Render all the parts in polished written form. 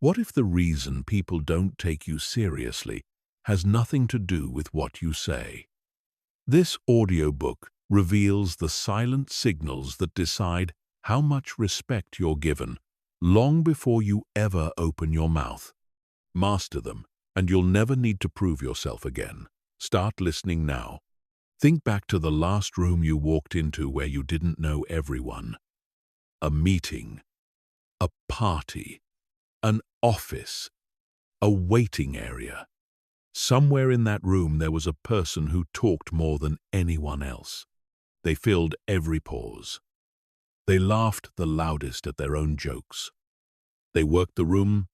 What if the reason people don't take you seriously has nothing to do with what you say? This audiobook reveals the silent signals that decide how much respect you're given long before you ever open your mouth. Master them, and you'll never need to prove yourself again. Start listening now. Think back to the last room you walked into where you didn't know everyone. A meeting, a party, an office, a waiting area. Somewhere in that room there was a person who talked more than anyone else. They filled every pause. They laughed the loudest at their own jokes. They worked the room,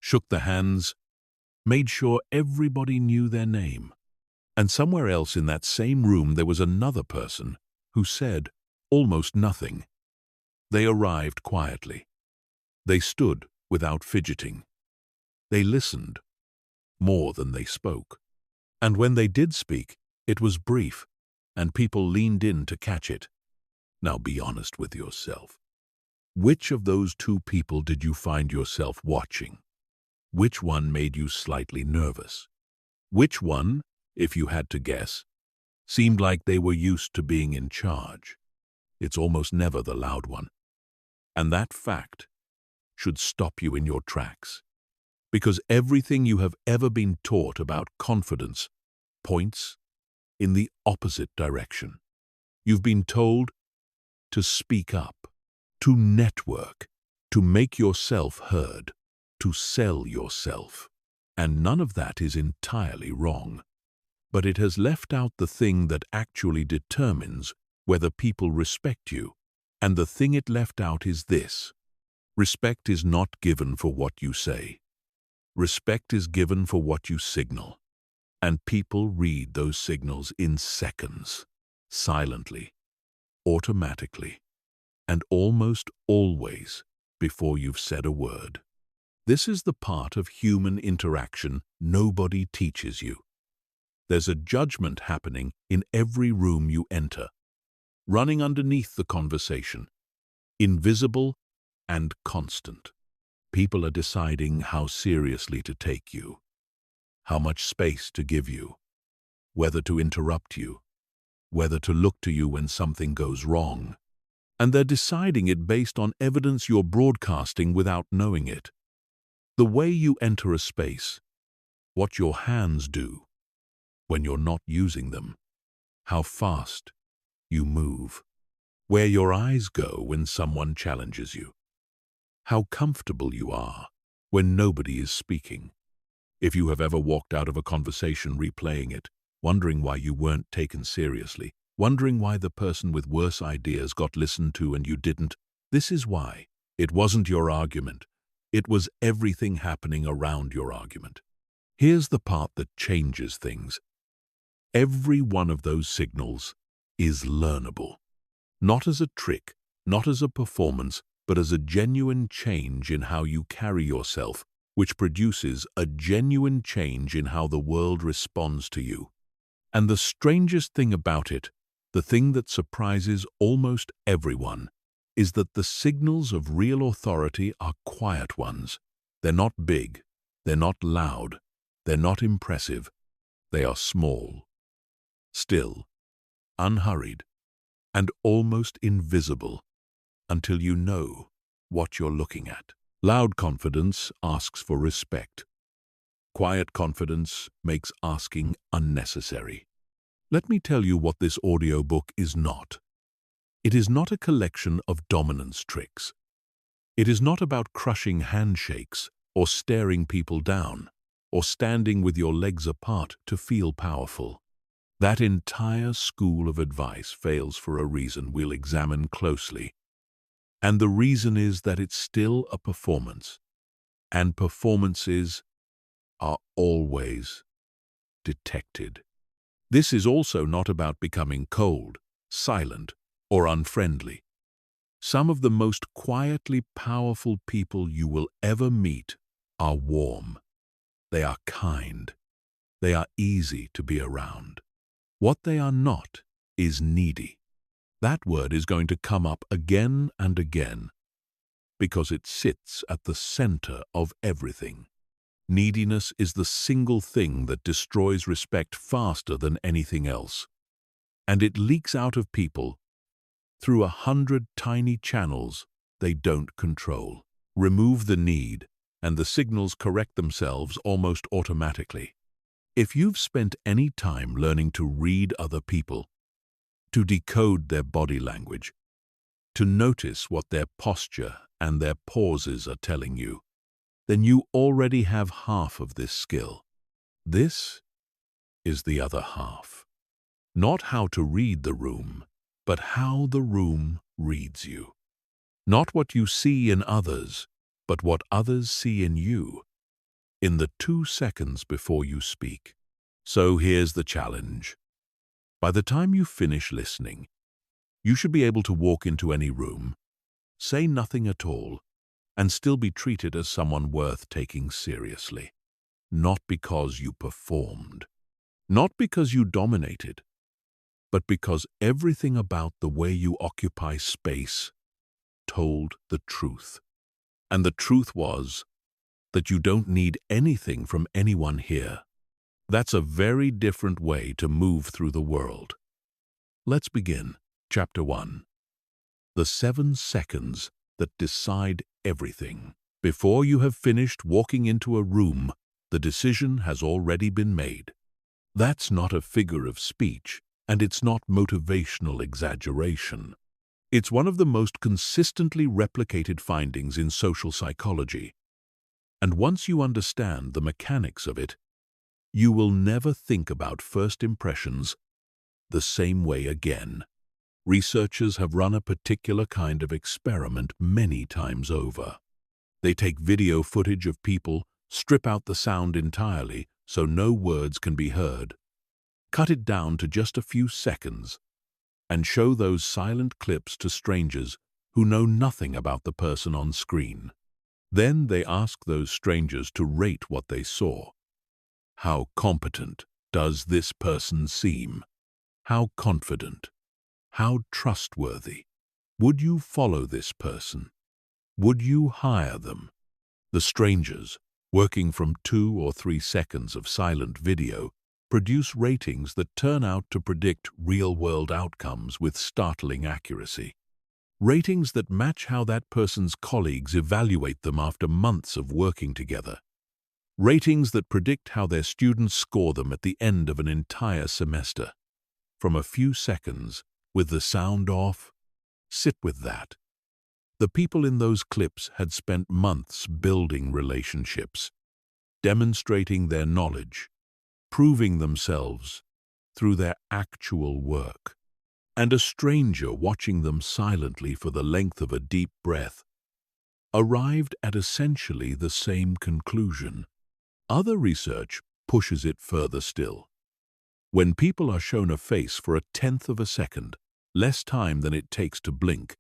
shook the hands, made sure everybody knew their name. And somewhere else in that same room there was another person who said almost nothing. They arrived quietly. They stood without fidgeting. They listened more than they spoke. And when they did speak, it was brief, and people leaned in to catch it. Now be honest with yourself. Which of those two people did you find yourself watching? Which one made you slightly nervous? Which one, if you had to guess, seemed like they were used to being in charge? It's almost never the loud one. And that fact should stop you in your tracks, because everything you have ever been taught about confidence points in the opposite direction. You've been told to speak up, to network, to make yourself heard, to sell yourself. And none of that is entirely wrong. But it has left out the thing that actually determines whether people respect you. And the thing it left out is this: respect is not given for what you say. Respect is given for what you signal. And people read those signals in seconds, silently, automatically, and almost always before you've said a word. This is the part of human interaction nobody teaches you. There's a judgment happening in every room you enter, running underneath the conversation, invisible and constant. People are deciding how seriously to take you, how much space to give you, whether to interrupt you, whether to look to you when something goes wrong. And they're deciding it based on evidence you're broadcasting without knowing it. The way you enter a space, what your hands do when you're not using them, how fast you move, where your eyes go when someone challenges you, how comfortable you are when nobody is speaking. If you have ever walked out of a conversation replaying it, wondering why you weren't taken seriously, wondering why the person with worse ideas got listened to and you didn't, this is why. It wasn't your argument. It was everything happening around your argument. Here's the part that changes things. Every one of those signals is learnable. Not as a trick, not as a performance, but as a genuine change in how you carry yourself, which produces a genuine change in how the world responds to you. And the strangest thing about it, the thing that surprises almost everyone, is that the signals of real authority are quiet ones. They're not big, they're not loud, they're not impressive. They are small, still, unhurried, and almost invisible until you know what you're looking at. Loud confidence asks for respect. Quiet confidence makes asking unnecessary. Let me tell you what this audiobook is not. It is not a collection of dominance tricks. It is not about crushing handshakes or staring people down or standing with your legs apart to feel powerful. That entire school of advice fails for a reason we'll examine closely. And the reason is that it's still a performance. And performances are always detected. This is also not about becoming cold, silent, or unfriendly. Some of the most quietly powerful people you will ever meet are warm. They are kind. They are easy to be around. What they are not is needy. That word is going to come up again and again. because it sits at the center of everything. Neediness is the single thing that destroys respect faster than anything else. And it leaks out of people through 100 tiny channels they don't control. Remove the need, and the signals correct themselves almost automatically. If you've spent any time learning to read other people, to decode their body language, to notice what their posture and their pauses are telling you, then you already have half of this skill. This is the other half. Not how to read the room, but how the room reads you. Not what you see in others, but what others see in you, in the 2 seconds before you speak. So here's the challenge. By the time you finish listening, you should be able to walk into any room, say nothing at all, and still be treated as someone worth taking seriously. Not because you performed, not because you dominated, but because everything about the way you occupy space told the truth. And the truth was that you don't need anything from anyone here. That's a very different way to move through the world. Let's begin. Chapter 1. The 7 seconds that decide everything. Before you have finished walking into a room, the decision has already been made. That's not a figure of speech, and it's not motivational exaggeration. It's one of the most consistently replicated findings in social psychology. And once you understand the mechanics of it, you will never think about first impressions the same way again. Researchers have run a particular kind of experiment many times over. They take video footage of people, strip out the sound entirely so no words can be heard, cut it down to just a few seconds, and show those silent clips to strangers who know nothing about the person on screen. Then they ask those strangers to rate what they saw. How competent does this person seem? How confident? How trustworthy? Would you follow this person? Would you hire them? The strangers, working from 2 or 3 seconds of silent video, produce ratings that turn out to predict real-world outcomes with startling accuracy. Ratings that match how that person's colleagues evaluate them after months of working together. Ratings that predict how their students score them at the end of an entire semester. From a few seconds, with the sound off, sit with that. The people in those clips had spent months building relationships, demonstrating their knowledge, proving themselves through their actual work. And a stranger watching them silently for the length of a deep breath arrived at essentially the same conclusion. Other research pushes it further still. When people are shown a face for 1/10 of a second, less time than it takes to blink,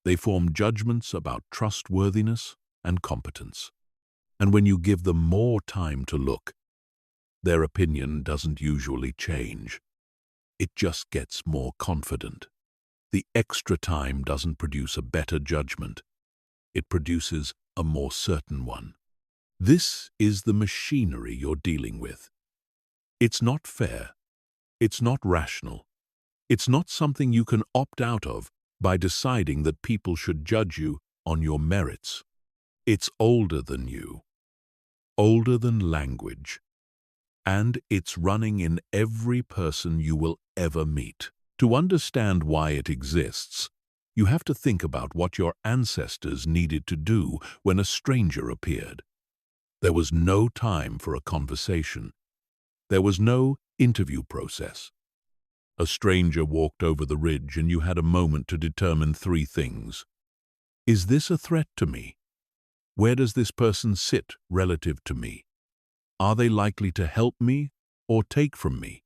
they form judgments about trustworthiness and competence. And when you give them more time to look, their opinion doesn't usually change. It just gets more confident. The extra time doesn't produce a better judgment. It produces a more certain one. This is the machinery you're dealing with. It's not fair. It's not rational. It's not something you can opt out of by deciding that people should judge you on your merits. It's older than you, older than language, and it's running in every person you will ever meet. To understand why it exists, you have to think about what your ancestors needed to do when a stranger appeared. There was no time for a conversation. There was no interview process. A stranger walked over the ridge and you had a moment to determine 3 things. Is this a threat to me? Where does this person sit relative to me? Are they likely to help me or take from me?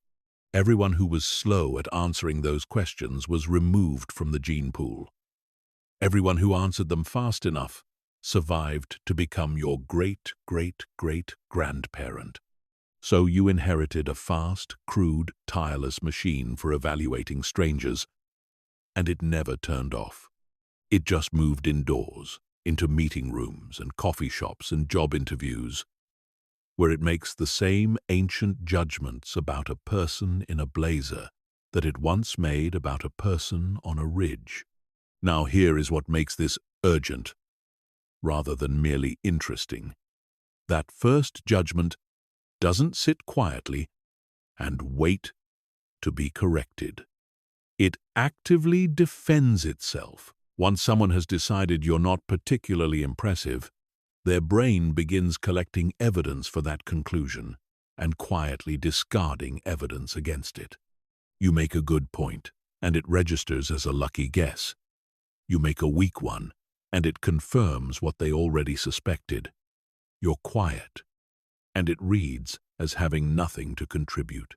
Everyone who was slow at answering those questions was removed from the gene pool. Everyone who answered them fast enough survived to become your great-great-great-grandparent. So you inherited a fast, crude, tireless machine for evaluating strangers, and it never turned off. It just moved indoors, into meeting rooms and coffee shops and job interviews, where it makes the same ancient judgments about a person in a blazer that it once made about a person on a ridge. Now here is what makes this urgent, rather than merely interesting. That first judgment doesn't sit quietly and wait to be corrected. It actively defends itself. Once someone has decided you're not particularly impressive, their brain begins collecting evidence for that conclusion and quietly discarding evidence against it. You make a good point, and it registers as a lucky guess. You make a weak one, and it confirms what they already suspected. You're quiet, and it reads as having nothing to contribute.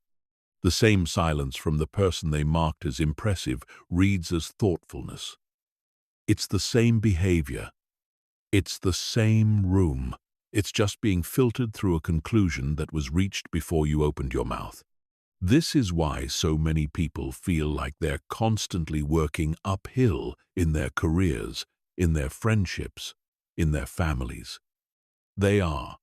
The same silence from the person they marked as impressive reads as thoughtfulness. It's the same behavior. It's the same room. It's just being filtered through a conclusion that was reached before you opened your mouth. This is why so many people feel like they're constantly working uphill in their careers, in their friendships, in their families. They're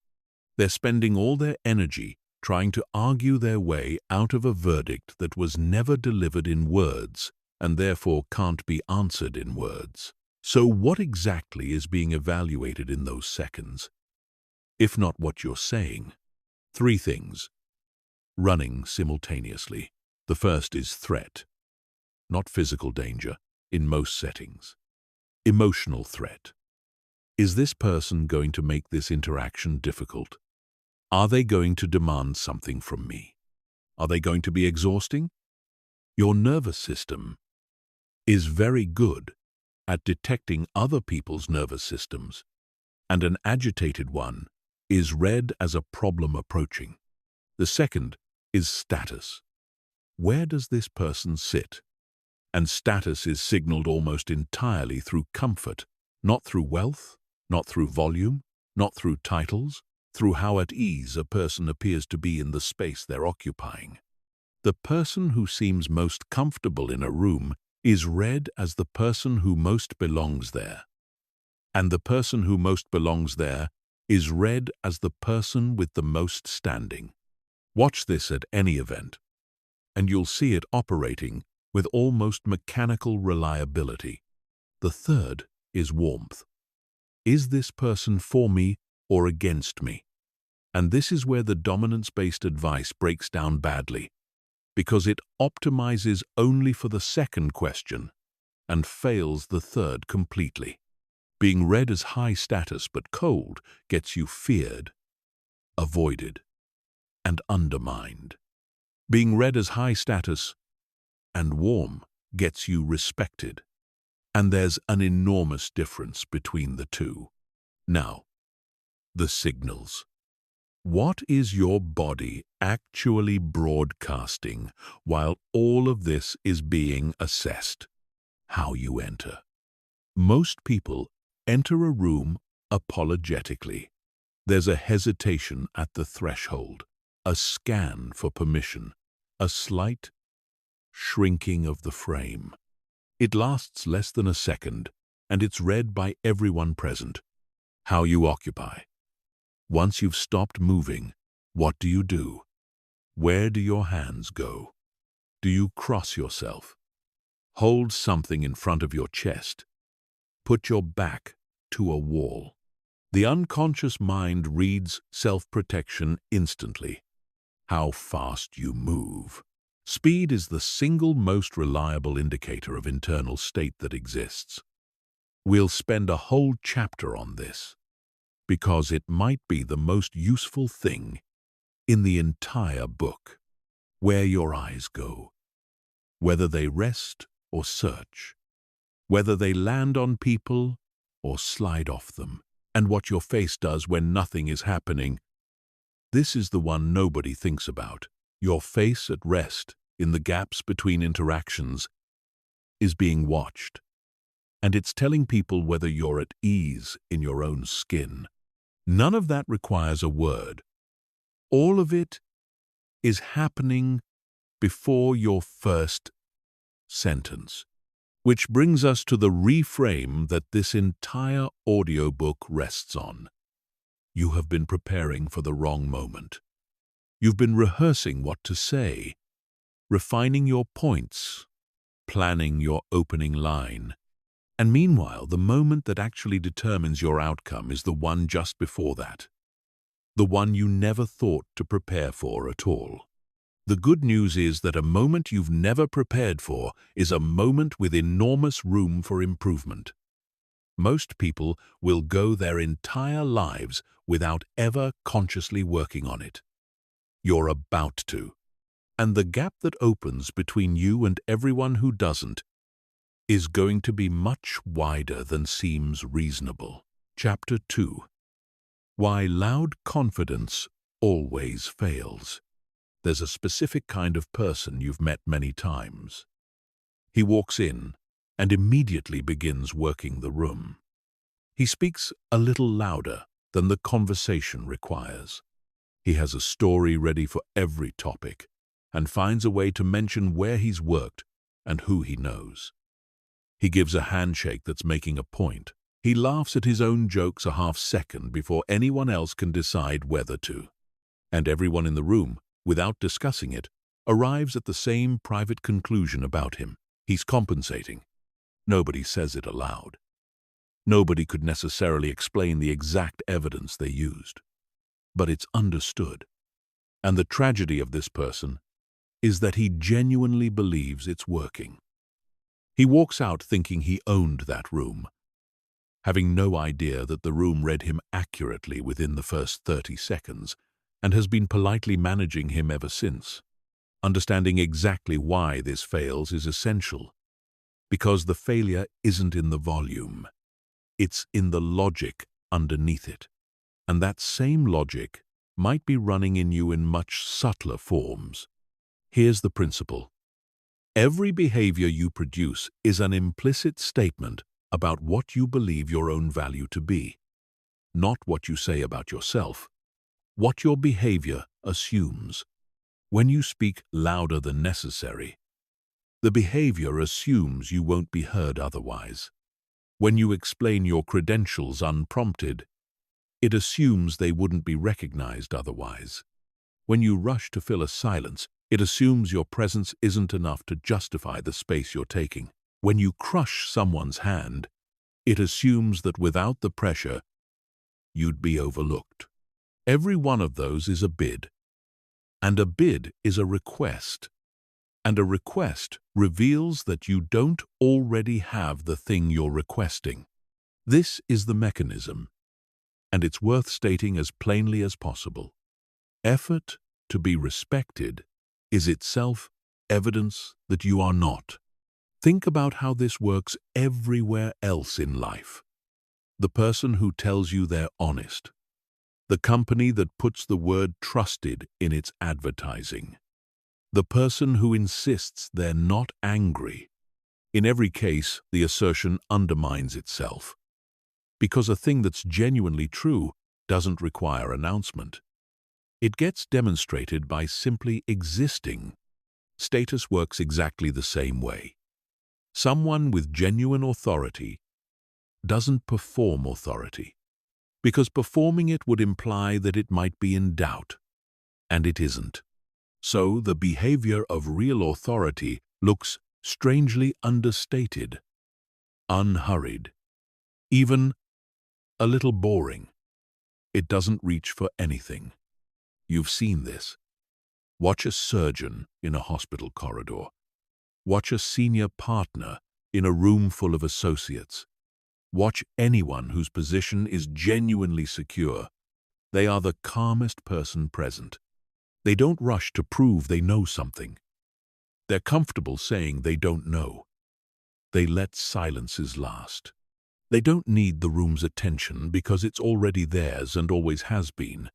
spending all their energy trying to argue their way out of a verdict that was never delivered in words and therefore can't be answered in words. So what exactly is being evaluated in those seconds, if not what you're saying? 3 things, running simultaneously. The first is threat, not physical danger in most settings. Emotional threat. Is this person going to make this interaction difficult? Are they going to demand something from me? Are they going to be exhausting? Your nervous system is very good at detecting other people's nervous systems, and an agitated one is read as a problem approaching. The second is status. Where does this person sit? And status is signaled almost entirely through comfort, not through wealth, not through volume, not through titles, through how at ease a person appears to be in the space they're occupying. The person who seems most comfortable in a room is read as the person who most belongs there. And the person who most belongs there is read as the person with the most standing. Watch this at any event, and you'll see it operating with almost mechanical reliability. The third is warmth. Is this person for me or against me? And this is where the dominance-based advice breaks down badly, because it optimizes only for the second question and fails the third completely. Being read as high status but cold gets you feared, avoided, and undermined. Being read as high status and warm gets you respected. And there's an enormous difference between the two. Now, the signals. What is your body actually broadcasting while all of this is being assessed? How you enter. Most people enter a room apologetically. There's a hesitation at the threshold, a scan for permission, a slight shrinking of the frame. It lasts less than a second, and it's read by everyone present. How you occupy. Once you've stopped moving, what do you do? Where do your hands go? Do you cross yourself? Hold something in front of your chest. Put your back to a wall. The unconscious mind reads self-protection instantly. How fast you move. Speed is the single most reliable indicator of internal state that exists. We'll spend a whole chapter on this, because it might be the most useful thing in the entire book. Where your eyes go, whether they rest or search, whether they land on people or slide off them, and what your face does when nothing is happening. This is the one nobody thinks about. Your face at rest, in the gaps between interactions, is being watched, and it's telling people whether you're at ease in your own skin. None of that requires a word. All of it is happening before your first sentence. Which brings us to the reframe that this entire audiobook rests on. You have been preparing for the wrong moment. You've been rehearsing what to say, refining your points, planning your opening line. And meanwhile, the moment that actually determines your outcome is the one just before that. The one you never thought to prepare for at all. The good news is that a moment you've never prepared for is a moment with enormous room for improvement. Most people will go their entire lives without ever consciously working on it. You're about to. And the gap that opens between you and everyone who doesn't is going to be much wider than seems reasonable. Chapter 2. Why loud confidence always fails. There's a specific kind of person you've met many times. He walks in and immediately begins working the room. He speaks a little louder than the conversation requires. He has a story ready for every topic and finds a way to mention where he's worked and who he knows. He gives a handshake that's making a point. He laughs at his own jokes a half-second before anyone else can decide whether to. And everyone in the room, without discussing it, arrives at the same private conclusion about him. He's compensating. Nobody says it aloud. Nobody could necessarily explain the exact evidence they used. But it's understood. And the tragedy of this person is that he genuinely believes it's working. He walks out thinking he owned that room, having no idea that the room read him accurately within the first 30 seconds and has been politely managing him ever since. Understanding exactly why this fails is essential, because the failure isn't in the volume. It's in the logic underneath it. And that same logic might be running in you in much subtler forms. Here's the principle. Every behavior you produce is an implicit statement about what you believe your own value to be, not what you say about yourself, what your behavior assumes. When you speak louder than necessary, the behavior assumes you won't be heard otherwise. When you explain your credentials unprompted, it assumes they wouldn't be recognized otherwise. When you rush to fill a silence, it assumes your presence isn't enough to justify the space you're taking. When you crush someone's hand, it assumes that without the pressure, you'd be overlooked. Every one of those is a bid. And a bid is a request. And a request reveals that you don't already have the thing you're requesting. This is the mechanism, and it's worth stating as plainly as possible. Effort to be respected is itself evidence that you are not. Think about how this works everywhere else in life. The person who tells you they're honest. The company that puts the word trusted in its advertising. The person who insists they're not angry. In every case, the assertion undermines itself. Because a thing that's genuinely true doesn't require announcement. It gets demonstrated by simply existing. Status works exactly the same way. Someone with genuine authority doesn't perform authority, because performing it would imply that it might be in doubt, and it isn't. So the behavior of real authority looks strangely understated, unhurried, even a little boring. It doesn't reach for anything. You've seen this. Watch a surgeon in a hospital corridor. Watch a senior partner in a room full of associates. Watch anyone whose position is genuinely secure. They are the calmest person present. They don't rush to prove they know something. They're comfortable saying they don't know. They let silences last. They don't need the room's attention because it's already theirs and always has been.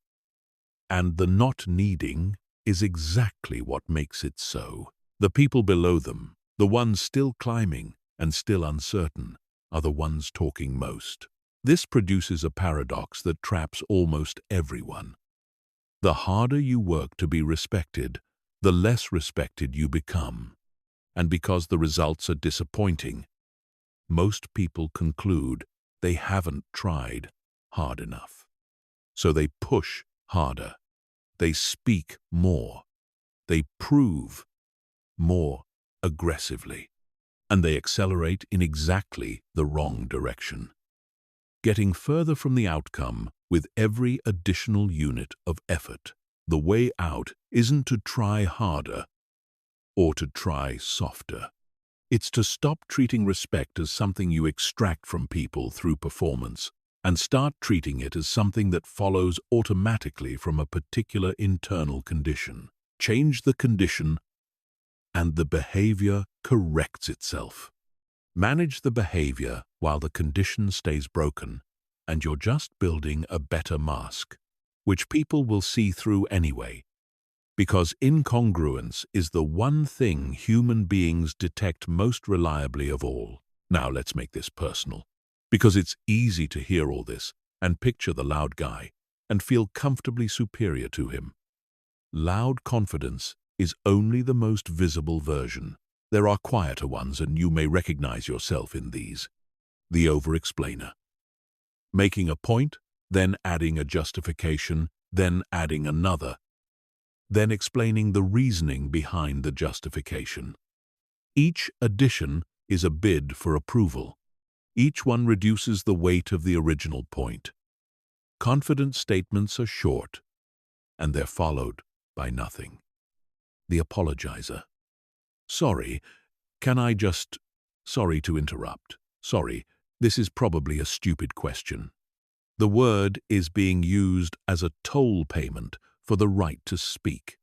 And the not needing is exactly what makes it so. The people below them, the ones still climbing and still uncertain, are the ones talking most. This produces a paradox that traps almost everyone. The harder you work to be respected, the less respected you become. And because the results are disappointing, most people conclude they haven't tried hard enough. So they push harder. They speak more. They prove more aggressively. And they accelerate in exactly the wrong direction, getting further from the outcome with every additional unit of effort. The way out isn't to try harder or to try softer. It's to stop treating respect as something you extract from people through performance and start treating it as something that follows automatically from a particular internal condition. Change the condition and the behavior corrects itself. Manage the behavior while the condition stays broken, and you're just building a better mask, which people will see through anyway, because incongruence is the one thing human beings detect most reliably of all. Now let's make this personal, because it's easy to hear all this and picture the loud guy and feel comfortably superior to him. Loud confidence is only the most visible version. There are quieter ones, and you may recognize yourself in these. The over-explainer. Making a point, then adding a justification, then adding another, then explaining the reasoning behind the justification. Each addition is a bid for approval. Each one reduces the weight of the original point. Confident statements are short, and they're followed by nothing. The apologizer. Sorry, can I just... Sorry to interrupt. Sorry, this is probably a stupid question. The word is being used as a toll payment for the right to speak.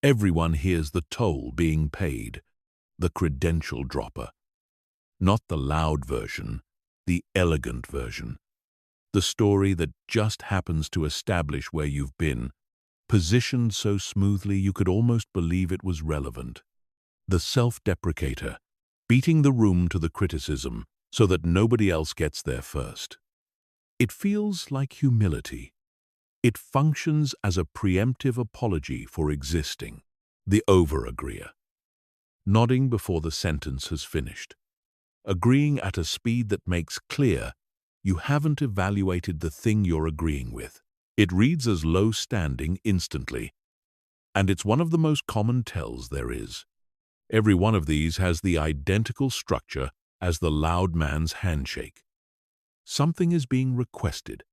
Everyone hears the toll being paid, the credential dropper. Not the loud version, the elegant version. The story that just happens to establish where you've been, positioned so smoothly you could almost believe it was relevant. The self-deprecator, beating the room to the criticism so that nobody else gets there first. It feels like humility. It functions as a preemptive apology for existing. The over-agreeer, nodding before the sentence has finished, agreeing at a speed that makes clear you haven't evaluated the thing you're agreeing with. It reads as low-standing instantly, and it's one of the most common tells there is. Every one of these has the identical structure as the loud man's handshake. Something is being requested,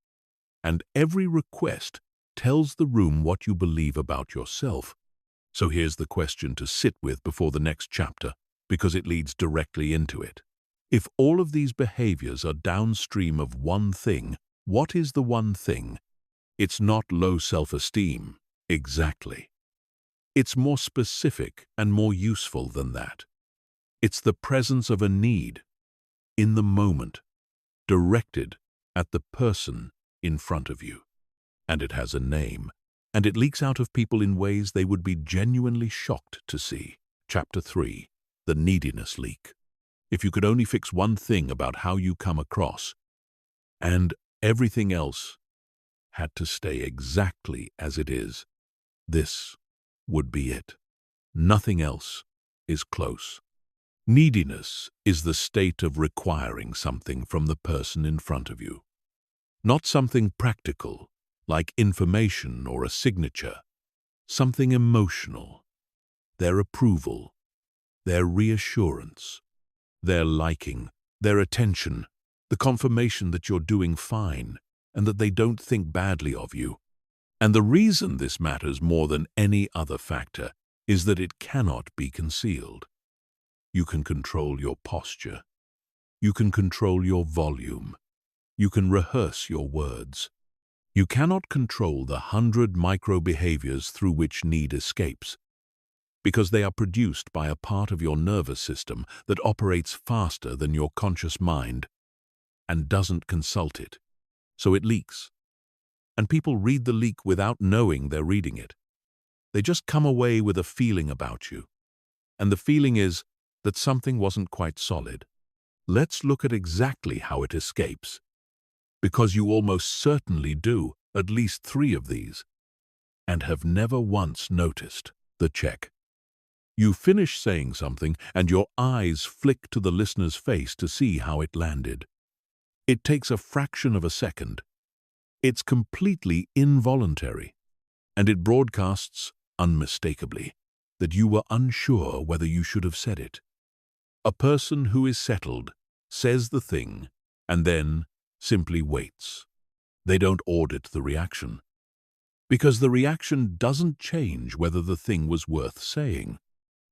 and every request tells the room what you believe about yourself. So here's the question to sit with before the next chapter, because it leads directly into it. If all of these behaviors are downstream of one thing, what is the one thing? It's not low self-esteem, exactly. It's more specific and more useful than that. It's the presence of a need, in the moment, directed at the person in front of you. And it has a name, and it leaks out of people in ways they would be genuinely shocked to see. Chapter 3, The Neediness Leak. If you could only fix one thing about how you come across, and everything else had to stay exactly as it is, this would be it. Nothing else is close. Neediness is the state of requiring something from the person in front of you. Not something practical, like information or a signature. Something emotional. Their approval, their reassurance, their liking, their attention, the confirmation that you're doing fine and that they don't think badly of you. And the reason this matters more than any other factor is that it cannot be concealed. You can control your posture. You can control your volume. You can rehearse your words. You cannot control the 100 micro-behaviors through which need escapes, because they are produced by a part of your nervous system that operates faster than your conscious mind and doesn't consult it. So it leaks. And people read the leak without knowing they're reading it. They just come away with a feeling about you. And the feeling is that something wasn't quite solid. Let's look at exactly how it escapes. Because you almost certainly do at least 3 of these, and have never once noticed the check. You finish saying something and your eyes flick to the listener's face to see how it landed. It takes a fraction of a second. It's completely involuntary, and it broadcasts unmistakably that you were unsure whether you should have said it. A person who is settled says the thing and then simply waits. They don't audit the reaction, because the reaction doesn't change whether the thing was worth saying.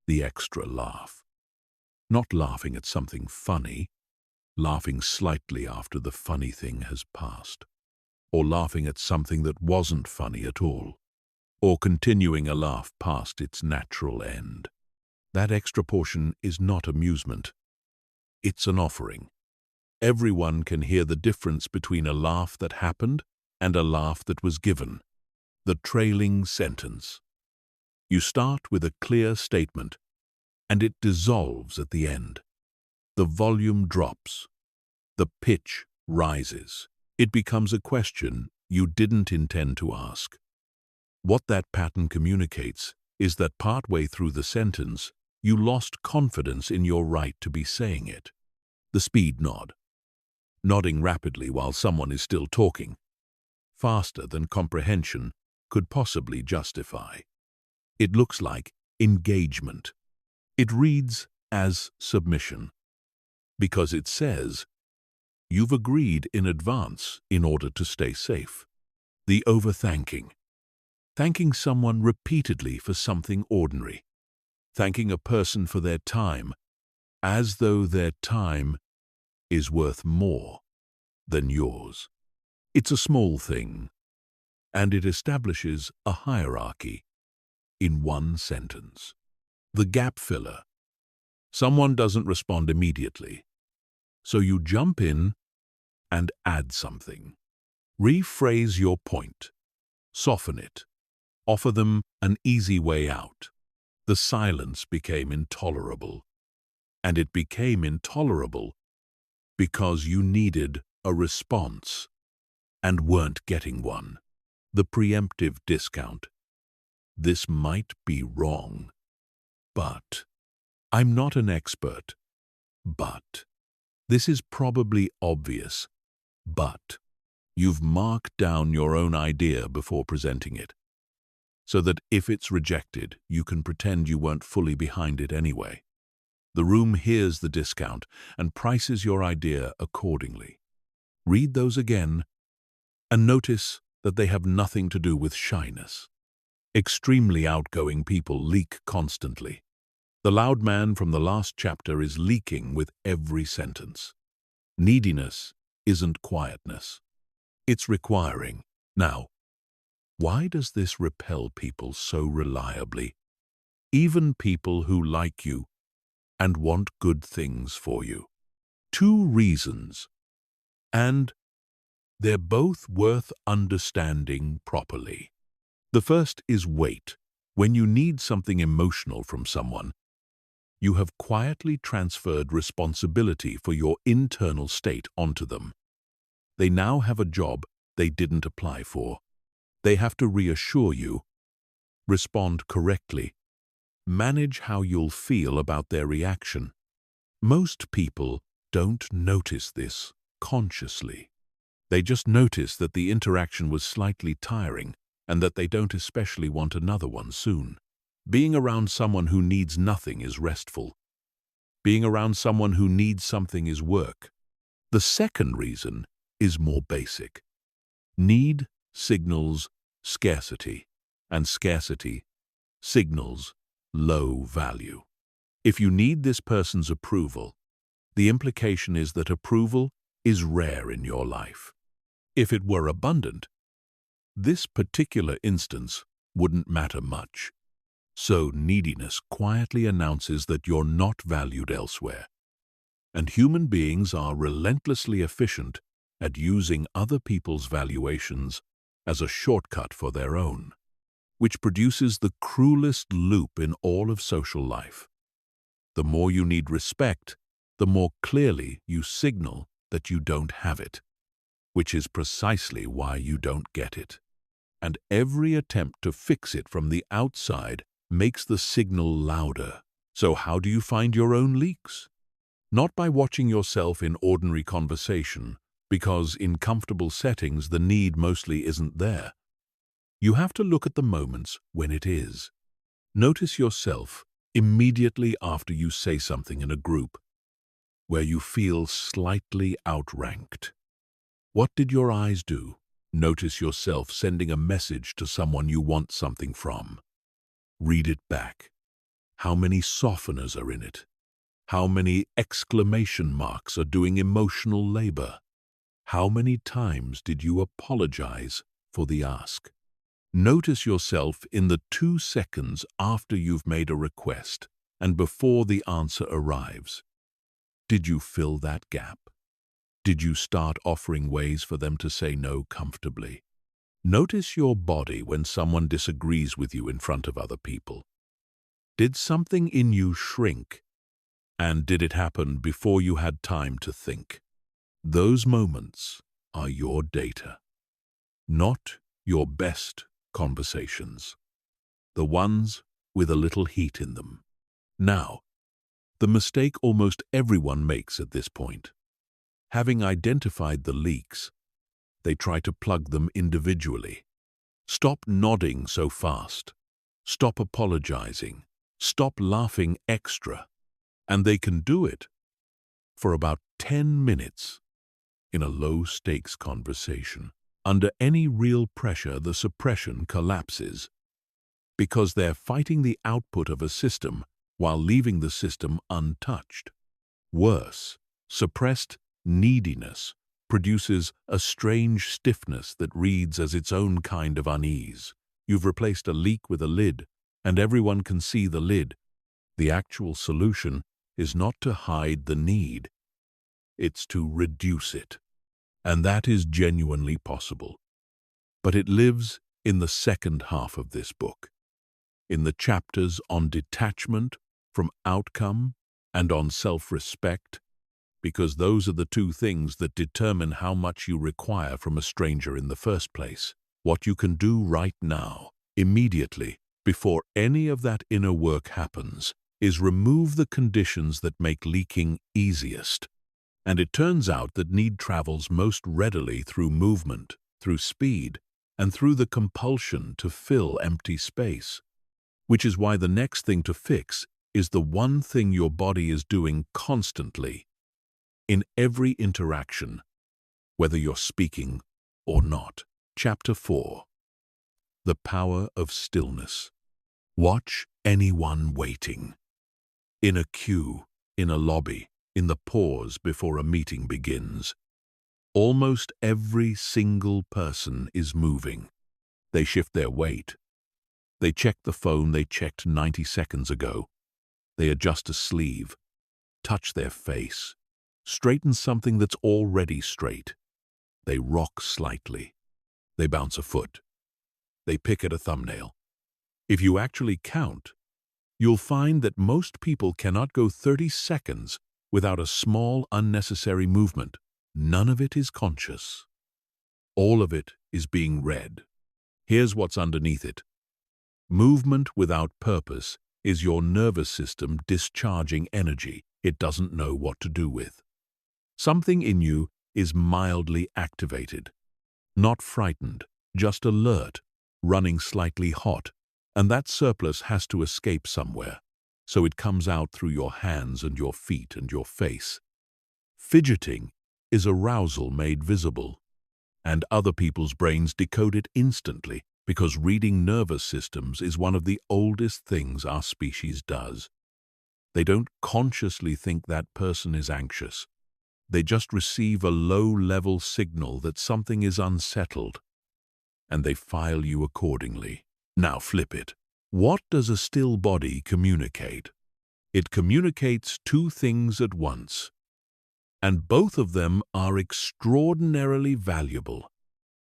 The extra laugh. Not laughing at something funny, laughing slightly after the funny thing has passed, or laughing at something that wasn't funny at all, or continuing a laugh past its natural end. That extra portion is not amusement. It's an offering. Everyone can hear the difference between a laugh that happened and a laugh that was given. The trailing sentence. You start with a clear statement, and it dissolves at the end. The volume drops. The pitch rises. It becomes a question you didn't intend to ask. What that pattern communicates is that partway through the sentence, you lost confidence in your right to be saying it. The speed nod. Nodding rapidly while someone is still talking, faster than comprehension could possibly justify. It looks like engagement. It reads as submission, because it says, you've agreed in advance in order to stay safe. The overthanking. Thanking someone repeatedly for something ordinary. Thanking a person for their time, as though their time is worth more than yours. It's a small thing, and it establishes a hierarchy in one sentence. The gap filler. Someone doesn't respond immediately, so you jump in and add something. Rephrase your point. Soften it. Offer them an easy way out. The silence became intolerable, and it became intolerable because you needed a response and weren't getting one. The preemptive discount. This might be wrong, but I'm not an expert. But this is probably obvious. But you've marked down your own idea before presenting it, so that if it's rejected, you can pretend you weren't fully behind it anyway. The room hears the discount and prices your idea accordingly. Read those again and notice that they have nothing to do with shyness. Extremely outgoing people leak constantly. The loud man from the last chapter is leaking with every sentence. Neediness isn't quietness. It's requiring. Now, why does this repel people so reliably? Even people who like you and want good things for you. 2 reasons. And they're both worth understanding properly. The first is weight. When you need something emotional from someone, you have quietly transferred responsibility for your internal state onto them. They now have a job they didn't apply for. They have to reassure you, respond correctly, manage how you'll feel about their reaction. Most people don't notice this consciously. They just notice that the interaction was slightly tiring and that they don't especially want another one soon. Being around someone who needs nothing is restful. Being around someone who needs something is work. The second reason is more basic. Need signals scarcity, and scarcity signals low value. If you need this person's approval, the implication is that approval is rare in your life. If it were abundant, this particular instance wouldn't matter much. So neediness quietly announces that you're not valued elsewhere. And human beings are relentlessly efficient at using other people's valuations as a shortcut for their own, which produces the cruelest loop in all of social life. The more you need respect, the more clearly you signal that you don't have it, which is precisely why you don't get it. And every attempt to fix it from the outside makes the signal louder. So how do you find your own leaks? Not by watching yourself in ordinary conversation, because in comfortable settings the need mostly isn't there. You have to look at the moments when it is. Notice yourself immediately after you say something in a group, where you feel slightly outranked. What did your eyes do? Notice yourself sending a message to someone you want something from. Read it back. How many softeners are in it? How many exclamation marks are doing emotional labor? How many times did you apologize for the ask? Notice yourself in the 2 seconds after you've made a request and before the answer arrives. Did you fill that gap? Did you start offering ways for them to say no comfortably? Notice your body when someone disagrees with you in front of other people. Did something in you shrink? And did it happen before you had time to think? Those moments are your data, not your best conversations, the ones with a little heat in them. Now, the mistake almost everyone makes at this point. Having identified the leaks, they try to plug them individually. Stop nodding so fast. Stop apologizing. Stop laughing extra. And they can do it for about 10 minutes in a low-stakes conversation. Under any real pressure, the suppression collapses because they're fighting the output of a system while leaving the system untouched. Worse, suppressed neediness produces a strange stiffness that reads as its own kind of unease. You've replaced a leak with a lid, and everyone can see the lid. The actual solution is not to hide the need. It's to reduce it. And that is genuinely possible. But it lives in the second half of this book, in the chapters on detachment from outcome and on self-respect, because those are the 2 things that determine how much you require from a stranger in the first place. What you can do right now, immediately, before any of that inner work happens, is remove the conditions that make leaking easiest. And it turns out that need travels most readily through movement, through speed, and through the compulsion to fill empty space. Which is why the next thing to fix is the one thing your body is doing constantly, in every interaction, whether you're speaking or not. Chapter 4. The Power of Stillness. Watch anyone waiting. In a queue, in a lobby, in the pause before a meeting begins. Almost every single person is moving. They shift their weight. They check the phone they checked 90 seconds ago. They adjust a sleeve, touch their face, straighten something that's already straight. They rock slightly. They bounce a foot. They pick at a thumbnail. If you actually count, you'll find that most people cannot go 30 seconds without a small, unnecessary movement. None of it is conscious. All of it is being read. Here's what's underneath it. Movement without purpose is your nervous system discharging energy it doesn't know what to do with. Something in you is mildly activated. Not frightened, just alert, running slightly hot, and that surplus has to escape somewhere. So it comes out through your hands and your feet and your face. Fidgeting is arousal made visible, and other people's brains decode it instantly because reading nervous systems is one of the oldest things our species does. They don't consciously think that person is anxious. They just receive a low-level signal that something is unsettled, and they file you accordingly. Now flip it. What does a still body communicate? It communicates 2 things at once, and both of them are extraordinarily valuable.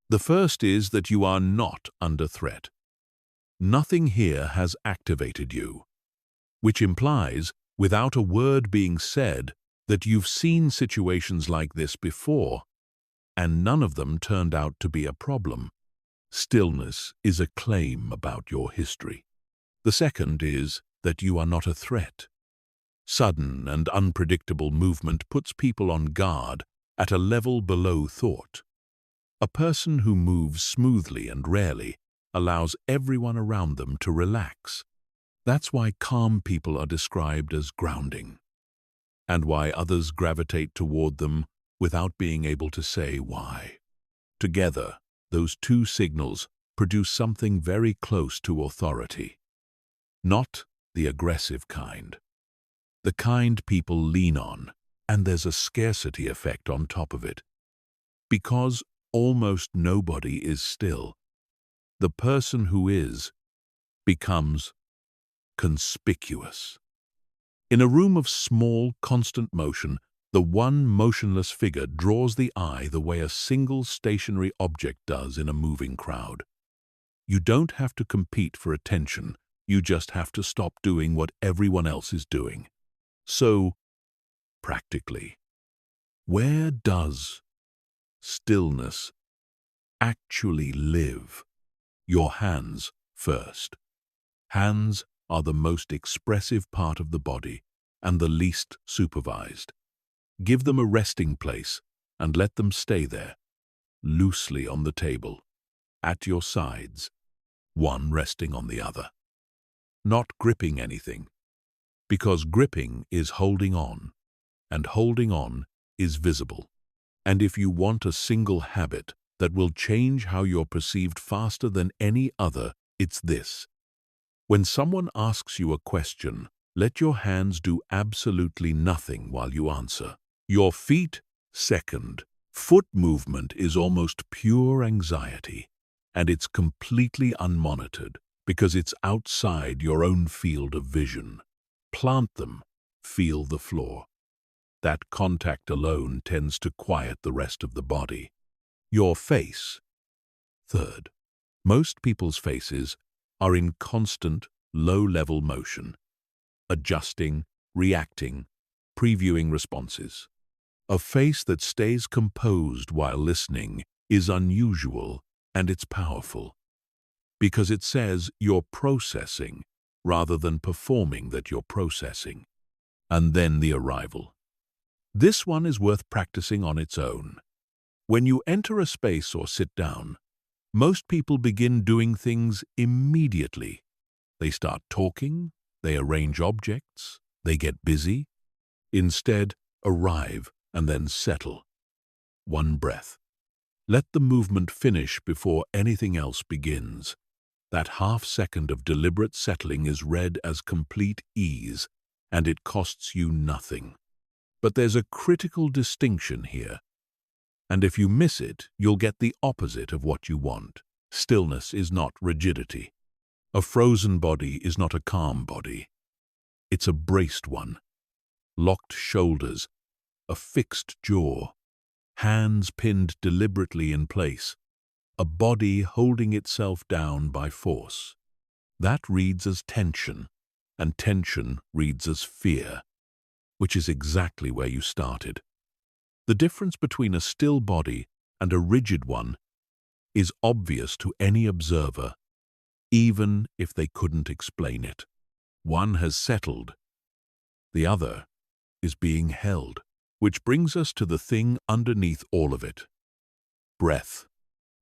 The first is that you are not under threat. Nothing here has activated you, which implies, without a word being said, that you've seen situations like this before, and none of them turned out to be a problem. Stillness is a claim about your history. The second is that you are not a threat. Sudden and unpredictable movement puts people on guard at a level below thought. A person who moves smoothly and rarely allows everyone around them to relax. That's why calm people are described as grounding, and why others gravitate toward them without being able to say why. Together, those two signals produce something very close to authority. Not the aggressive kind. The kind people lean on, and there's a scarcity effect on top of it. Because almost nobody is still, the person who is becomes conspicuous. In a room of small, constant motion, the one motionless figure draws the eye the way a single stationary object does in a moving crowd. You don't have to compete for attention, you just have to stop doing what everyone else is doing. So, practically, where does stillness actually live? Your hands first. Hands are the most expressive part of the body and the least supervised. Give them a resting place and let them stay there, loosely on the table, at your sides, one resting on the other. Not gripping anything, because gripping is holding on, and holding on is visible. And if you want a single habit that will change how you're perceived faster than any other, it's this. When someone asks you a question, let your hands do absolutely nothing while you answer. Your feet, second. Foot movement is almost pure anxiety, and it's completely unmonitored because it's outside your own field of vision. Plant them, feel the floor. That contact alone tends to quiet the rest of the body. Your face, third. Most people's faces are in constant, low-level motion, adjusting, reacting, previewing responses. A face that stays composed while listening is unusual, and it's powerful, because it says you're processing rather than performing that you're processing. And then the arrival. This one is worth practicing on its own. When you enter a space or sit down, most people begin doing things immediately. They start talking, they arrange objects, they get busy. Instead, arrive and then settle. One breath. Let the movement finish before anything else begins. That half-second of deliberate settling is read as complete ease, and it costs you nothing. But there's a critical distinction here. And if you miss it, you'll get the opposite of what you want. Stillness is not rigidity. A frozen body is not a calm body. It's a braced one. Locked shoulders, a fixed jaw, hands pinned deliberately in place, a body holding itself down by force. That reads as tension, and tension reads as fear, which is exactly where you started. The difference between a still body and a rigid one is obvious to any observer, even if they couldn't explain it. One has settled, the other is being held. Which brings us to the thing underneath all of it. Breath.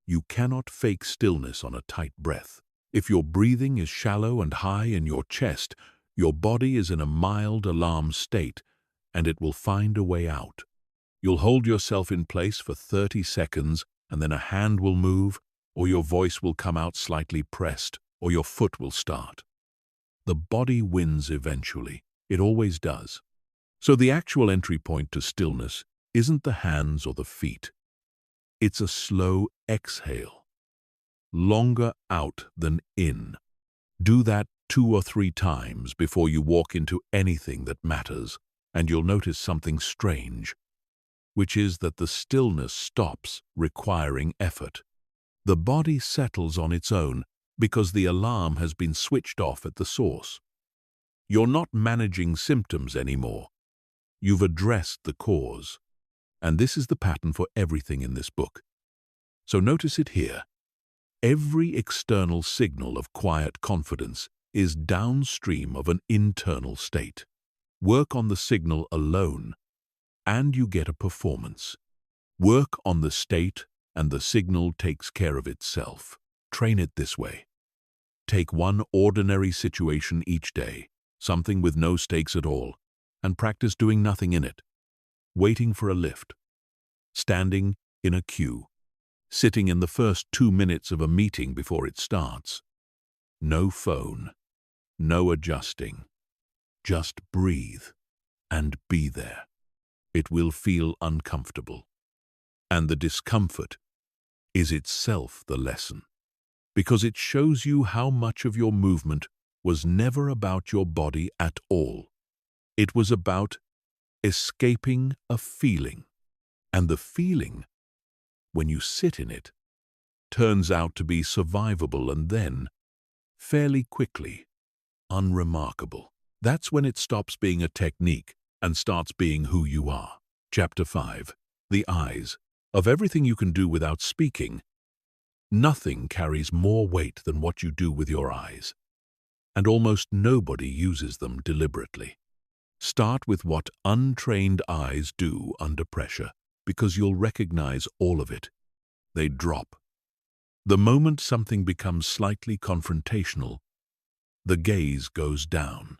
You cannot fake stillness on a tight breath. If your breathing is shallow and high in your chest, your body is in a mild alarm state, and it will find a way out. You'll hold yourself in place for 30 seconds, and then a hand will move, or your voice will come out slightly pressed, or your foot will start. The body wins eventually. It always does. So the actual entry point to stillness isn't the hands or the feet. It's a slow exhale, longer out than in. Do that 2 or 3 times before you walk into anything that matters, and you'll notice something strange, which is that the stillness stops requiring effort. The body settles on its own because the alarm has been switched off at the source. You're not managing symptoms anymore. You've addressed the cause. And this is the pattern for everything in this book. So notice it here. Every external signal of quiet confidence is downstream of an internal state. Work on the signal alone, and you get a performance. Work on the state, and the signal takes care of itself. Train it this way. Take one ordinary situation each day, something with no stakes at all, and practice doing nothing in it. Waiting for a lift, standing in a queue, sitting in the first 2 minutes of a meeting before it starts. No phone, no adjusting. Just breathe and be there. It will feel uncomfortable. And the discomfort is itself the lesson, because it shows you how much of your movement was never about your body at all. It was about escaping a feeling, and the feeling, when you sit in it, turns out to be survivable and then, fairly quickly, unremarkable. That's when it stops being a technique and starts being who you are. Chapter 5. The eyes. Of everything you can do without speaking, nothing carries more weight than what you do with your eyes, and almost nobody uses them deliberately. Start with what untrained eyes do under pressure, because you'll recognize all of it. They drop. The moment something becomes slightly confrontational, the gaze goes down,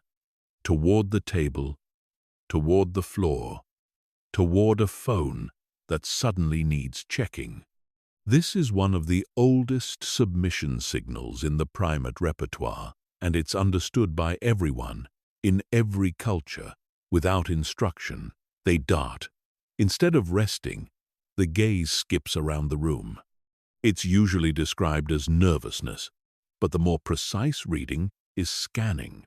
toward the table, toward the floor, toward a phone that suddenly needs checking. This is one of the oldest submission signals in the primate repertoire, and it's understood by everyone, in every culture. Without instruction, they dart. Instead of resting, the gaze skips around the room. It's usually described as nervousness, but the more precise reading is scanning.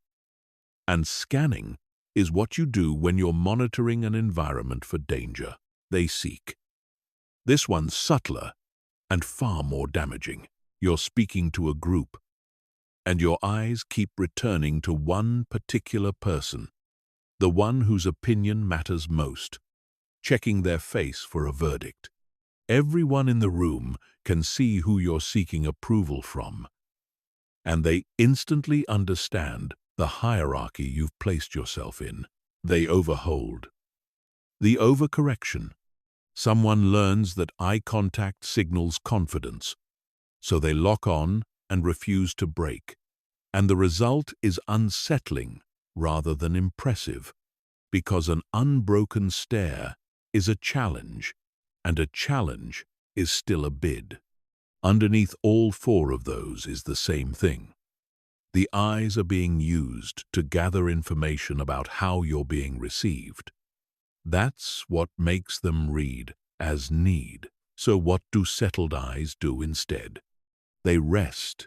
And scanning is what you do when you're monitoring an environment for danger. They seek. This one's subtler and far more damaging. You're speaking to a group, and your eyes keep returning to one particular person, the one whose opinion matters most, checking their face for a verdict. Everyone in the room can see who you're seeking approval from, and they instantly understand the hierarchy you've placed yourself in. They overhold. The overcorrection. Someone learns that eye contact signals confidence, so they lock on and refuse to break. And the result is unsettling rather than impressive, because an unbroken stare is a challenge, and a challenge is still a bid. Underneath all four of those is the same thing. The eyes are being used to gather information about how you're being received. That's what makes them read as need. So what do settled eyes do instead? They rest.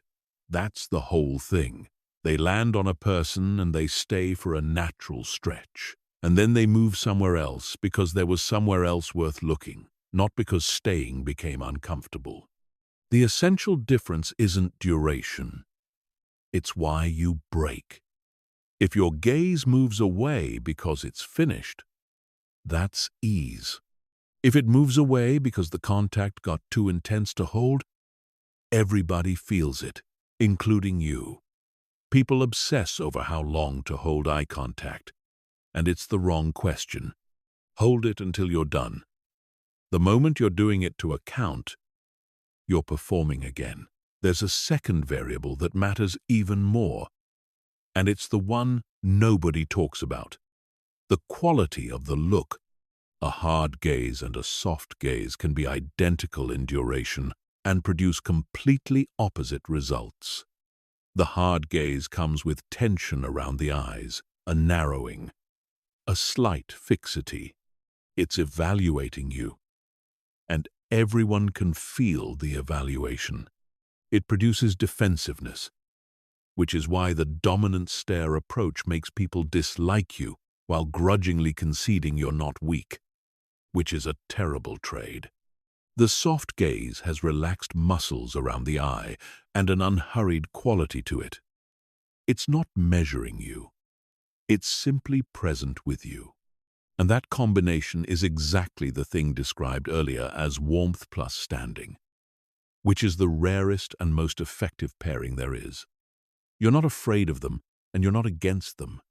That's the whole thing. They land on a person and they stay for a natural stretch. And then they move somewhere else because there was somewhere else worth looking, not because staying became uncomfortable. The essential difference isn't duration. It's why you break. If your gaze moves away because it's finished, that's ease. If it moves away because the contact got too intense to hold, everybody feels it, including you. People obsess over how long to hold eye contact, and it's the wrong question. Hold it until you're done. The moment you're doing it to account, you're performing again. There's a second variable that matters even more, and it's the one nobody talks about. The quality of the look. A hard gaze and a soft gaze can be identical in duration and produce completely opposite results. The hard gaze comes with tension around the eyes, a narrowing, a slight fixity. It's evaluating you, and everyone can feel the evaluation. It produces defensiveness, which is why the dominant stare approach makes people dislike you while grudgingly conceding you're not weak, which is a terrible trade. The soft gaze has relaxed muscles around the eye and an unhurried quality to it. It's not measuring you. It's simply present with you. And that combination is exactly the thing described earlier as warmth plus standing, which is the rarest and most effective pairing there is. You're not afraid of them, and you're not against them.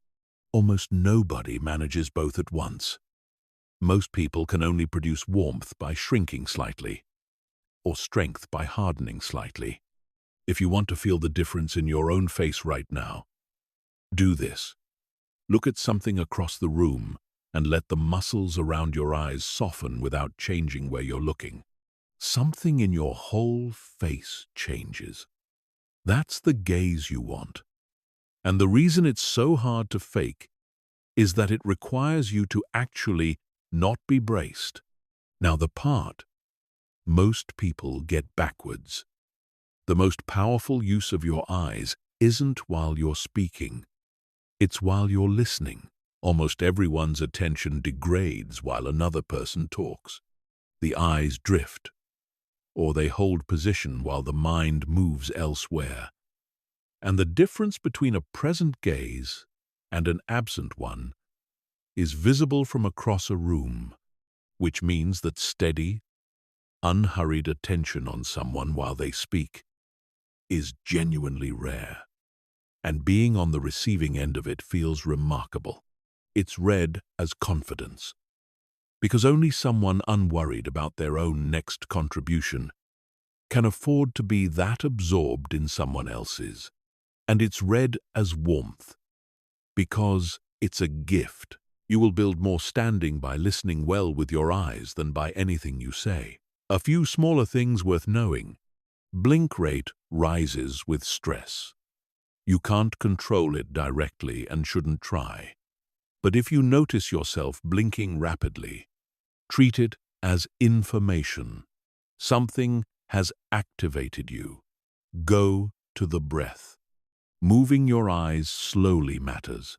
Almost nobody manages both at once. Most people can only produce warmth by shrinking slightly, or strength by hardening slightly. If you want to feel the difference in your own face right now, do this. Look at something across the room and let the muscles around your eyes soften without changing where you're looking. Something in your whole face changes. That's the gaze you want. And the reason it's so hard to fake is that it requires you to actually not be braced. Now, the part most people get backwards. The most powerful use of your eyes isn't while you're speaking. It's while you're listening. Almost everyone's attention degrades while another person talks. The eyes drift, or they hold position while the mind moves elsewhere. And the difference between a present gaze and an absent one is visible from across a room, which means that steady, unhurried attention on someone while they speak is genuinely rare. And being on the receiving end of it feels remarkable. It's read as confidence, because only someone unworried about their own next contribution can afford to be that absorbed in someone else's. And it's read as warmth, because it's a gift. You will build more standing by listening well with your eyes than by anything you say. A few smaller things worth knowing. Blink rate rises with stress. You can't control it directly and shouldn't try. But if you notice yourself blinking rapidly, treat it as information. Something has activated you. Go to the breath. Moving your eyes slowly matters.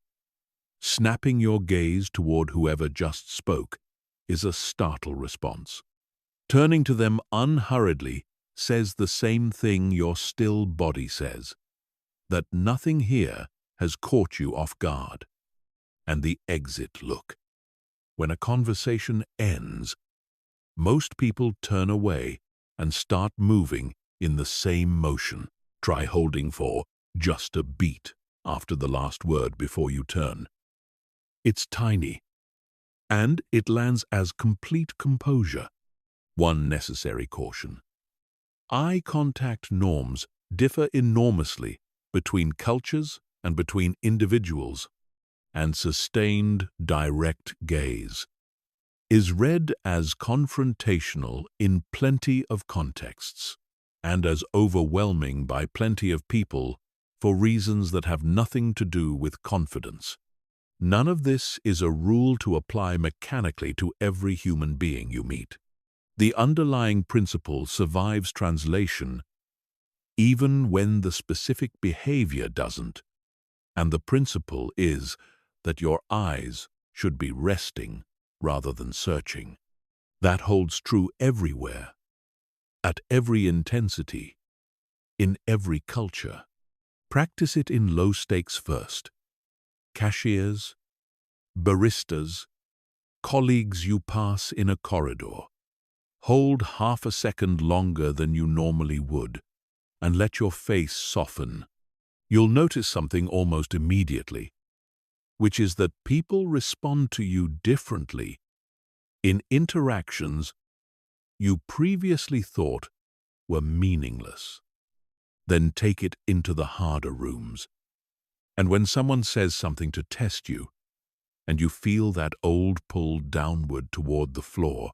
Snapping your gaze toward whoever just spoke is a startle response. Turning to them unhurriedly says the same thing your still body says, that nothing here has caught you off guard. And the exit look. When a conversation ends, most people turn away and start moving in the same motion. Try holding for just a beat after the last word before you turn. It's tiny, and it lands as complete composure. One necessary caution. Eye contact norms differ enormously between cultures and between individuals, and sustained, direct gaze is read as confrontational in plenty of contexts and as overwhelming by plenty of people for reasons that have nothing to do with confidence. None of this is a rule to apply mechanically to every human being you meet. The underlying principle survives translation even when the specific behavior doesn't, and the principle is that your eyes should be resting rather than searching. That holds true everywhere, at every intensity, in every culture. Practice it in low stakes first. Cashiers, baristas, colleagues you pass in a corridor. Hold half a second longer than you normally would, and let your face soften. You'll notice something almost immediately, which is that people respond to you differently in interactions you previously thought were meaningless. Then take it into the harder rooms. And when someone says something to test you, and you feel that old pull downward toward the floor,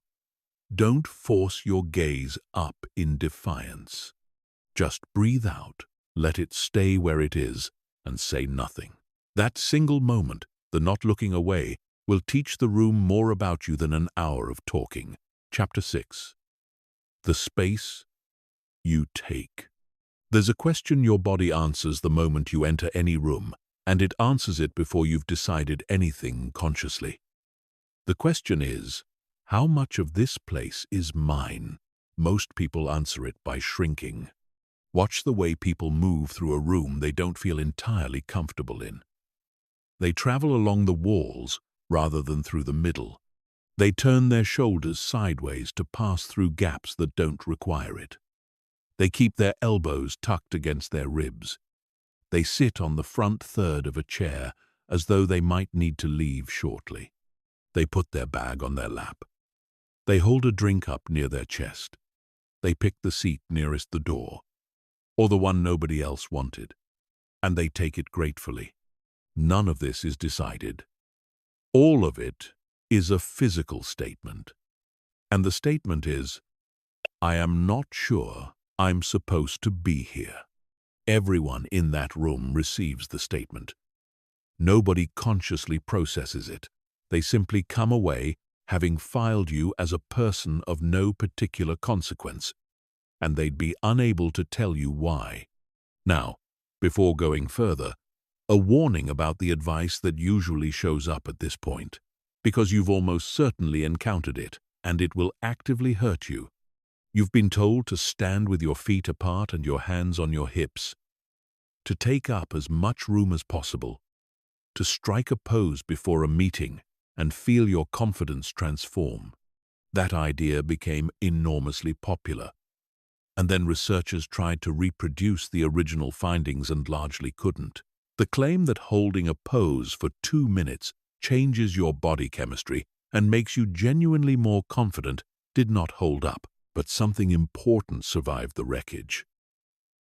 don't force your gaze up in defiance. Just breathe out, let it stay where it is, and say nothing. That single moment, the not looking away, will teach the room more about you than an hour of talking. Chapter 6. The space you take. There's a question your body answers the moment you enter any room, and it answers it before you've decided anything consciously. The question is, how much of this place is mine? Most people answer it by shrinking. Watch the way people move through a room they don't feel entirely comfortable in. They travel along the walls rather than through the middle. They turn their shoulders sideways to pass through gaps that don't require it. They keep their elbows tucked against their ribs. They sit on the front third of a chair as though they might need to leave shortly. They put their bag on their lap. They hold a drink up near their chest. They pick the seat nearest the door, or the one nobody else wanted, and they take it gratefully. None of this is decided. All of it is a physical statement. And the statement is, I am not sure I'm supposed to be here. Everyone in that room receives the statement. Nobody consciously processes it. They simply come away having filed you as a person of no particular consequence, and they'd be unable to tell you why. Now, before going further, a warning about the advice that usually shows up at this point, because you've almost certainly encountered it, and it will actively hurt you. You've been told to stand with your feet apart and your hands on your hips, to take up as much room as possible, to strike a pose before a meeting and feel your confidence transform. That idea became enormously popular, and then researchers tried to reproduce the original findings and largely couldn't. The claim that holding a pose for 2 minutes changes your body chemistry and makes you genuinely more confident did not hold up, but something important survived the wreckage.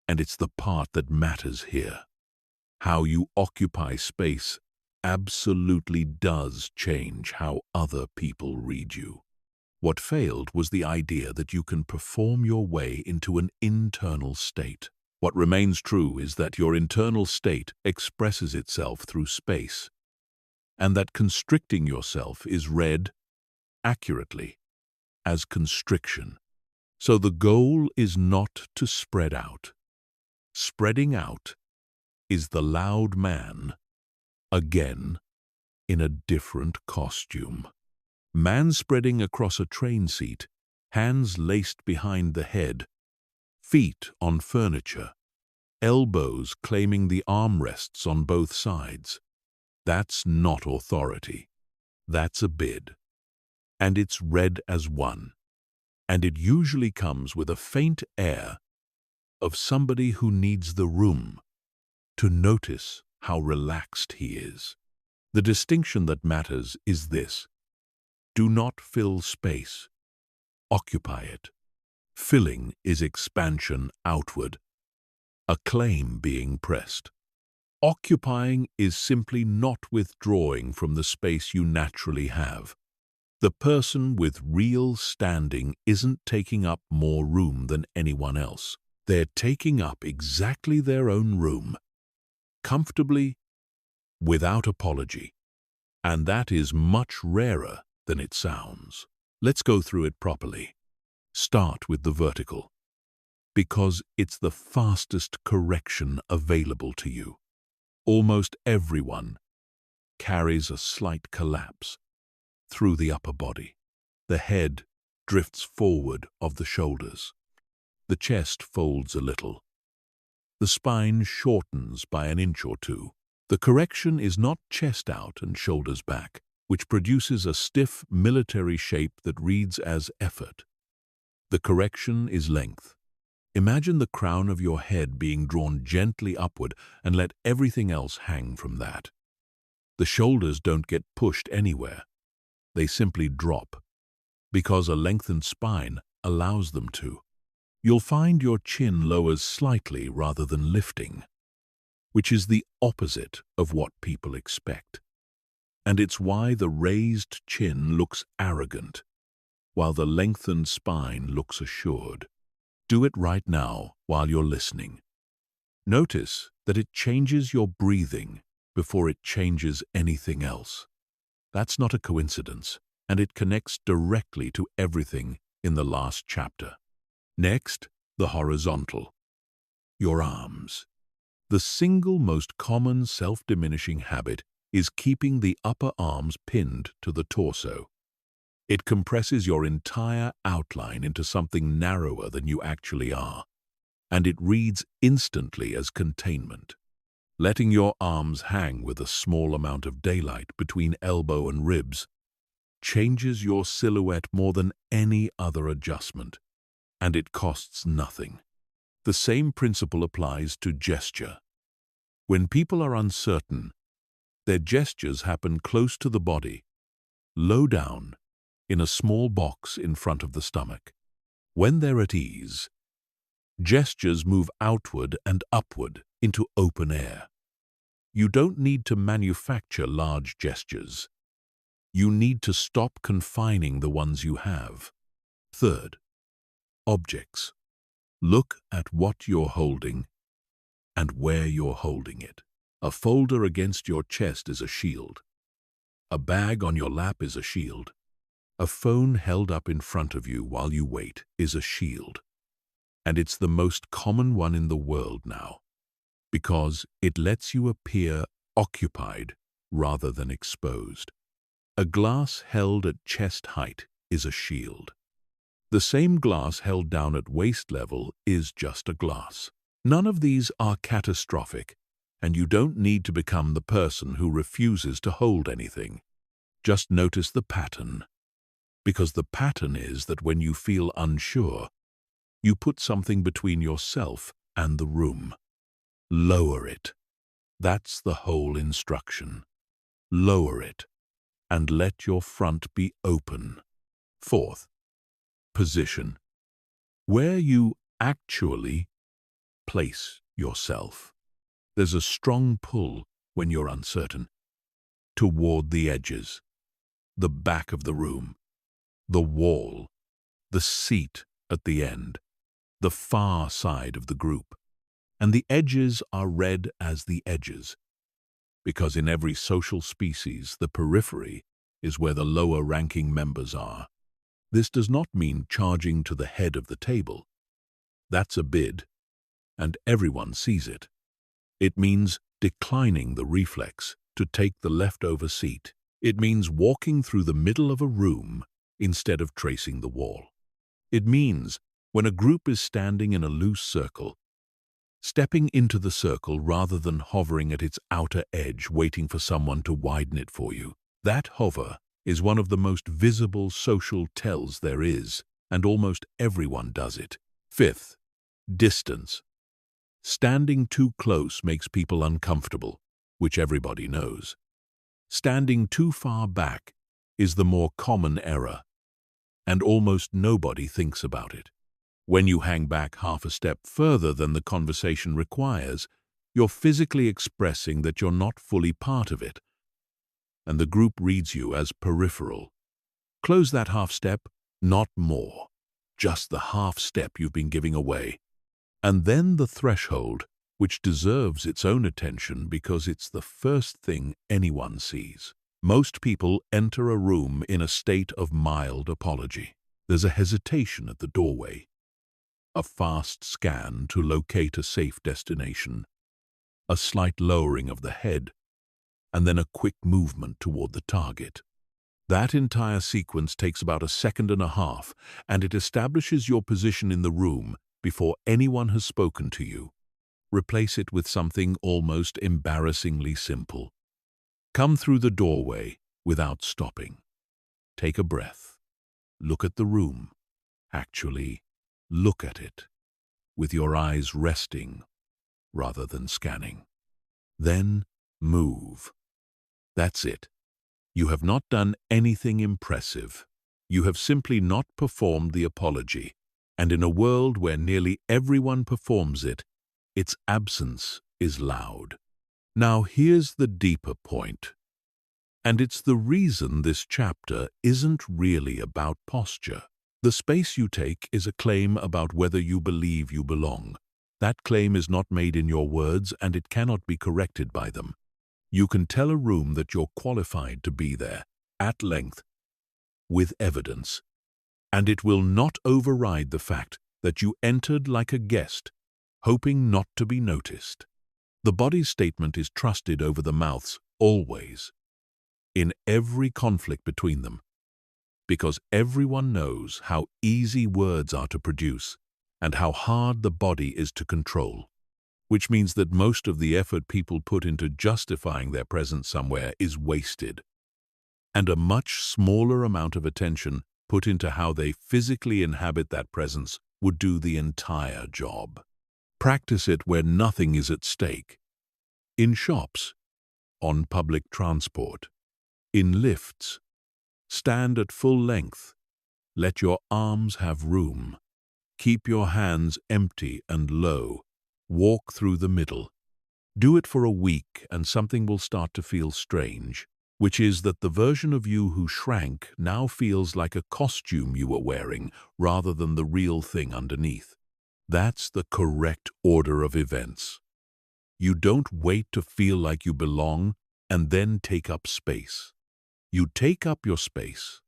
And it's the part that matters here. How you occupy space absolutely does change how other people read you. What failed was the idea that you can perform your way into an internal state. What remains true is that your internal state expresses itself through space, and that constricting yourself is read, accurately, as constriction. So the goal is not to spread out. Spreading out is the loud man, again, in a different costume. Man spreading across a train seat, hands laced behind the head, feet on furniture, elbows claiming the armrests on both sides. That's not authority. That's a bid. And it's read as one. And it usually comes with a faint air of somebody who needs the room to notice how relaxed he is. The distinction that matters is this: do not fill space. Occupy it. Filling is expansion outward, a claim being pressed. Occupying is simply not withdrawing from the space you naturally have. The person with real standing isn't taking up more room than anyone else. They're taking up exactly their own room, comfortably, without apology. And that is much rarer than it sounds. Let's go through it properly. Start with the vertical, because it's the fastest correction available to you. Almost everyone carries a slight collapse through the upper body. The head drifts forward of the shoulders. The chest folds a little. The spine shortens by an inch or two. The correction is not chest out and shoulders back, which produces a stiff military shape that reads as effort. The correction is length. Imagine the crown of your head being drawn gently upward and let everything else hang from that. The shoulders don't get pushed anywhere. They simply drop, because a lengthened spine allows them to. You'll find your chin lowers slightly rather than lifting, which is the opposite of what people expect. And it's why the raised chin looks arrogant, while the lengthened spine looks assured. Do it right now while you're listening. Notice that it changes your breathing before it changes anything else. That's not a coincidence, and it connects directly to everything in the last chapter. Next, the horizontal. Your arms. The single most common self-diminishing habit is keeping the upper arms pinned to the torso. It compresses your entire outline into something narrower than you actually are, and it reads instantly as containment. Letting your arms hang with a small amount of daylight between elbow and ribs changes your silhouette more than any other adjustment, and it costs nothing. The same principle applies to gesture. When people are uncertain, their gestures happen close to the body, low down, in a small box in front of the stomach. When they're at ease, gestures move outward and upward into open air. You don't need to manufacture large gestures. You need to stop confining the ones you have. Third, objects. Look at what you're holding and where you're holding it. A folder against your chest is a shield. A bag on your lap is a shield. A phone held up in front of you while you wait is a shield. And it's the most common one in the world now, because it lets you appear occupied rather than exposed. A glass held at chest height is a shield. The same glass held down at waist level is just a glass. None of these are catastrophic, and you don't need to become the person who refuses to hold anything. Just notice the pattern, because the pattern is that when you feel unsure, you put something between yourself and the room. Lower it. That's the whole instruction. Lower it, and let your front be open. Fourth, position. Where you actually place yourself. There's a strong pull when you're uncertain toward the edges, the back of the room, the wall, the seat at the end, the far side of the group. And the edges are read as the edges, because in every social species, the periphery is where the lower-ranking members are. This does not mean charging to the head of the table. That's a bid, and everyone sees it. It means declining the reflex to take the leftover seat. It means walking through the middle of a room instead of tracing the wall. It means, when a group is standing in a loose circle, stepping into the circle rather than hovering at its outer edge waiting for someone to widen it for you. That hover is one of the most visible social tells there is, and almost everyone does it. Fifth, distance. Standing too close makes people uncomfortable, which everybody knows. Standing too far back is the more common error, and almost nobody thinks about it. When you hang back half a step further than the conversation requires, you're physically expressing that you're not fully part of it, and the group reads you as peripheral. Close that half step, not more, just the half step you've been giving away. And then the threshold, which deserves its own attention because it's the first thing anyone sees. Most people enter a room in a state of mild apology. There's a hesitation at the doorway, a fast scan to locate a safe destination, a slight lowering of the head, and then a quick movement toward the target. That entire sequence takes about a second and a half, and it establishes your position in the room before anyone has spoken to you. Replace it with something almost embarrassingly simple. Come through the doorway without stopping. Take a breath. Look at the room. Actually, look at it, with your eyes resting rather than scanning. Then move. That's it. You have not done anything impressive. You have simply not performed the apology, and in a world where nearly everyone performs it, its absence is loud. Now here's the deeper point, and it's the reason this chapter isn't really about posture. The space you take is a claim about whether you believe you belong. That claim is not made in your words, and it cannot be corrected by them. You can tell a room that you're qualified to be there, at length, with evidence, and it will not override the fact that you entered like a guest, hoping not to be noticed. The body's statement is trusted over the mouth's always, in every conflict between them, because everyone knows how easy words are to produce and how hard the body is to control, which means that most of the effort people put into justifying their presence somewhere is wasted, and a much smaller amount of attention put into how they physically inhabit that presence would do the entire job. Practice it where nothing is at stake. In shops, on public transport, in lifts. Stand at full length. Let your arms have room. Keep your hands empty and low. Walk through the middle. Do it for a week and something will start to feel strange, which is that the version of you who shrank now feels like a costume you were wearing rather than the real thing underneath. That's the correct order of events. You don't wait to feel like you belong and then take up space. You take up your space,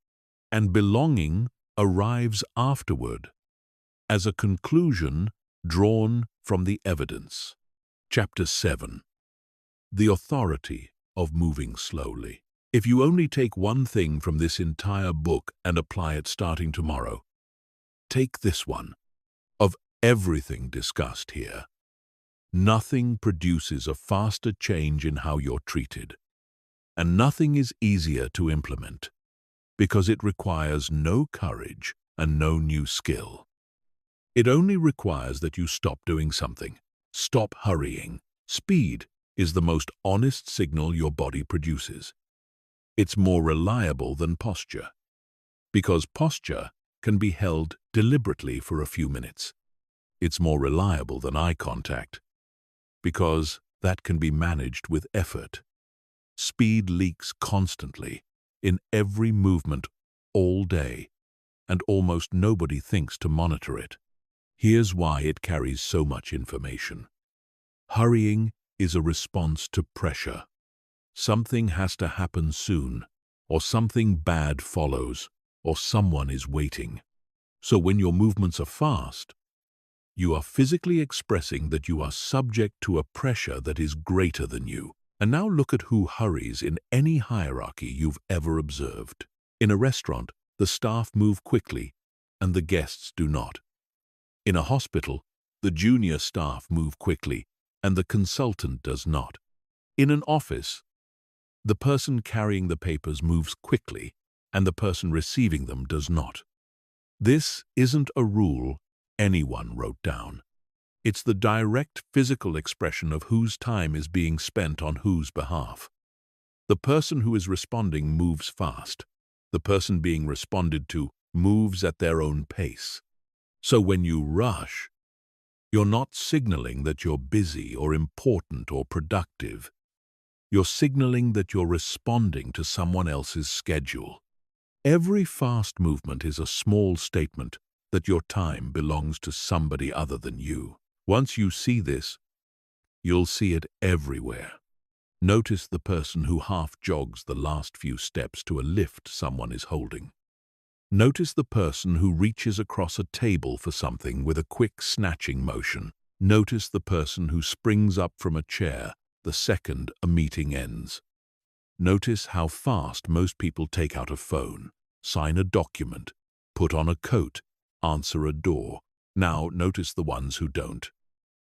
and belonging arrives afterward, as a conclusion drawn from the evidence. Chapter 7. The authority of moving slowly. If you only take one thing from this entire book and apply it starting tomorrow, take this one. Of everything discussed here, nothing produces a faster change in how you're treated, and nothing is easier to implement, because it requires no courage and no new skill. It only requires that you stop doing something. Stop hurrying. Speed is the most honest signal your body produces. It's more reliable than posture, because posture can be held deliberately for a few minutes. It's more reliable than eye contact, because that can be managed with effort. Speed leaks constantly, in every movement, all day, and almost nobody thinks to monitor it. Here's why it carries so much information. Hurrying is a response to pressure. Something has to happen soon, or something bad follows, or someone is waiting. So when your movements are fast, you are physically expressing that you are subject to a pressure that is greater than you. And now look at who hurries in any hierarchy you've ever observed. In a restaurant, the staff move quickly, and the guests do not. In a hospital, the junior staff move quickly, and the consultant does not. In an office, the person carrying the papers moves quickly, and the person receiving them does not. This isn't a rule anyone wrote down. It's the direct physical expression of whose time is being spent on whose behalf. The person who is responding moves fast. The person being responded to moves at their own pace. So when you rush, you're not signaling that you're busy or important or productive. You're signaling that you're responding to someone else's schedule. Every fast movement is a small statement that your time belongs to somebody other than you. Once you see this, you'll see it everywhere. Notice the person who half jogs the last few steps to a lift someone is holding. Notice the person who reaches across a table for something with a quick snatching motion. Notice the person who springs up from a chair the second a meeting ends. Notice how fast most people take out a phone, sign a document, put on a coat, answer a door. Now notice the ones who don't.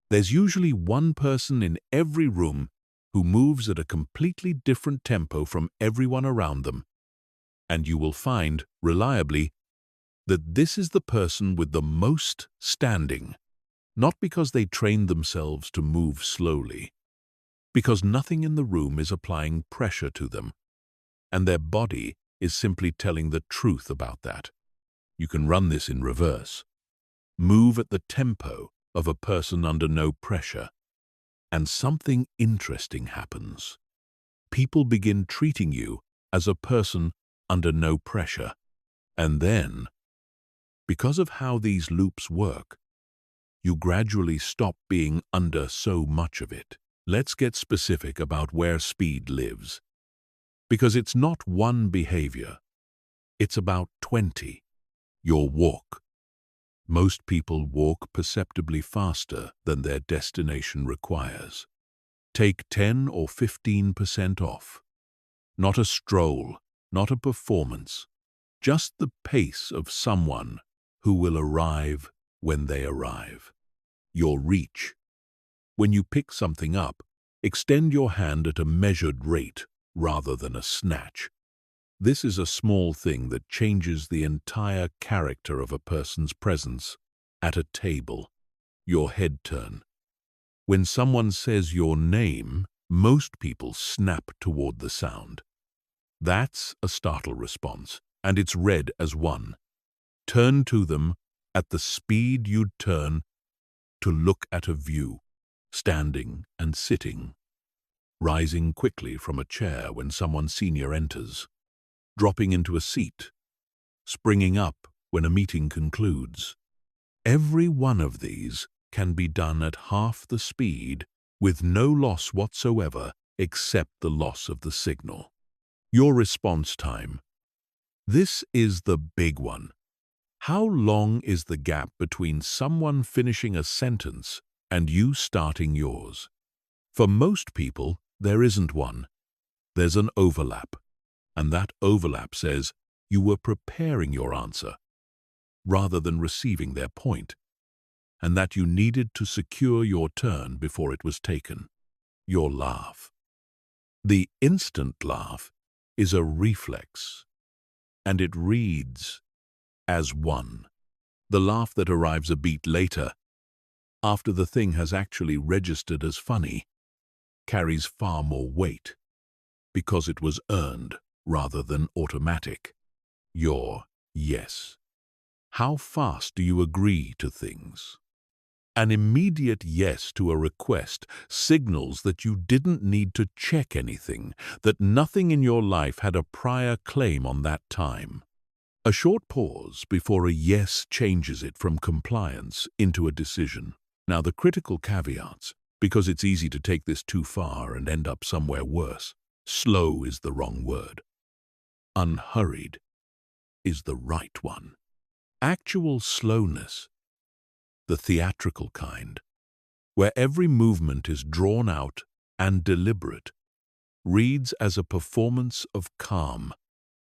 There's usually one person in every room who moves at a completely different tempo from everyone around them. And you will find, reliably, that this is the person with the most standing, not because they trained themselves to move slowly, because nothing in the room is applying pressure to them, and their body is simply telling the truth about that. You can run this in reverse. Move at the tempo of a person under no pressure, and something interesting happens. People begin treating you as a person under no pressure, and then, because of how these loops work, you gradually stop being under so much of it. Let's get specific about where speed lives, because it's not one behavior, it's about 20. Your walk. Most people walk perceptibly faster than their destination requires. Take 10 or 15% off. Not a stroll, not a performance, just the pace of someone who will arrive when they arrive. Your reach. When you pick something up, extend your hand at a measured rate rather than a snatch. This is a small thing that changes the entire character of a person's presence at a table. Your head turn. When someone says your name, Most people snap toward the sound. That's a startle response, and it's read as one. Turn to them at the speed you'd turn to look at a view, standing and sitting, rising quickly from a chair when someone senior enters, dropping into a seat, springing up when a meeting concludes. Every one of these can be done at half the speed with no loss whatsoever except the loss of the signal. Your response time. This is the big one. How long is the gap between someone finishing a sentence and you starting yours? For most people, there isn't one. There's an overlap, and that overlap says you were preparing your answer rather than receiving their point, and that you needed to secure your turn before it was taken. Your laugh. The instant laugh is a reflex, and it reads as one. The laugh that arrives a beat later, after the thing has actually registered as funny, carries far more weight because it was earned rather than automatic. Your yes. How fast do you agree to things? An immediate yes to a request signals that you didn't need to check anything, that nothing in your life had a prior claim on that time. A short pause before a yes changes it from compliance into a decision. Now the critical caveats, because it's easy to take this too far and end up somewhere worse. Slow is the wrong word. Unhurried is the right one. Actual slowness, the theatrical kind, where every movement is drawn out and deliberate, reads as a performance of calm,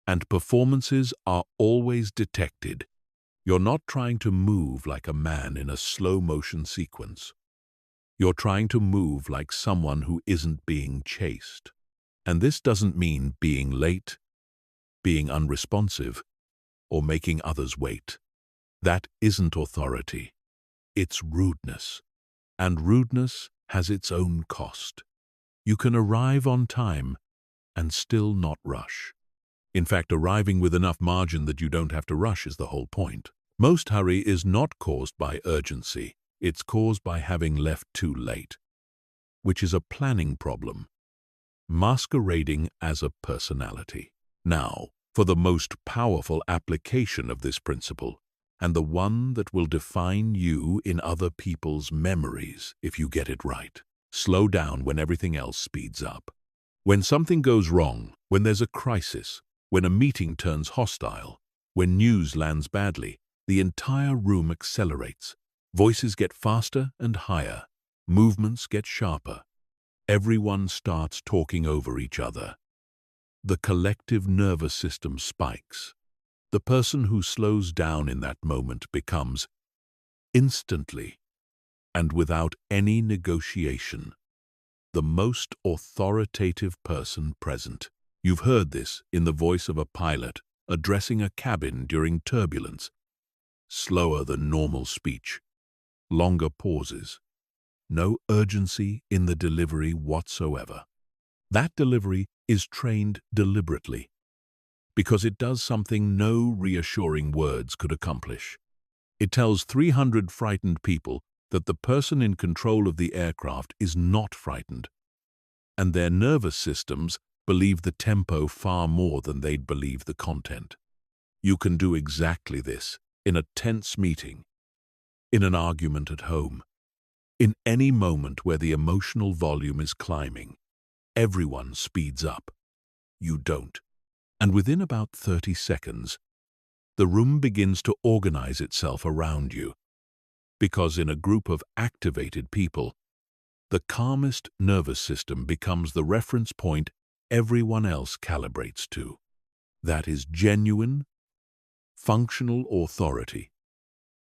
and performances are always detected. You're not trying to move like a man in a slow-motion sequence. You're trying to move like someone who isn't being chased. And this doesn't mean being late, being unresponsive, or making others wait. That isn't authority. It's rudeness. And rudeness has its own cost. You can arrive on time and still not rush. In fact, arriving with enough margin that you don't have to rush is the whole point. Most hurry is not caused by urgency. It's caused by having left too late, which is a planning problem, masquerading as a personality. Now, for the most powerful application of this principle, and the one that will define you in other people's memories if you get it right. Slow down when everything else speeds up. When something goes wrong, when there's a crisis, when a meeting turns hostile, when news lands badly, the entire room accelerates. Voices get faster and higher. Movements get sharper. Everyone starts talking over each other. The collective nervous system spikes. The person who slows down in that moment becomes, instantly, and without any negotiation, the most authoritative person present. You've heard this in the voice of a pilot addressing a cabin during turbulence. Slower than normal speech, longer pauses, no urgency in the delivery whatsoever. That delivery is trained deliberately because it does something no reassuring words could accomplish. It tells 300 frightened people that the person in control of the aircraft is not frightened, and their nervous systems believe the tempo far more than they'd believe the content. You can do exactly this in a tense meeting, in an argument at home, in any moment where the emotional volume is climbing. Everyone speeds up. You don't. And within about 30 seconds, the room begins to organize itself around you. Because in a group of activated people, the calmest nervous system becomes the reference point everyone else calibrates to. That is genuine, functional authority,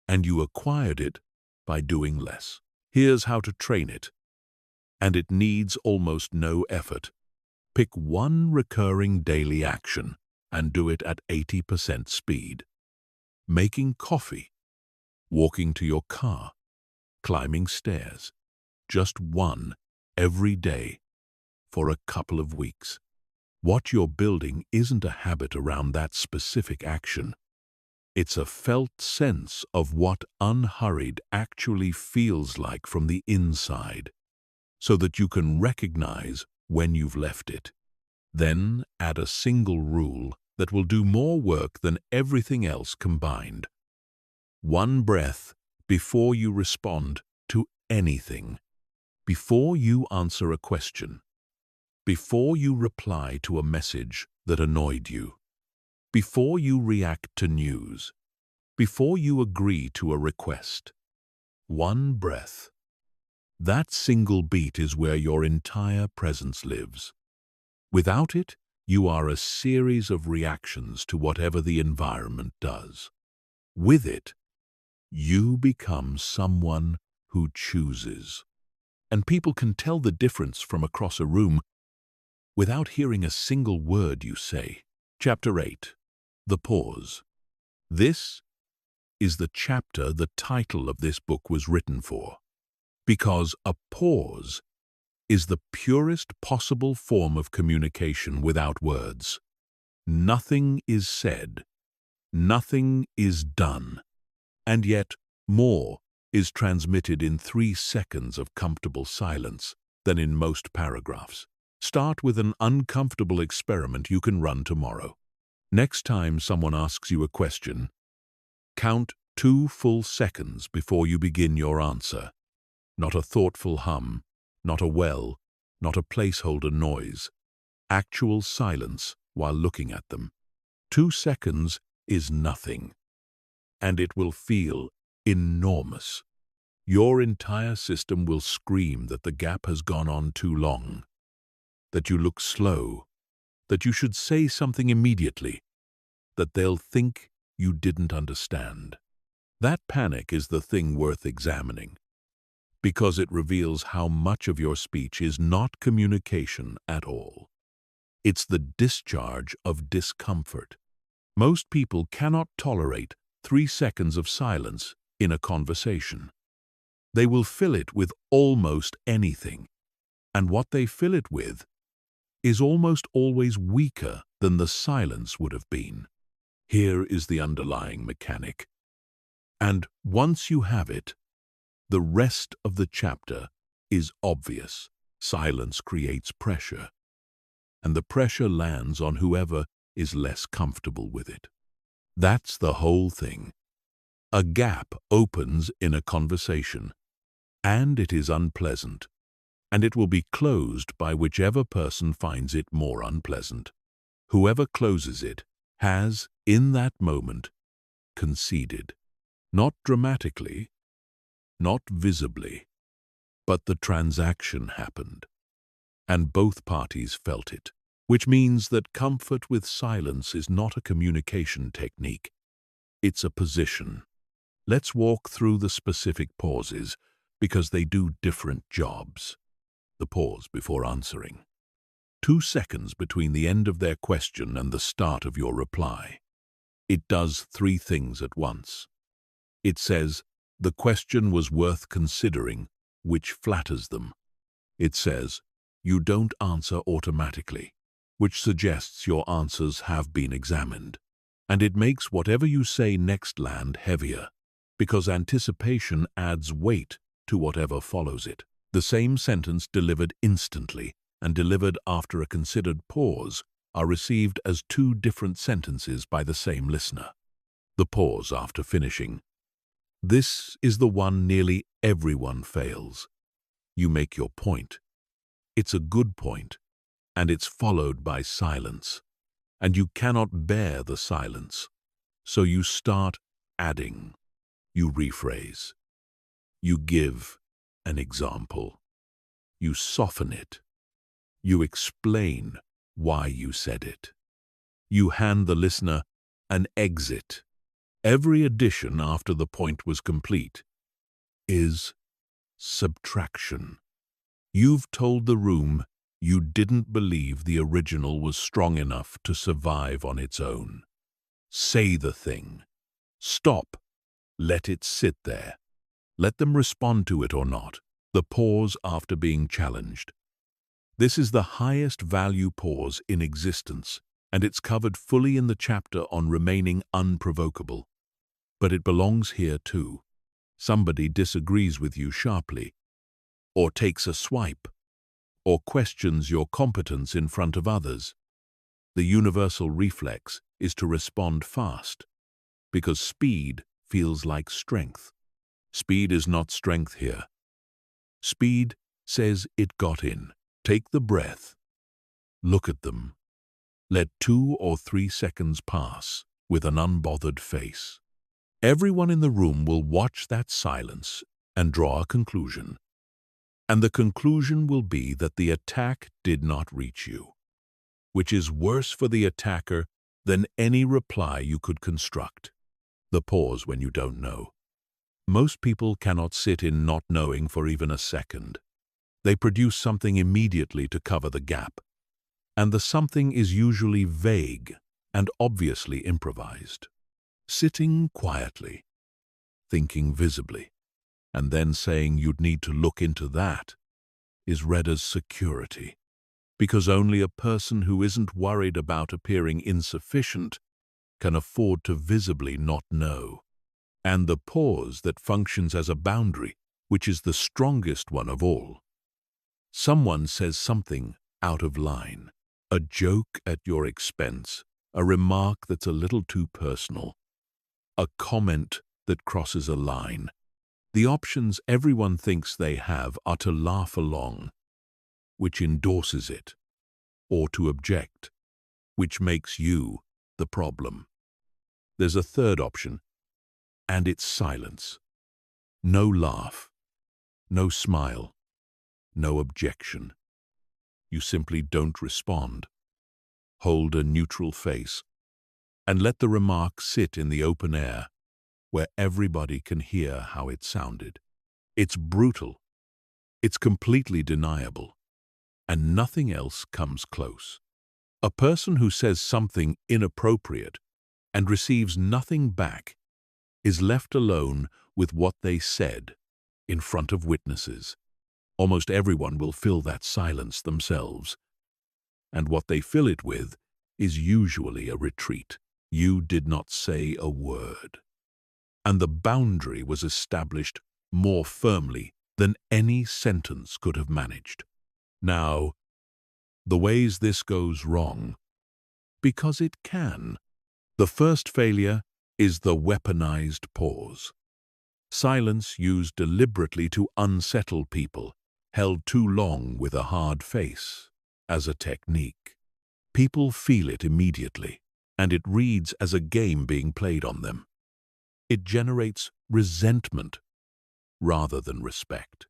and you acquired it by doing less. Here's how to train it, and it needs almost no effort. Pick one recurring daily action and do it at 80% speed. Making coffee, walking to your car, climbing stairs. Just one every day for a couple of weeks. What you're building isn't a habit around that specific action. It's a felt sense of what unhurried actually feels like from the inside, so that you can recognize when you've left it. Then add a single rule that will do more work than everything else combined. One breath before you respond to anything, before you answer a question, before you reply to a message that annoyed you, before you react to news, before you agree to a request. One breath. That single beat is where your entire presence lives. Without it, you are a series of reactions to whatever the environment does. With it, you become someone who chooses. And people can tell the difference from across a room without hearing a single word you say. Chapter 8. The Pause. This is the chapter the title of this book was written for, because a pause is the purest possible form of communication without words. Nothing is said, nothing is done, and yet more is transmitted in 3 seconds of comfortable silence than in most paragraphs. Start with an uncomfortable experiment you can run tomorrow. Next time someone asks you a question, count 2 full seconds before you begin your answer. Not a thoughtful hum, not a well, not a placeholder noise. Actual silence while looking at them. 2 seconds is nothing, and it will feel enormous. Your entire system will scream that the gap has gone on too long, that you look slow, that you should say something immediately, that they'll think you didn't understand. That panic is the thing worth examining, because it reveals how much of your speech is not communication at all. It's the discharge of discomfort. Most people cannot tolerate 3 seconds of silence in a conversation. They will fill it with almost anything, and what they fill it with is almost always weaker than the silence would have been. Here is the underlying mechanic. And once you have it, the rest of the chapter is obvious. Silence creates pressure, and the pressure lands on whoever is less comfortable with it. That's the whole thing. A gap opens in a conversation, and it is unpleasant, and it will be closed by whichever person finds it more unpleasant. Whoever closes it has, in that moment, conceded. Not dramatically, not visibly, but the transaction happened, and both parties felt it, which means that comfort with silence is not a communication technique. It's a position. Let's walk through the specific pauses, because they do different jobs. The pause before answering. 2 seconds between the end of their question and the start of your reply. It does 3 things at once. It says, the question was worth considering, which flatters them. It says, you don't answer automatically, which suggests your answers have been examined. And it makes whatever you say next land heavier, because anticipation adds weight to whatever follows it. The same sentence delivered instantly and delivered after a considered pause are received as 2 different sentences by the same listener. The pause after finishing. This is the one nearly everyone fails. You make your point. It's a good point, and it's followed by silence. And you cannot bear the silence. So you start adding. You rephrase. You give an example. You soften it. You explain why you said it. You hand the listener an exit. Every addition after the point was complete is subtraction. You've told the room you didn't believe the original was strong enough to survive on its own. Say the thing. Stop. Let it sit there. Let them respond to it or not. The pause after being challenged. This is the highest value pause in existence, and it's covered fully in the chapter on remaining unprovocable. But it belongs here too. Somebody disagrees with you sharply, or takes a swipe, or questions your competence in front of others. The universal reflex is to respond fast, because speed feels like strength. Speed is not strength here. Speed says it got in. Take the breath. Look at them. Let 2 or 3 seconds pass with an unbothered face. Everyone in the room will watch that silence and draw a conclusion. And the conclusion will be that the attack did not reach you, which is worse for the attacker than any reply you could construct. The pause when you don't know. Most people cannot sit in not knowing for even a second. They produce something immediately to cover the gap, and the something is usually vague and obviously improvised. Sitting quietly, thinking visibly, and then saying you'd need to look into that is read as security, because only a person who isn't worried about appearing insufficient can afford to visibly not know. And the pause that functions as a boundary, which is the strongest one of all. Someone says something out of line, a joke at your expense, a remark that's a little too personal, a comment that crosses a line. The options everyone thinks they have are to laugh along, which endorses it, or to object, which makes you the problem. There's a third option, and it's silence. No laugh, no smile, no objection. You simply don't respond. Hold a neutral face and let the remark sit in the open air where everybody can hear how it sounded. It's brutal. It's completely deniable. And nothing else comes close. A person who says something inappropriate and receives nothing back is left alone with what they said in front of witnesses. Almost everyone will fill that silence themselves. And what they fill it with is usually a retreat. You did not say a word. And the boundary was established more firmly than any sentence could have managed. Now, the ways this goes wrong, because it can. The first failure is the weaponized pause. Silence used deliberately to unsettle people, held too long with a hard face, as a technique. People feel it immediately, and it reads as a game being played on them. It generates resentment rather than respect.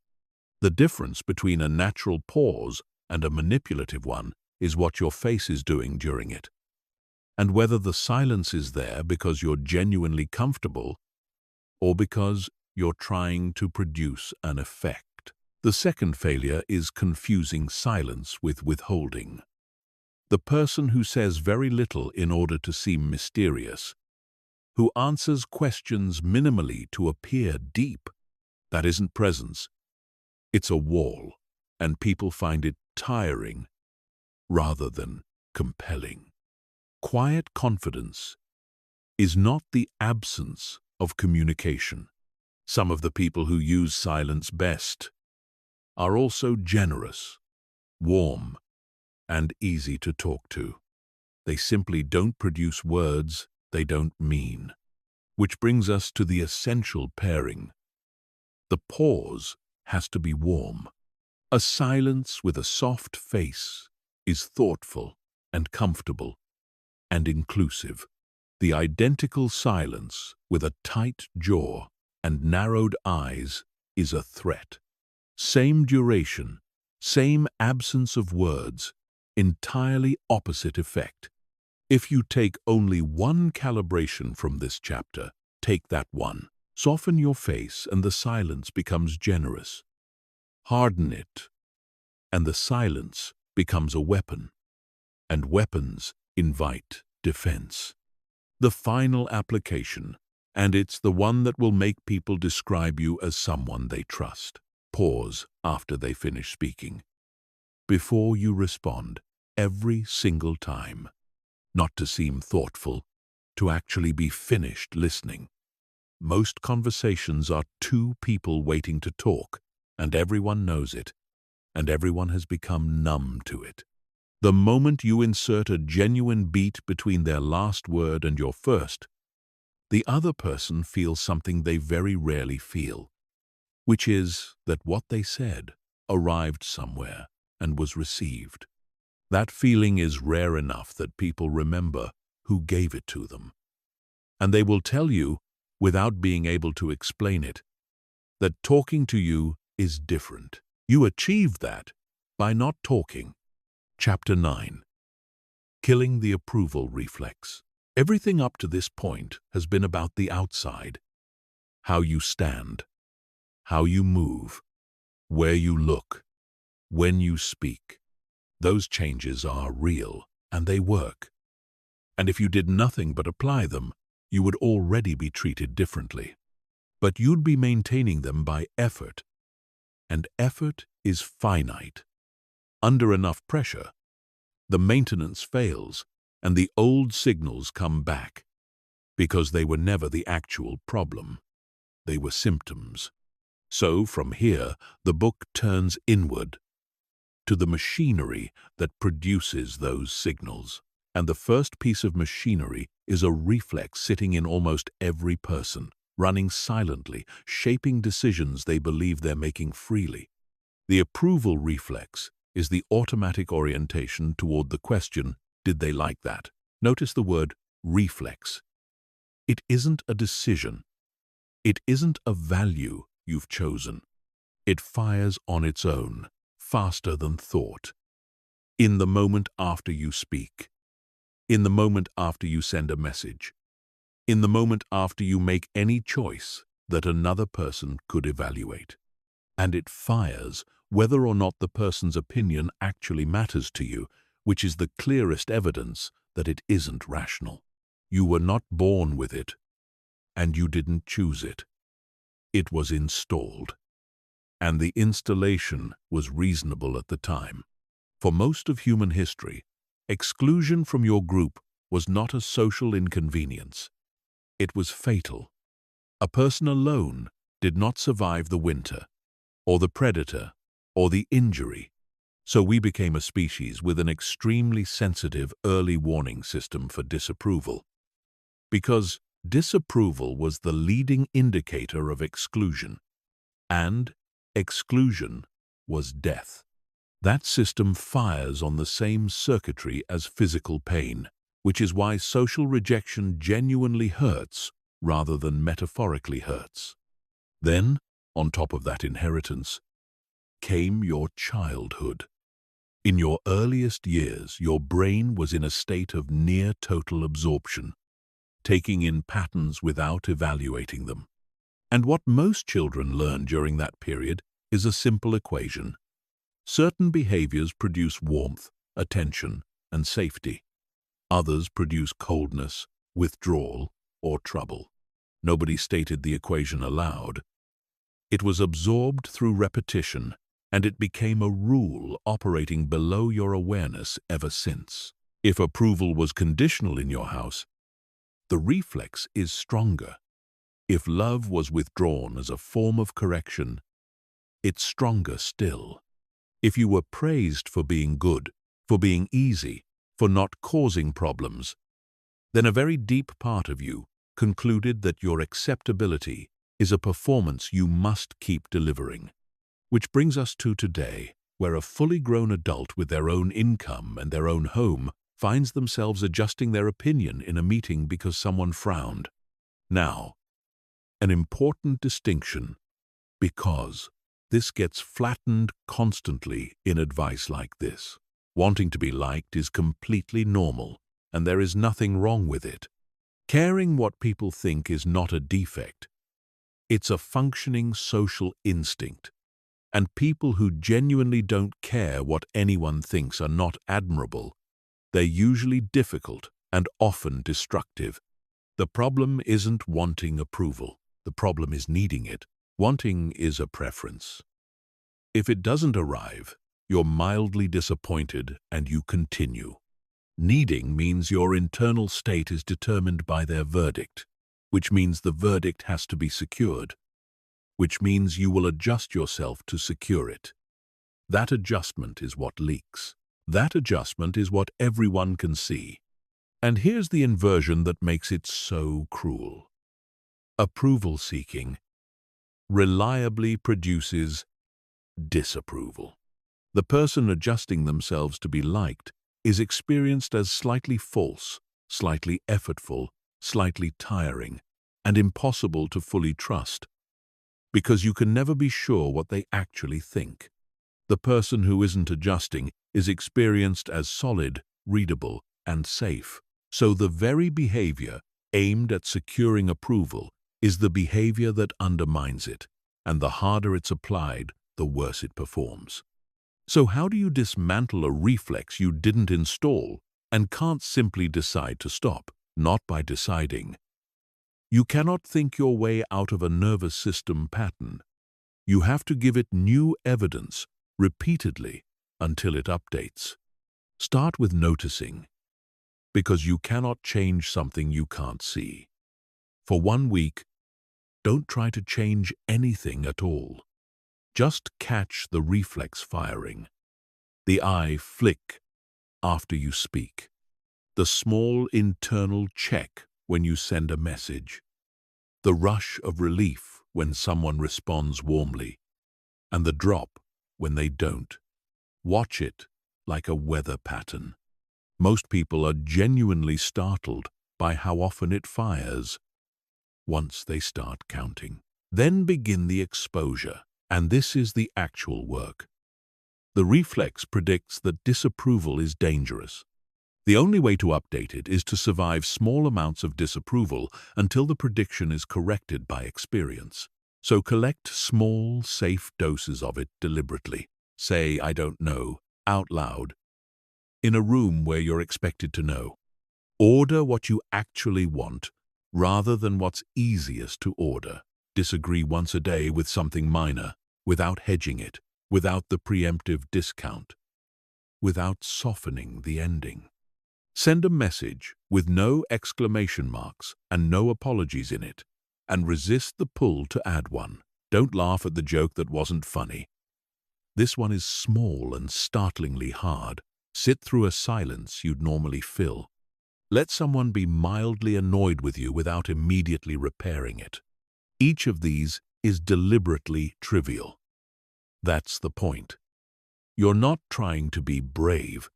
The difference between a natural pause and a manipulative one is what your face is doing during it, and whether the silence is there because you're genuinely comfortable or because you're trying to produce an effect. The second failure is confusing silence with withholding. The person who says very little in order to seem mysterious, who answers questions minimally to appear deep, that isn't presence. It's a wall, and people find it tiring rather than compelling. Quiet confidence is not the absence of communication. Some of the people who use silence best are also generous, warm, and easy to talk to. They simply don't produce words they don't mean. Which brings us to the essential pairing. The pause has to be warm. A silence with a soft face is thoughtful and comfortable and inclusive. The identical silence with a tight jaw and narrowed eyes is a threat. Same duration, same absence of words, entirely opposite effect. If you take only one calibration from this chapter, take that one. Soften your face and the silence becomes generous. Harden it, and the silence becomes a weapon. And weapons invite defense. The final application, and it's the one that will make people describe you as someone they trust. Pause after they finish speaking. before you respond, every single time. Not to seem thoughtful, to actually be finished listening. Most conversations are two people waiting to talk, and everyone knows it, and everyone has become numb to it. The moment you insert a genuine beat between their last word and your first, the other person feels something they very rarely feel, which is that what they said arrived somewhere and was received. That feeling is rare enough that people remember who gave it to them. And they will tell you, without being able to explain it, that talking to you is different. You achieve that by not talking. Chapter 9. Killing the approval reflex. Everything up to this point has been about the outside. How you stand, how you move, where you look, when you speak. Those changes are real, and they work. And if you did nothing but apply them, you would already be treated differently. But you'd be maintaining them by effort. And effort is finite. Under enough pressure, the maintenance fails, and the old signals come back, because they were never the actual problem. They were symptoms. So, from here, the book turns inward, to the machinery that produces those signals. And the first piece of machinery is a reflex sitting in almost every person, running silently, shaping decisions they believe they're making freely. The approval reflex is the automatic orientation toward the question, did they like that? Notice the word reflex. It isn't a decision. It isn't a value you've chosen. It fires on its own, faster than thought. In the moment after you speak. In the moment after you send a message. In the moment after you make any choice that another person could evaluate. And it fires whether or not the person's opinion actually matters to you, which is the clearest evidence that it isn't rational. You were not born with it, and you didn't choose it. It was installed. And the installation was reasonable at the time. For most of human history, exclusion from your group was not a social inconvenience. It was fatal. A person alone did not survive the winter, or the predator, or the injury. So we became a species with an extremely sensitive early warning system for disapproval. Because disapproval was the leading indicator of exclusion, and exclusion was death. That system fires on the same circuitry as physical pain, which is why social rejection genuinely hurts rather than metaphorically hurts. Then, on top of that inheritance, came your childhood. In your earliest years, your brain was in a state of near total absorption, taking in patterns without evaluating them. And what most children learn during that period is a simple equation. Certain behaviors produce warmth, attention, and safety. Others produce coldness, withdrawal, or trouble. Nobody stated the equation aloud. It was absorbed through repetition, and it became a rule operating below your awareness ever since. If approval was conditional in your house, the reflex is stronger. If love was withdrawn as a form of correction, it's stronger still. If you were praised for being good, for being easy, for not causing problems, then a very deep part of you concluded that your acceptability is a performance you must keep delivering. Which brings us to today, where a fully grown adult with their own income and their own home finds themselves adjusting their opinion in a meeting because someone frowned. Now, an important distinction, because this gets flattened constantly in advice like this. Wanting to be liked is completely normal, and there is nothing wrong with it. Caring what people think is not a defect. It's a functioning social instinct. And people who genuinely don't care what anyone thinks are not admirable. They're usually difficult and often destructive. The problem isn't wanting approval. The problem is needing it. Wanting is a preference. If it doesn't arrive, You're mildly disappointed and you continue. Needing means your internal state is determined by their verdict, which means the verdict has to be secured, which means you will adjust yourself to secure it. That adjustment is what leaks. That adjustment is what everyone can see. And here's the inversion that makes it so cruel. Approval seeking reliably produces disapproval. The person adjusting themselves to be liked is experienced as slightly false, slightly effortful, slightly tiring, and impossible to fully trust, because you can never be sure what they actually think. The person who isn't adjusting is experienced as solid, readable, and safe. So the very behavior aimed at securing approval is the behavior that undermines it, and the harder it's applied, the worse it performs. So how do you dismantle a reflex you didn't install and can't simply decide to stop? Not by deciding. You cannot think your way out of a nervous system pattern. You have to give it new evidence repeatedly until it updates. Start with noticing, because you cannot change something you can't see. For 1 week, don't try to change anything at all. Just catch the reflex firing, the eye flick after you speak, the small internal check when you send a message, the rush of relief when someone responds warmly, and the drop when they don't. Watch it like a weather pattern. Most people are genuinely startled by how often it fires. Once they start counting, then begin the exposure. And this is the actual work. The reflex predicts that disapproval is dangerous. The only way to update it is to survive small amounts of disapproval until the prediction is corrected by experience. So collect small, safe doses of it deliberately. Say, "I don't know," out loud, in a room where you're expected to know. Order what you actually want rather than what's easiest to order. Disagree once a day with something minor, without hedging it, without the preemptive discount, without softening the ending. Send a message with no exclamation marks and no apologies in it, and resist the pull to add one. Don't laugh at the joke that wasn't funny. This one is small and startlingly hard. Sit through a silence you'd normally fill. Let someone be mildly annoyed with you without immediately repairing it. Each of these is deliberately trivial. That's the point. You're not trying to be brave.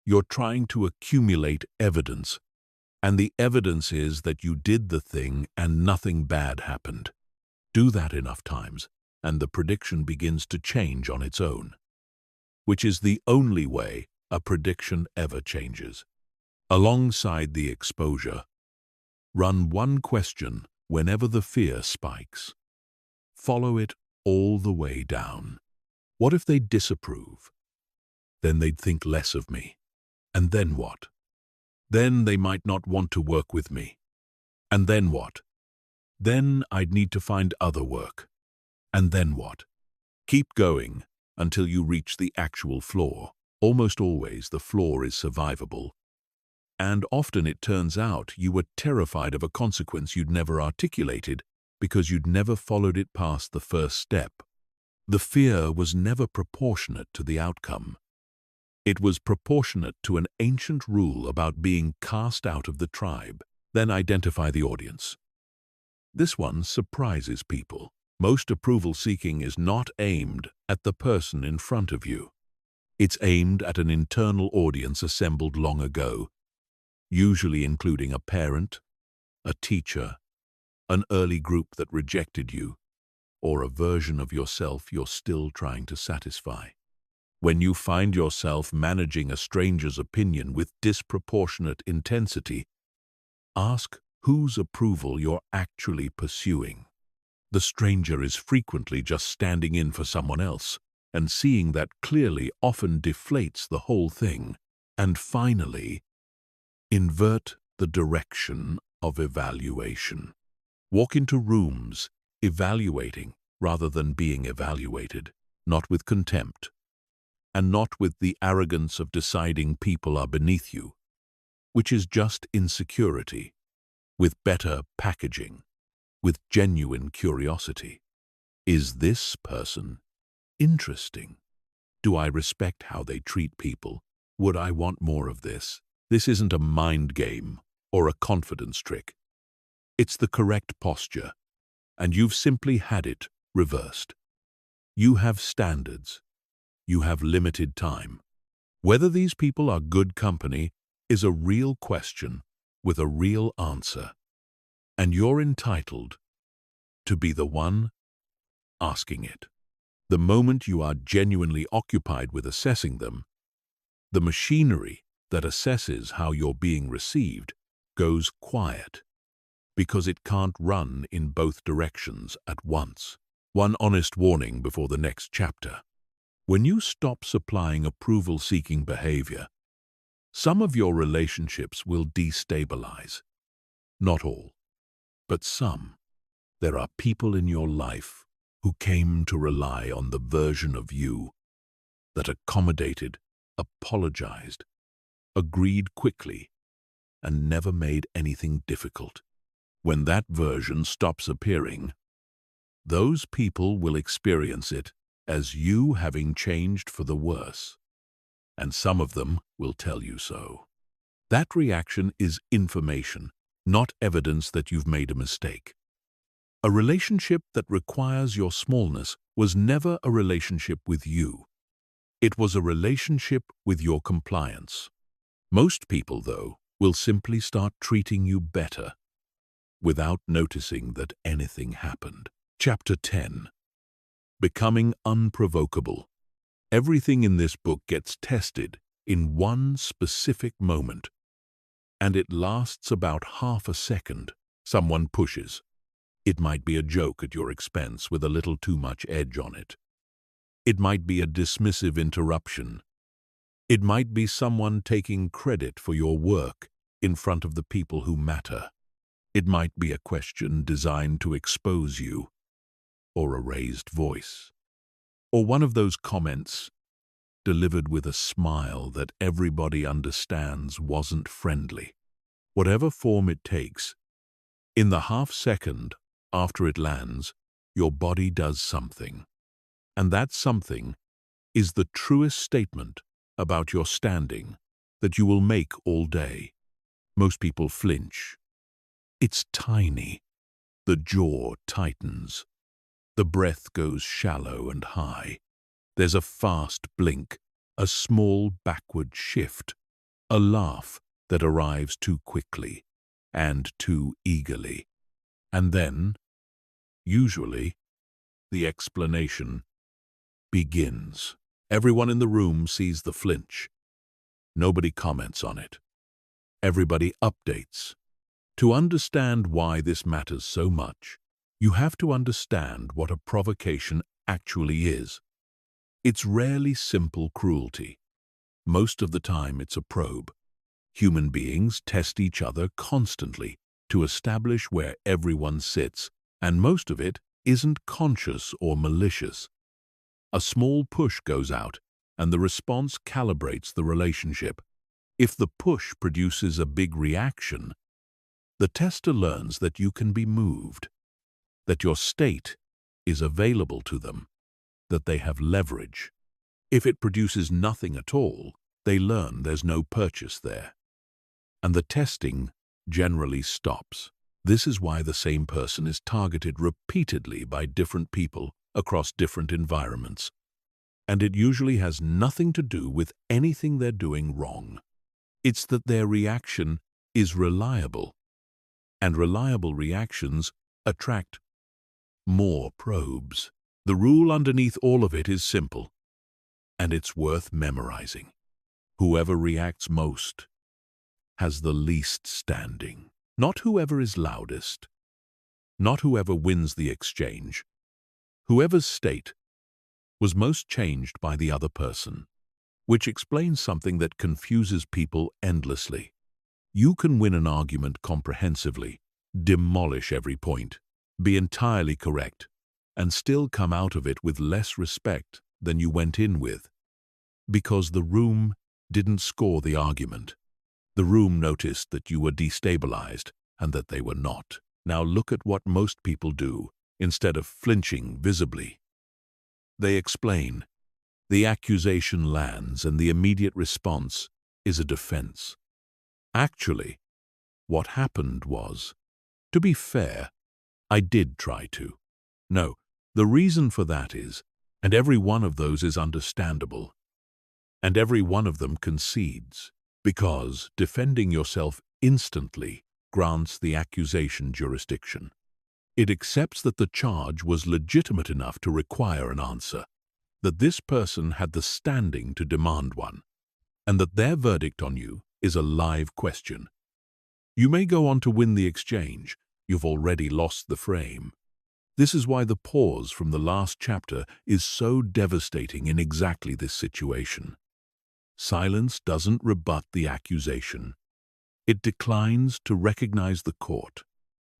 You're trying to accumulate evidence, and the evidence is that you did the thing and nothing bad happened. Do that enough times, and the prediction begins to change on its own, which is the only way a prediction ever changes. Alongside the exposure, run one question whenever the fear spikes. Follow it all the way down. What if they disapprove? Then they'd think less of me. And then what? Then they might not want to work with me. And then what? Then I'd need to find other work. And then what? Keep going until you reach the actual flaw. Almost always the flaw is survivable. And often it turns out you were terrified of a consequence you'd never articulated because you'd never followed it past the first step. The fear was never proportionate to the outcome. It was proportionate to an ancient rule about being cast out of the tribe. Then identify the audience. This one surprises people. Most approval seeking is not aimed at the person in front of you. It's aimed at an internal audience assembled long ago, usually including a parent, a teacher, an early group that rejected you, or a version of yourself you're still trying to satisfy. When you find yourself managing a stranger's opinion with disproportionate intensity, ask whose approval you're actually pursuing. The stranger is frequently just standing in for someone else, and seeing that clearly often deflates the whole thing. And finally, invert the direction of evaluation. Walk into rooms evaluating rather than being evaluated, not with contempt, and not with the arrogance of deciding people are beneath you, which is just insecurity, with better packaging, with genuine curiosity. Is this person interesting? Do I respect how they treat people? Would I want more of this? This isn't a mind game or a confidence trick. It's the correct posture, and you've simply had it reversed. You have standards. You have limited time. Whether these people are good company is a real question with a real answer, and you're entitled to be the one asking it. The moment you are genuinely occupied with assessing them, the machinery that assesses how you're being received goes quiet, because it can't run in both directions at once. One honest warning before the next chapter. When you stop supplying approval-seeking behavior, some of your relationships will destabilize. Not all, but some. There are people in your life who came to rely on the version of you that accommodated, apologized, agreed quickly, and never made anything difficult. When that version stops appearing, those people will experience it as you having changed for the worse, and some of them will tell you so. That reaction is information, not evidence that you've made a mistake. A relationship that requires your smallness was never a relationship with you. It was a relationship with your compliance. Most people, though, will simply start treating you better without noticing that anything happened. Chapter 10. Becoming unprovocable. Everything in this book gets tested in one specific moment, and it lasts about half a second. Someone pushes. It might be a joke at your expense with a little too much edge on it. It might be a dismissive interruption. It might be someone taking credit for your work in front of the people who matter. It might be a question designed to expose you, or a raised voice, or one of those comments delivered with a smile that everybody understands wasn't friendly. Whatever form it takes, in the half-second after it lands, your body does something. And that something is the truest statement about your standing that you will make all day. Most people flinch. It's tiny. The jaw tightens. The breath goes shallow and high. There's a fast blink, a small backward shift, a laugh that arrives too quickly and too eagerly. And then, usually, the explanation begins. Everyone in the room sees the flinch. Nobody comments on it. Everybody updates. To understand why this matters so much, you have to understand what a provocation actually is. It's rarely simple cruelty. Most of the time it's a probe. Human beings test each other constantly to establish where everyone sits, and most of it isn't conscious or malicious. A small push goes out, and the response calibrates the relationship. If the push produces a big reaction, the tester learns that you can be moved, that your state is available to them, that they have leverage. If it produces nothing at all, they learn there's no purchase there. And the testing generally stops. This is why the same person is targeted repeatedly by different people across different environments. And it usually has nothing to do with anything they're doing wrong. It's that their reaction is reliable. And reliable reactions attract more probes. The rule underneath all of it is simple, and it's worth memorizing. Whoever reacts most has the least standing. Not whoever is loudest, not whoever wins the exchange. Whoever's state was most changed by the other person, which explains something that confuses people endlessly. You can win an argument comprehensively, demolish every point, be entirely correct, and still come out of it with less respect than you went in with. Because the room didn't score the argument. The room noticed that you were destabilized and that they were not. Now look at what most people do. Instead of flinching visibly, they explain. The accusation lands and the immediate response is a defense. Actually, what happened was, to be fair, I did try to. No, the reason for that is, and every one of those is understandable, and every one of them concedes, because defending yourself instantly grants the accusation jurisdiction. It accepts that the charge was legitimate enough to require an answer, that this person had the standing to demand one, and that their verdict on you is a live question. You may go on to win the exchange. You've already lost the frame. This is why the pause from the last chapter is so devastating in exactly this situation. Silence doesn't rebut the accusation. It declines to recognize the court.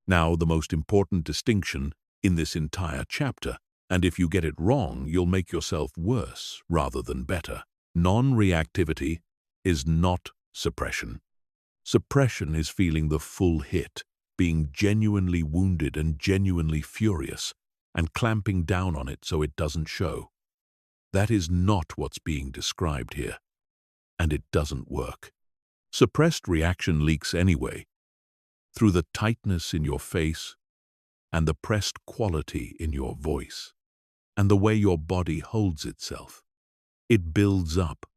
Now, the most important distinction in this entire chapter, and if you get it wrong, you'll make yourself worse rather than better. Non-reactivity is not suppression. Suppression is feeling the full hit, being genuinely wounded and genuinely furious, and clamping down on it so it doesn't show. That is not what's being described here, and it doesn't work. Suppressed reaction leaks anyway, through the tightness in your face and the pressed quality in your voice and the way your body holds itself. It builds up.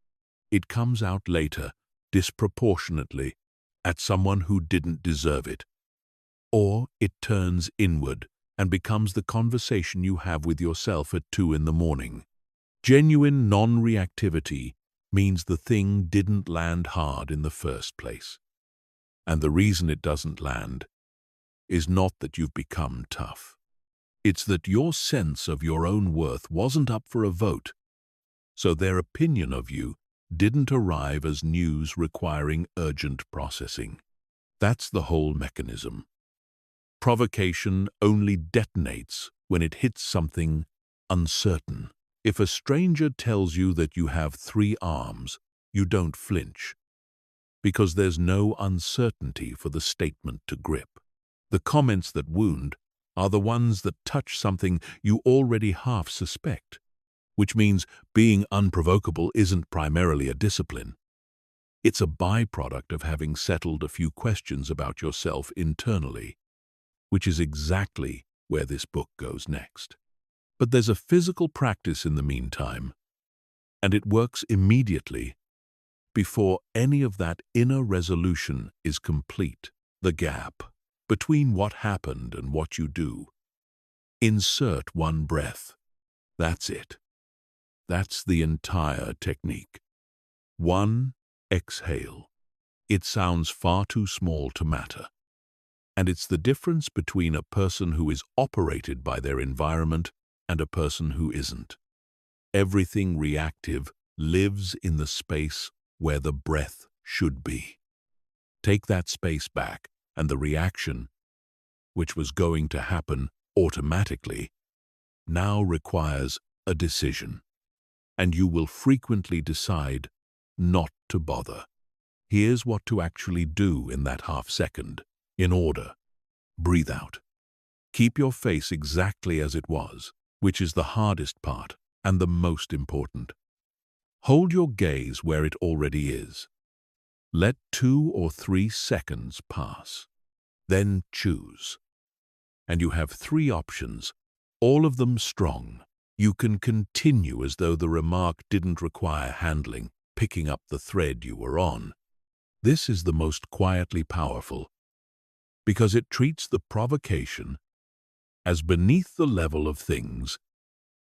It comes out later, disproportionately, at someone who didn't deserve it. Or it turns inward and becomes the conversation you have with yourself at 2 in the morning. Genuine non-reactivity means the thing didn't land hard in the first place. And the reason it doesn't land is not that you've become tough. It's that your sense of your own worth wasn't up for a vote, so their opinion of you didn't arrive as news requiring urgent processing. That's the whole mechanism. Provocation only detonates when it hits something uncertain. If a stranger tells you that you have 3 arms, you don't flinch, because there's no uncertainty for the statement to grip. The comments that wound are the ones that touch something you already half suspect, which means being unprovocable isn't primarily a discipline. It's a byproduct of having settled a few questions about yourself internally, which is exactly where this book goes next. But there's a physical practice in the meantime, and it works immediately before any of that inner resolution is complete. The gap between what happened and what you do. Insert 1 breath. That's it. That's the entire technique. 1 exhale. It sounds far too small to matter. And it's the difference between a person who is operated by their environment and a person who isn't. Everything reactive lives in the space where the breath should be. Take that space back, and the reaction, which was going to happen automatically, now requires a decision. And you will frequently decide not to bother. Here's what to actually do in that half second. In order. Breathe out. Keep your face exactly as it was, which is the hardest part and the most important. Hold your gaze where it already is. Let 2 or 3 seconds pass. Then choose. And you have 3 options, all of them strong. You can continue as though the remark didn't require handling, picking up the thread you were on. This is the most quietly powerful, because it treats the provocation as beneath the level of things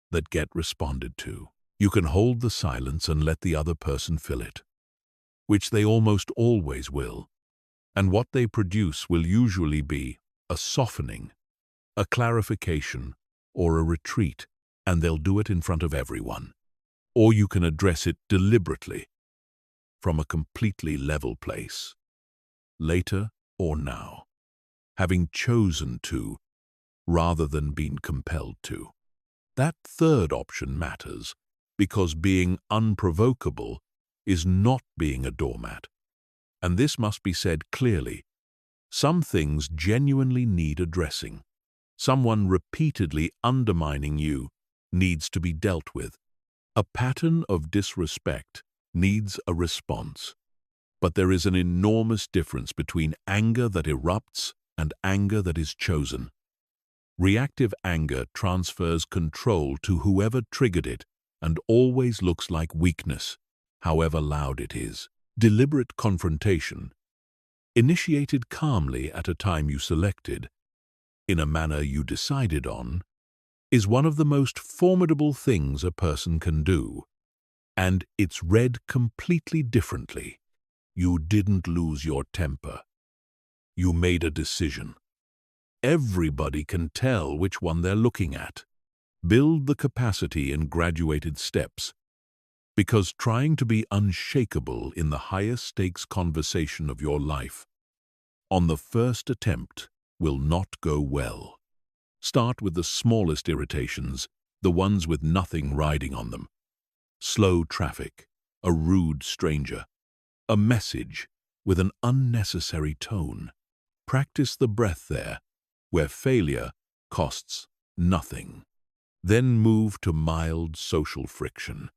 that get responded to. You can hold the silence and let the other person fill it, which they almost always will, and what they produce will usually be a softening, a clarification, or a retreat, and they'll do it in front of everyone. Or you can address it deliberately, from a completely level place, later or now, having chosen to, rather than being compelled to. That third option matters, because being unprovocable is not being a doormat. And this must be said clearly. Some things genuinely need addressing. Someone repeatedly undermining you needs to be dealt with. A pattern of disrespect needs a response. But there is an enormous difference between anger that erupts and anger that is chosen. Reactive anger transfers control to whoever triggered it and always looks like weakness, however loud it is. Deliberate confrontation, initiated calmly at a time you selected, in a manner you decided on, is one of the most formidable things a person can do. And it's read completely differently. You didn't lose your temper. You made a decision. Everybody can tell which one they're looking at. Build the capacity in graduated steps, because trying to be unshakable in the highest stakes conversation of your life on the first attempt will not go well. Start with the smallest irritations, the ones with nothing riding on them. Slow traffic, a rude stranger, a message with an unnecessary tone. Practice the breath there, where failure costs nothing. Then move to mild social friction.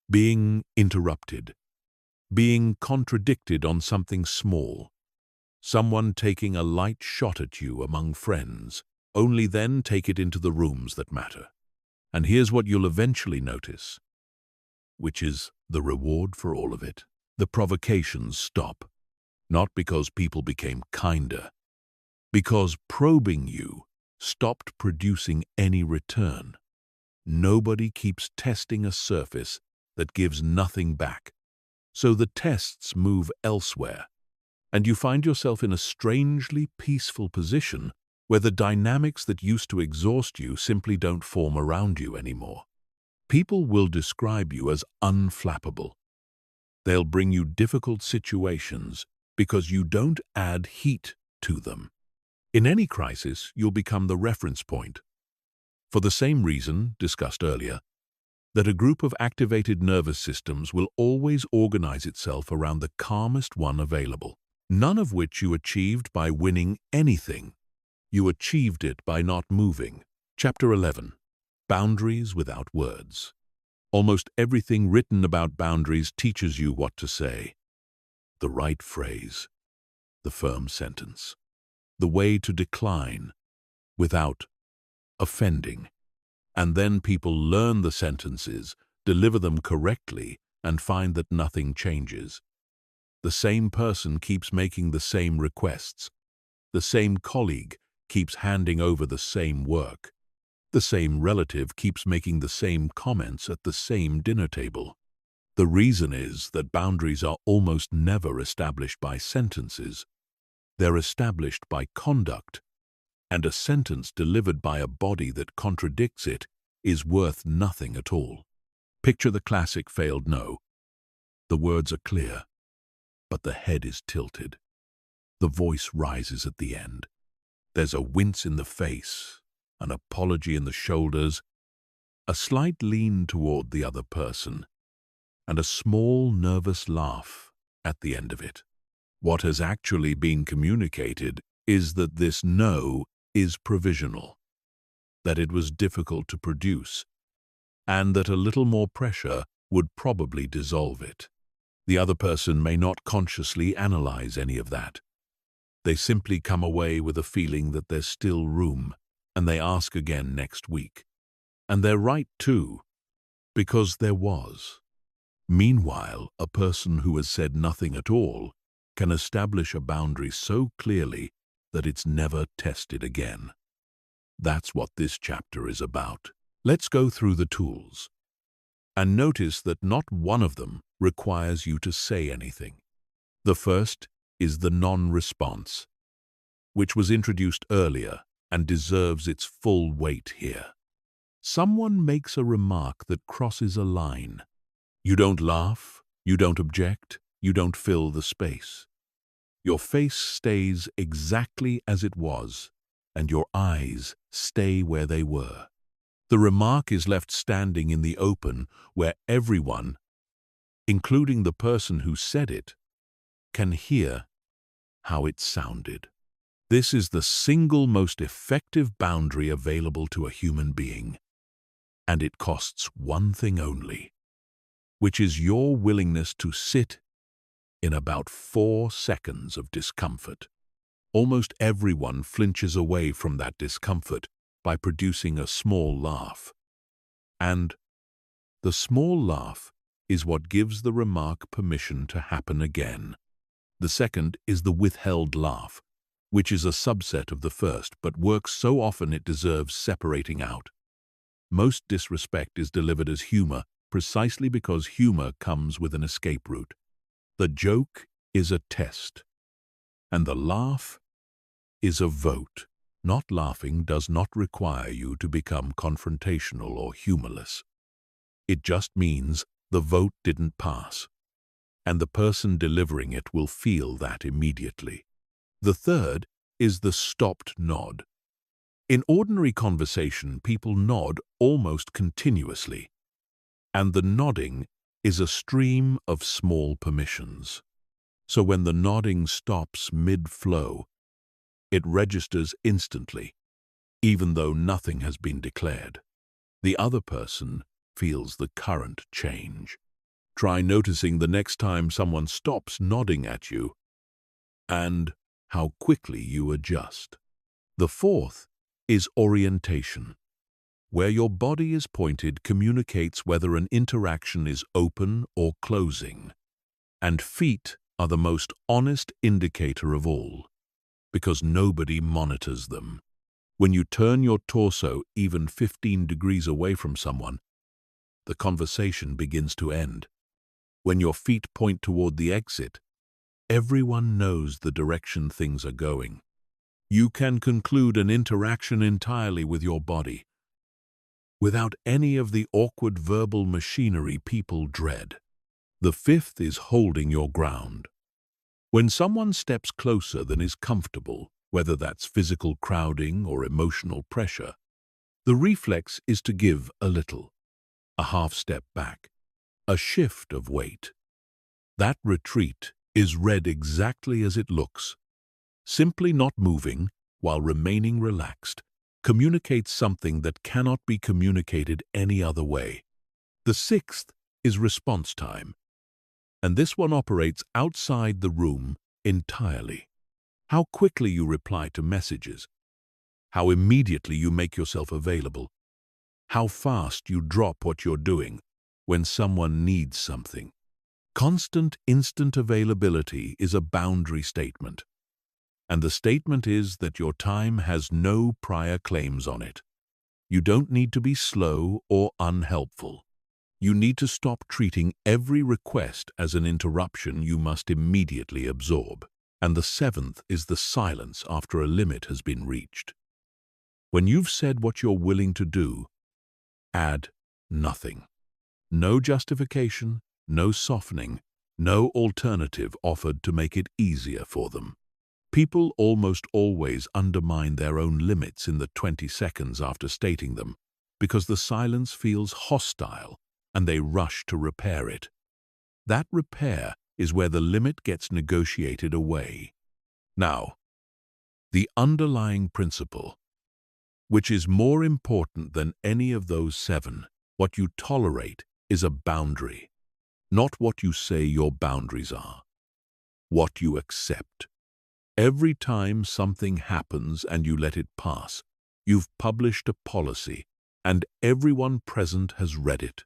Being interrupted, being contradicted on something small, someone taking a light shot at you among friends. Only then take it into the rooms that matter. And here's what you'll eventually notice, which is the reward for all of it. The provocations stop, not because people became kinder, because probing you stopped producing any return. Nobody keeps testing a surface that gives nothing back, so the tests move elsewhere, and you find yourself in a strangely peaceful position where the dynamics that used to exhaust you simply don't form around you anymore. People will describe you as unflappable. They'll bring you difficult situations because you don't add heat to them. In any crisis, you'll become the reference point. For the same reason, discussed earlier, that a group of activated nervous systems will always organize itself around the calmest one available, none of which you achieved by winning anything. You achieved it by not moving. Chapter 11. Boundaries without words. Almost everything written about boundaries teaches you what to say. The right phrase, the firm sentence, the way to decline without offending. And then people learn the sentences, deliver them correctly, and find that nothing changes. The same person keeps making the same requests. The same colleague keeps handing over the same work. The same relative keeps making the same comments at the same dinner table. The reason is that boundaries are almost never established by sentences. They're established by conduct, and a sentence delivered by a body that contradicts it is worth nothing at all. Picture the classic failed no. The words are clear, but the head is tilted. The voice rises at the end. There's a wince in the face, an apology in the shoulders, a slight lean toward the other person, and a small nervous laugh at the end of it. What has actually been communicated is that this no is provisional, that it was difficult to produce, and that a little more pressure would probably dissolve it. The other person may not consciously analyze any of that. They simply come away with a feeling that there's still room, and they ask again next week. And they're right too, because there was. Meanwhile, a person who has said nothing at all can establish a boundary so clearly that it's never tested again. That's what this chapter is about. Let's go through the tools. And notice that not one of them requires you to say anything. The first is the non-response, which was introduced earlier and deserves its full weight here. Someone makes a remark that crosses a line. You don't laugh, you don't object, you don't fill the space. Your face stays exactly as it was, and your eyes stay where they were. The remark is left standing in the open where everyone, including the person who said it, can hear how it sounded. This is the single most effective boundary available to a human being, and it costs one thing only, which is your willingness to sit in about 4 seconds of discomfort. Almost everyone flinches away from that discomfort by producing a small laugh. And the small laugh is what gives the remark permission to happen again. The second is the withheld laugh, which is a subset of the first but works so often it deserves separating out. Most disrespect is delivered as humor precisely because humor comes with an escape route. The joke is a test, and the laugh is a vote. Not laughing does not require you to become confrontational or humorless. It just means the vote didn't pass, and the person delivering it will feel that immediately. The third is the stopped nod. In ordinary conversation, people nod almost continuously, and the nodding is a stream of small permissions. So when the nodding stops mid-flow, it registers instantly, even though nothing has been declared. The other person feels the current change. Try noticing the next time someone stops nodding at you and how quickly you adjust. The fourth is orientation. Where your body is pointed communicates whether an interaction is open or closing, and feet are the most honest indicator of all, because nobody monitors them. When you turn your torso even 15 degrees away from someone, the conversation begins to end. When your feet point toward the exit, everyone knows the direction things are going. You can conclude an interaction entirely with your body, without any of the awkward verbal machinery people dread. The fifth is holding your ground. When someone steps closer than is comfortable, whether that's physical crowding or emotional pressure, the reflex is to give a little, a half step back, a shift of weight. That retreat is read exactly as it looks. Simply not moving while remaining relaxed communicates something that cannot be communicated any other way. The sixth is response time, and this one operates outside the room entirely. How quickly you reply to messages, how immediately you make yourself available, how fast you drop what you're doing when someone needs something. Constant, instant availability is a boundary statement, and the statement is that your time has no prior claims on it. You don't need to be slow or unhelpful. You need to stop treating every request as an interruption you must immediately absorb. And the seventh is the silence after a limit has been reached. When you've said what you're willing to do, add nothing. No justification, no softening, no alternative offered to make it easier for them. People almost always undermine their own limits in the 20 seconds after stating them because the silence feels hostile and they rush to repair it. That repair is where the limit gets negotiated away. Now, the underlying principle, which is more important than any of those 7, what you tolerate is a boundary, not what you say your boundaries are, what you accept. Every time something happens and you let it pass, you've published a policy, and everyone present has read it.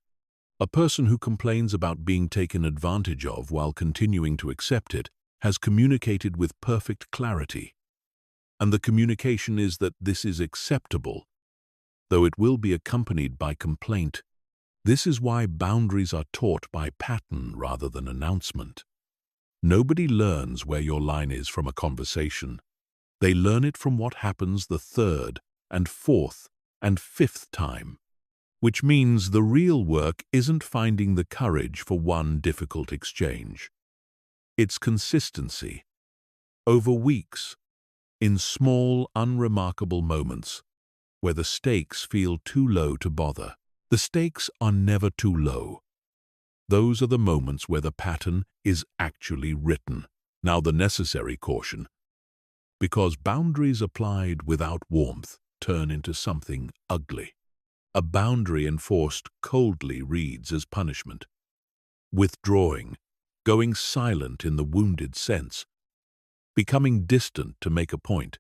A person who complains about being taken advantage of while continuing to accept it has communicated with perfect clarity. And the communication is that this is acceptable, though it will be accompanied by complaint. This is why boundaries are taught by pattern rather than announcement. Nobody learns where your line is from a conversation. They learn it from what happens the 3rd and 4th and 5th time. Which means the real work isn't finding the courage for one difficult exchange. It's consistency. Over weeks, in small, unremarkable moments, where the stakes feel too low to bother. The stakes are never too low. Those are the moments where the pattern is actually written. Now the necessary caution, because boundaries applied without warmth turn into something ugly. A boundary enforced coldly reads as punishment. Withdrawing, going silent in the wounded sense, becoming distant to make a point.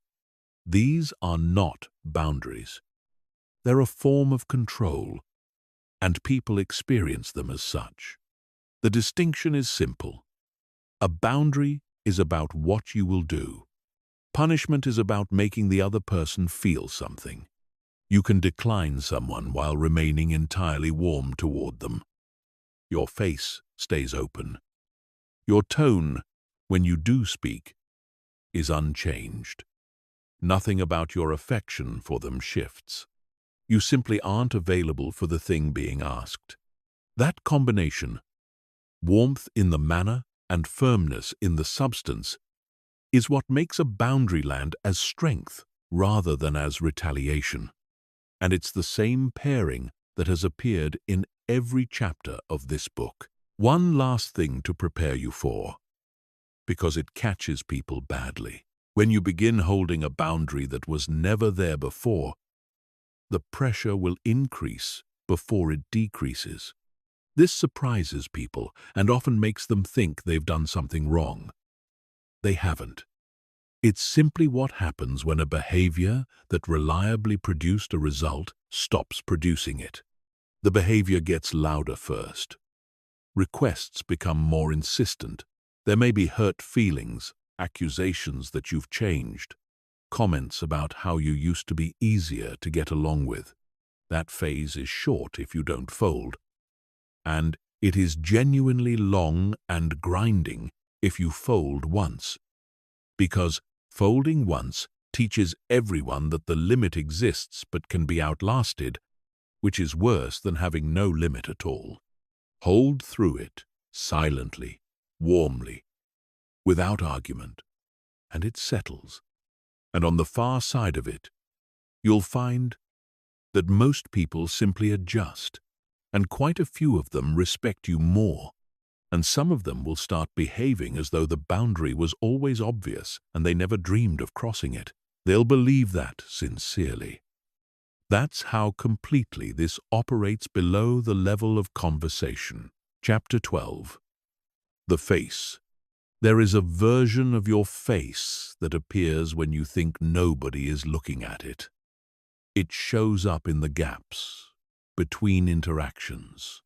These are not boundaries. They're a form of control, and people experience them as such. The distinction is simple. A boundary is about what you will do. Punishment is about making the other person feel something. You can decline someone while remaining entirely warm toward them. Your face stays open. Your tone, when you do speak, is unchanged. Nothing about your affection for them shifts. You simply aren't available for the thing being asked. That combination, warmth in the manner and firmness in the substance, is what makes a boundary land as strength rather than as retaliation. And it's the same pairing that has appeared in every chapter of this book. One last thing to prepare you for, because it catches people badly. When you begin holding a boundary that was never there before, the pressure will increase before it decreases. This surprises people and often makes them think they've done something wrong. They haven't. It's simply what happens when a behavior that reliably produced a result stops producing it. The behavior gets louder first. Requests become more insistent. There may be hurt feelings, accusations that you've changed, comments about how you used to be easier to get along with. That phase is short if you don't fold. And it is genuinely long and grinding if you fold once. Because folding once teaches everyone that the limit exists but can be outlasted, which is worse than having no limit at all. Hold through it, silently, warmly, without argument, and it settles. And on the far side of it, you'll find that most people simply adjust, and quite a few of them respect you more, and some of them will start behaving as though the boundary was always obvious and they never dreamed of crossing it. They'll believe that sincerely. That's how completely this operates below the level of conversation. Chapter 12. The face. There is a version of your face that appears when you think nobody is looking at it. It shows up in the gaps, between interactions,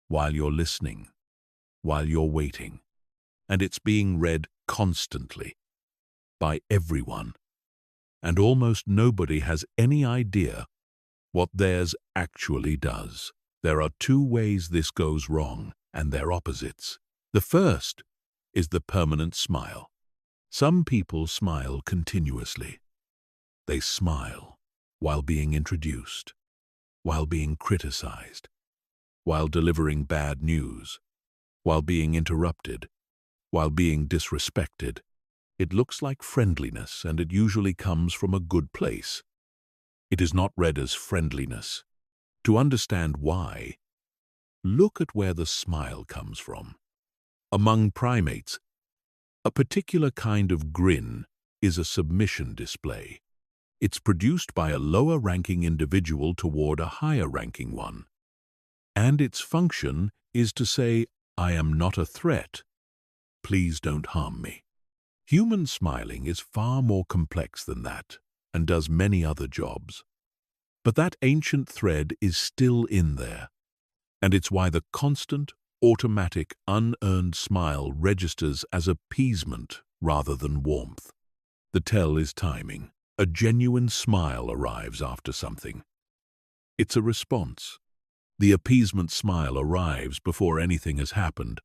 while you're listening, while you're waiting, and it's being read constantly by everyone, and almost nobody has any idea what theirs actually does. There are two ways this goes wrong, and they're opposites. The first is the permanent smile. Some people smile continuously. They smile while being introduced, while being criticized, while delivering bad news, while being interrupted, while being disrespected. It looks like friendliness, and it usually comes from a good place. It is not read as friendliness. To understand why, look at where the smile comes from. Among primates, a particular kind of grin is a submission display. It's produced by a lower-ranking individual toward a higher-ranking one. And its function is to say, "I am not a threat. Please don't harm me." Human smiling is far more complex than that and does many other jobs. But that ancient thread is still in there, and it's why the constant, automatic, unearned smile registers as appeasement rather than warmth. The tell is timing. A genuine smile arrives after something. It's a response. The appeasement smile arrives before anything has happened,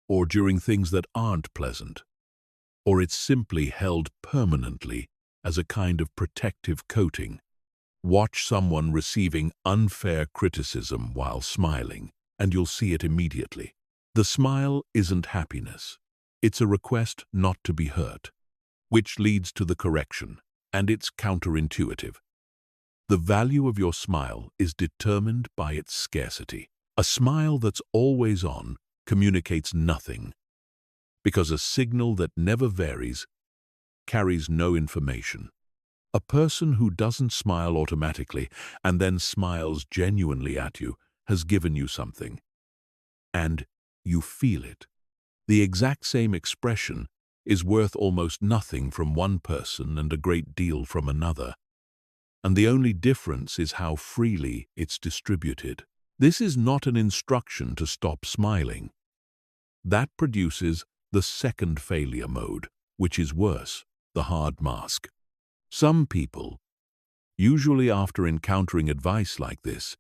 or during things that aren't pleasant, or it's simply held permanently as a kind of protective coating. Watch someone receiving unfair criticism while smiling, and you'll see it immediately. The smile isn't happiness. It's a request not to be hurt, which leads to the correction, and it's counterintuitive. The value of your smile is determined by its scarcity. A smile that's always on communicates nothing, because a signal that never varies carries no information. A person who doesn't smile automatically and then smiles genuinely at you has given you something, and you feel it. The exact same expression is worth almost nothing from one person and a great deal from another, and the only difference is how freely it's distributed. This is not an instruction to stop smiling. That produces the second failure mode, which is worse, the hard mask. Some people, usually after encountering advice like this,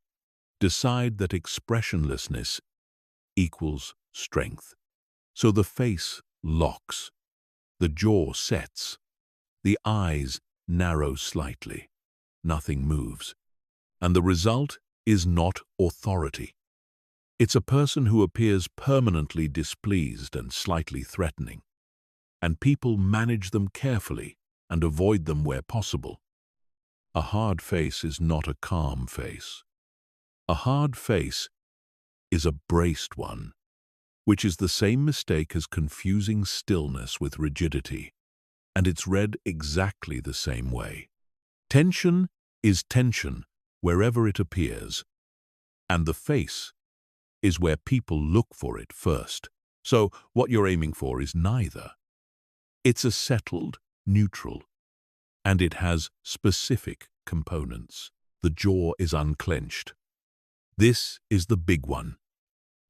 decide that expressionlessness equals strength. So the face locks, the jaw sets, the eyes narrow slightly, nothing moves, and the result is not authority. It's a person who appears permanently displeased and slightly threatening, and people manage them carefully and avoid them where possible. A hard face is not a calm face. A hard face is a braced one, which is the same mistake as confusing stillness with rigidity, and it's read exactly the same way. Tension is tension wherever it appears, and the face is where people look for it first. So what you're aiming for is neither. It's a settled, neutral, and it has specific components. The jaw is unclenched. This is the big one,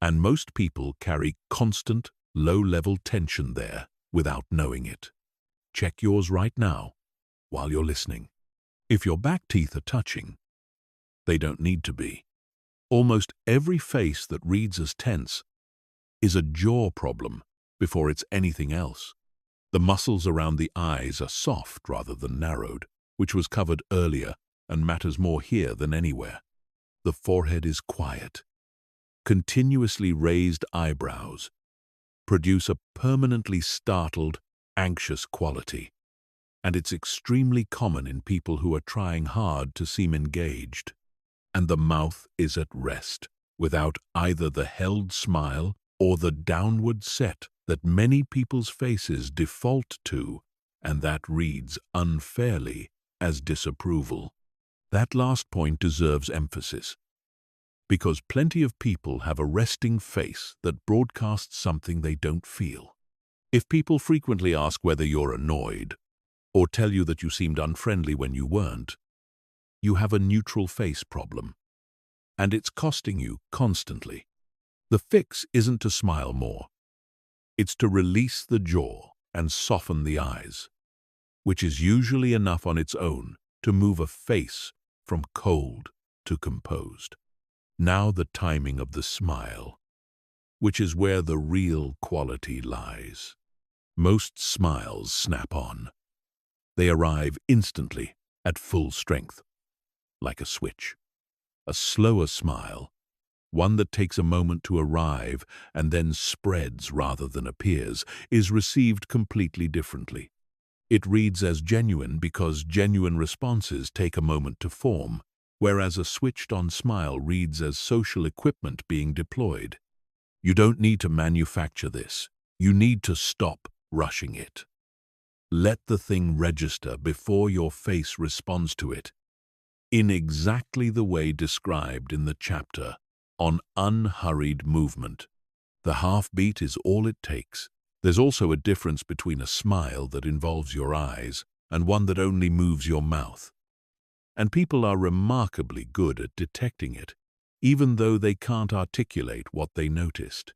and most people carry constant, low-level tension there without knowing it. Check yours right now while you're listening. If your back teeth are touching, they don't need to be. Almost every face that reads as tense is a jaw problem before it's anything else. The muscles around the eyes are soft rather than narrowed, which was covered earlier and matters more here than anywhere. The forehead is quiet. Continuously raised eyebrows produce a permanently startled, anxious quality, and it's extremely common in people who are trying hard to seem engaged. And the mouth is at rest, without either the held smile or the downward set that many people's faces default to, and that reads unfairly as disapproval. That last point deserves emphasis, because plenty of people have a resting face that broadcasts something they don't feel. If people frequently ask whether you're annoyed, or tell you that you seemed unfriendly when you weren't, you have a neutral face problem, and it's costing you constantly. The fix isn't to smile more. It's to release the jaw and soften the eyes, which is usually enough on its own to move a face from cold to composed. Now the timing of the smile, which is where the real quality lies. Most smiles snap on. They arrive instantly at full strength, like a switch. A slower smile, one that takes a moment to arrive and then spreads rather than appears, is received completely differently. It reads as genuine because genuine responses take a moment to form, whereas a switched-on smile reads as social equipment being deployed. You don't need to manufacture this. You need to stop rushing it. Let the thing register before your face responds to it, in exactly the way described in the chapter on unhurried movement. The half-beat is all it takes. There's also a difference between a smile that involves your eyes and one that only moves your mouth. And people are remarkably good at detecting it, even though they can't articulate what they noticed.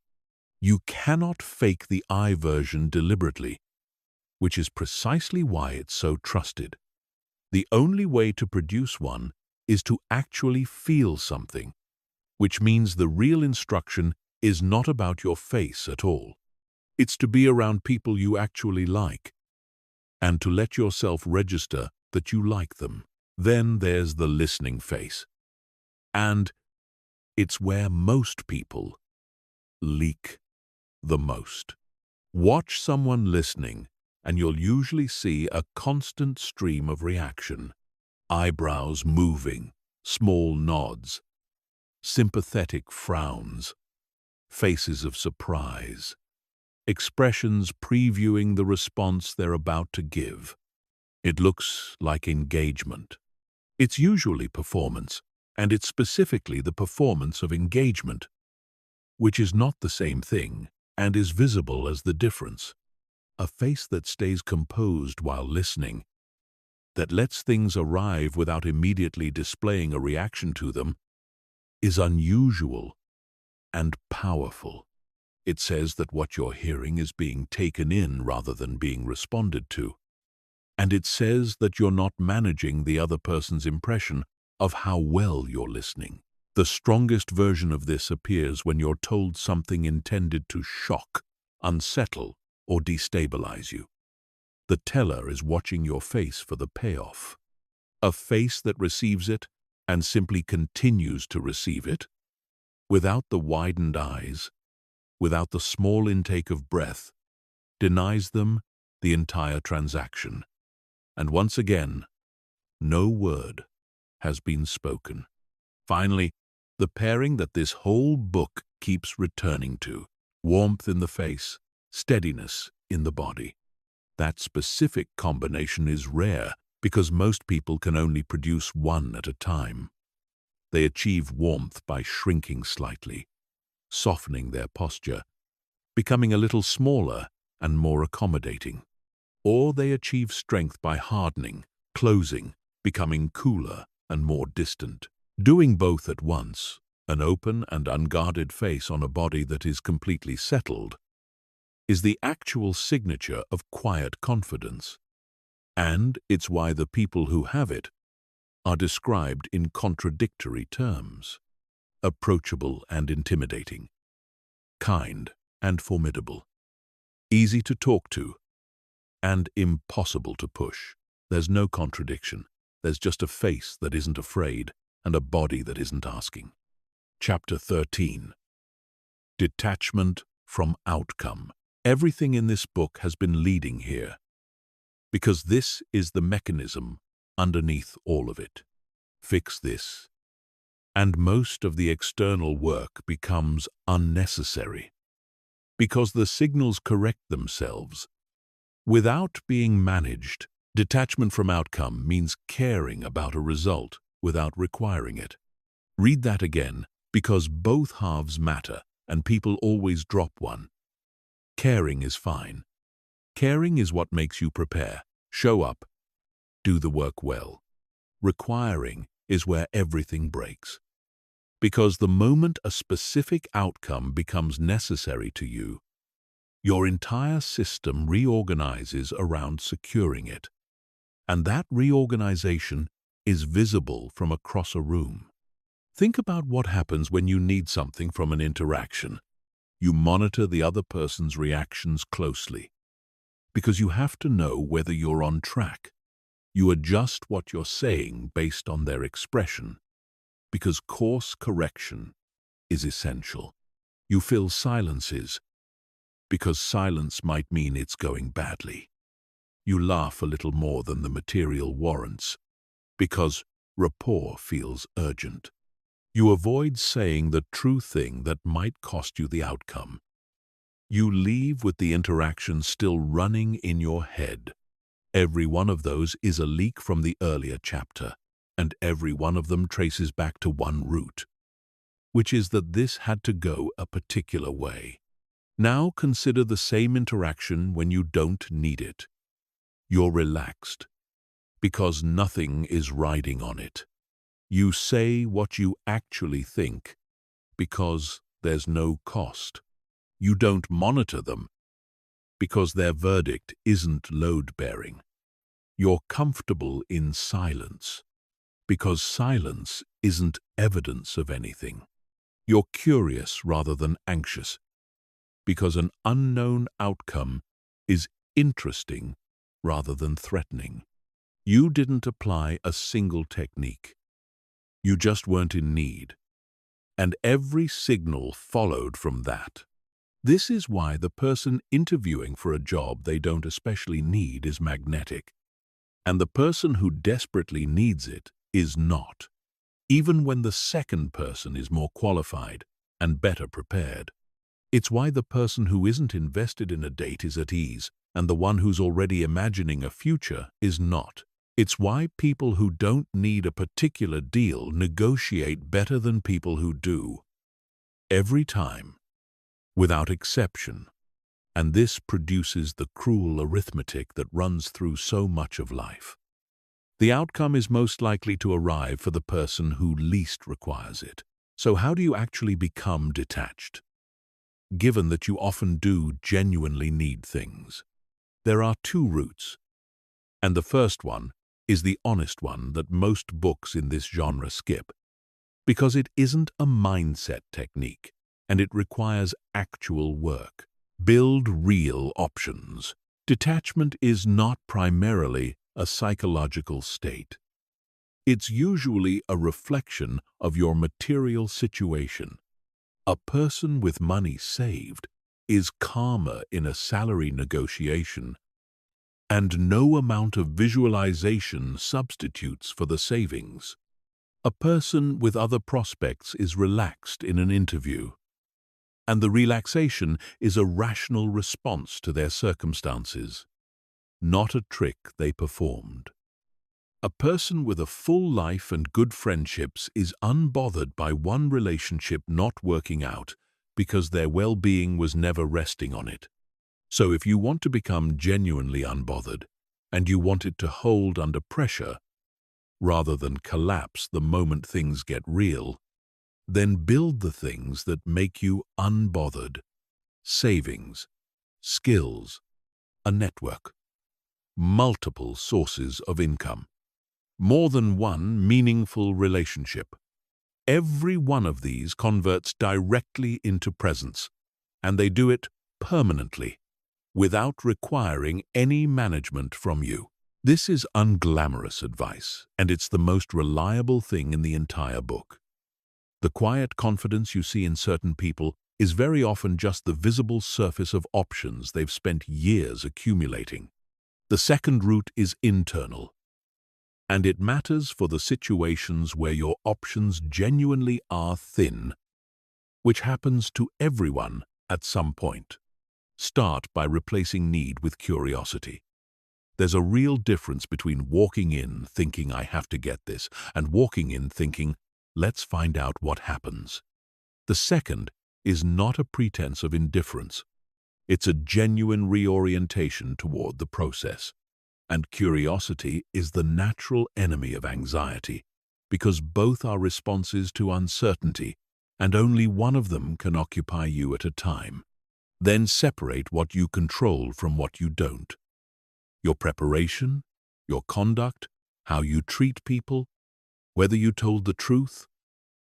You cannot fake the eye version deliberately, which is precisely why it's so trusted. The only way to produce one is to actually feel something, which means the real instruction is not about your face at all. It's to be around people you actually like, and to let yourself register that you like them. Then there's the listening face. And it's where most people leak the most. Watch someone listening, and you'll usually see a constant stream of reaction. eyebrows moving, small nods, sympathetic frowns, faces of surprise, expressions previewing the response they're about to give. It looks like engagement. It's usually performance, and it's specifically the performance of engagement, which is not the same thing and is visible as the difference. A face that stays composed while listening, that lets things arrive without immediately displaying a reaction to them, is unusual and powerful. It says that what you're hearing is being taken in rather than being responded to. And it says that you're not managing the other person's impression of how well you're listening. The strongest version of this appears when you're told something intended to shock, unsettle, or destabilize you. The teller is watching your face for the payoff. A face that receives it and simply continues to receive it, without the widened eyes, without the small intake of breath, denies them the entire transaction. And once again, no word has been spoken. Finally, the pairing that this whole book keeps returning to: warmth in the face, steadiness in the body. That specific combination is rare because most people can only produce one at a time. They achieve warmth by shrinking slightly, softening their posture, becoming a little smaller and more accommodating. Or they achieve strength by hardening, closing, becoming cooler and more distant. Doing both at once, an open and unguarded face on a body that is completely settled, is the actual signature of quiet confidence. And it's why the people who have it are described in contradictory terms: approachable and intimidating, kind and formidable, easy to talk to, and impossible to push. There's no contradiction. There's just a face that isn't afraid and a body that isn't asking. Chapter 13. Detachment from outcome. Everything in this book has been leading here, because this is the mechanism underneath all of it. Fix this, and most of the external work becomes unnecessary, because the signals correct themselves without being managed. Detachment from outcome means caring about a result without requiring it. Read that again, because both halves matter and people always drop one. Caring is fine. Caring is what makes you prepare, show up, do the work well. Requiring is where everything breaks. Because the moment a specific outcome becomes necessary to you, your entire system reorganizes around securing it. And that reorganization is visible from across a room. Think about what happens when you need something from an interaction. You monitor the other person's reactions closely, because you have to know whether you're on track. You adjust what you're saying based on their expression, because course correction is essential. You fill silences, because silence might mean it's going badly. You laugh a little more than the material warrants, because rapport feels urgent. You avoid saying the true thing that might cost you the outcome. You leave with the interaction still running in your head. Every one of those is a leak from the earlier chapter, and every one of them traces back to one root, which is that this had to go a particular way. Now consider the same interaction when you don't need it. You're relaxed, because nothing is riding on it. You say what you actually think, because there's no cost. You don't monitor them, because their verdict isn't load-bearing. You're comfortable in silence, because silence isn't evidence of anything. You're curious rather than anxious, because an unknown outcome is interesting rather than threatening. You didn't apply a single technique. You just weren't in need, and every signal followed from that. This is why the person interviewing for a job they don't especially need is magnetic. And the person who desperately needs it is not, even when the second person is more qualified and better prepared. It's why the person who isn't invested in a date is at ease, and the one who's already imagining a future is not. It's why people who don't need a particular deal negotiate better than people who do. Every time, without exception. And this produces the cruel arithmetic that runs through so much of life. The outcome is most likely to arrive for the person who least requires it. So how do you actually become detached, given that you often do genuinely need things? There are two routes, and the first one is the honest one that most books in this genre skip, because it isn't a mindset technique, and it requires actual work. Build real options. Detachment is not primarily a psychological state. It's usually a reflection of your material situation. A person with money saved is calmer in a salary negotiation, and no amount of visualization substitutes for the savings. A person with other prospects is relaxed in an interview, and the relaxation is a rational response to their circumstances, not a trick they performed. A person with a full life and good friendships is unbothered by one relationship not working out because their well-being was never resting on it. So if you want to become genuinely unbothered, and you want it to hold under pressure, rather than collapse the moment things get real, then build the things that make you unbothered. Savings, skills, a network, multiple sources of income, more than one meaningful relationship. Every one of these converts directly into presence, and they do it permanently, without requiring any management from you. This is unglamorous advice, and it's the most reliable thing in the entire book. The quiet confidence you see in certain people is very often just the visible surface of options they've spent years accumulating. The second route is internal, and it matters for the situations where your options genuinely are thin, which happens to everyone at some point. Start by replacing need with curiosity. There's a real difference between walking in thinking I have to get this and walking in thinking, let's find out what happens. The second is not a pretense of indifference. It's a genuine reorientation toward the process. And curiosity is the natural enemy of anxiety, because both are responses to uncertainty, and only one of them can occupy you at a time. Then separate what you control from what you don't. Your preparation, your conduct, how you treat people, whether you told the truth,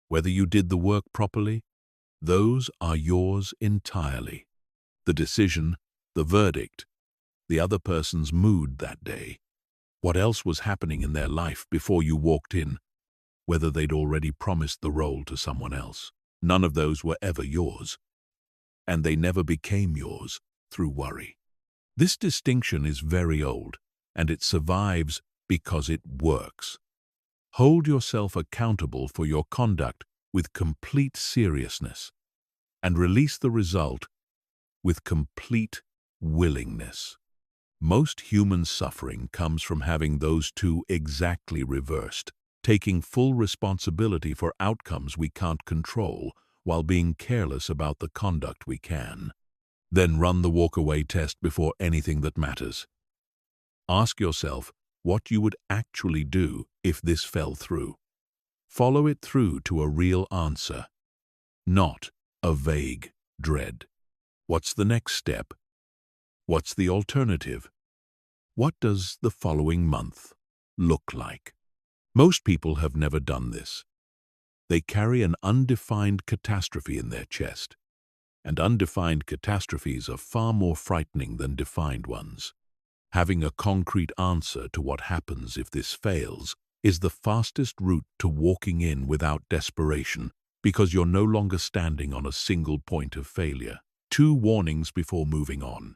whether you did the work properly, those are yours entirely. The decision, the verdict, the other person's mood that day, what else was happening in their life before you walked in, whether they'd already promised the role to someone else. None of those were ever yours, and they never became yours through worry. This distinction is very old, and it survives because it works. Hold yourself accountable for your conduct with complete seriousness, and release the result with complete willingness. Most human suffering comes from having those two exactly reversed, taking full responsibility for outcomes we can't control while being careless about the conduct we can. Then run the walk-away test before anything that matters. Ask yourself what you would actually do if this fell through. Follow it through to a real answer, not a vague dread. What's the next step? What's the alternative? What does the following month look like? Most people have never done this. They carry an undefined catastrophe in their chest, and undefined catastrophes are far more frightening than defined ones. Having a concrete answer to what happens if this fails is the fastest route to walking in without desperation, because you're no longer standing on a single point of failure. 2 warnings before moving on.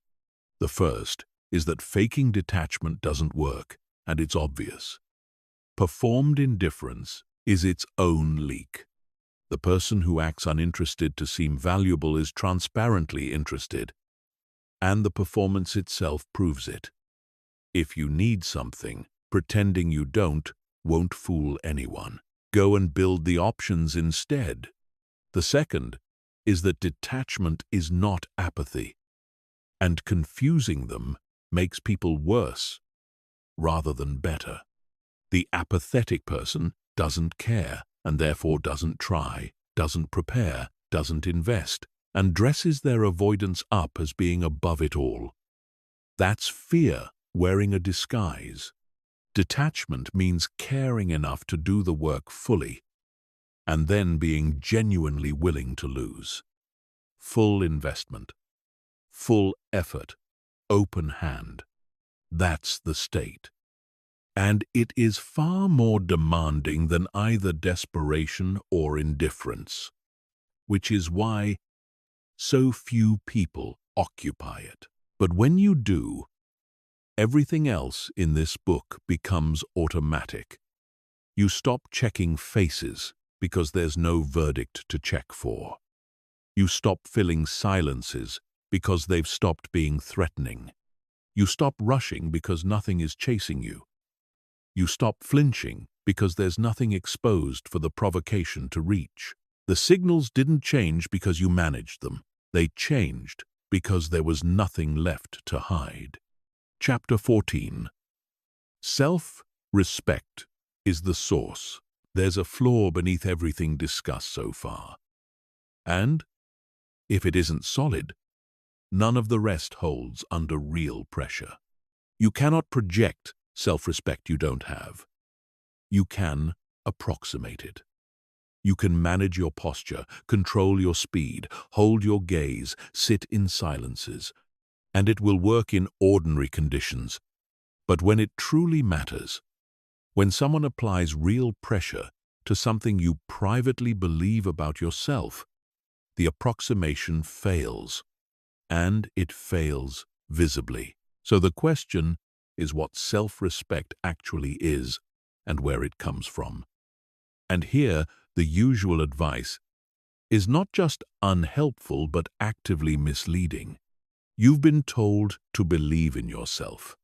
The first is that faking detachment doesn't work, and it's obvious. Performed indifference is its own leak. The person who acts uninterested to seem valuable is transparently interested, and the performance itself proves it. If you need something, pretending you don't won't fool anyone. Go and build the options instead. The second is that detachment is not apathy, and confusing them makes people worse rather than better. The apathetic person doesn't care and therefore doesn't try, doesn't prepare, doesn't invest, and dresses their avoidance up as being above it all. That's fear wearing a disguise. Detachment means caring enough to do the work fully, and then being genuinely willing to lose. Full investment, full effort, open hand. That's the state. And it is far more demanding than either desperation or indifference, which is why so few people occupy it. But when you do, everything else in this book becomes automatic. You stop checking faces because there's no verdict to check for. You stop filling silences because they've stopped being threatening. You stop rushing because nothing is chasing you. You stop flinching because there's nothing exposed for the provocation to reach. The signals didn't change because you managed them. They changed because there was nothing left to hide. Chapter 14. Self-respect is the source. There's a flaw beneath everything discussed so far. And, if it isn't solid, none of the rest holds under real pressure. You cannot project self-respect you don't have. You can approximate it. You can manage your posture, control your speed, hold your gaze, sit in silences, and it will work in ordinary conditions. But when it truly matters, when someone applies real pressure to something you privately believe about yourself, the approximation fails, and it fails visibly. So the question is what self-respect actually is and where it comes from. And here, the usual advice is not just unhelpful but actively misleading. You've been told to believe in yourself,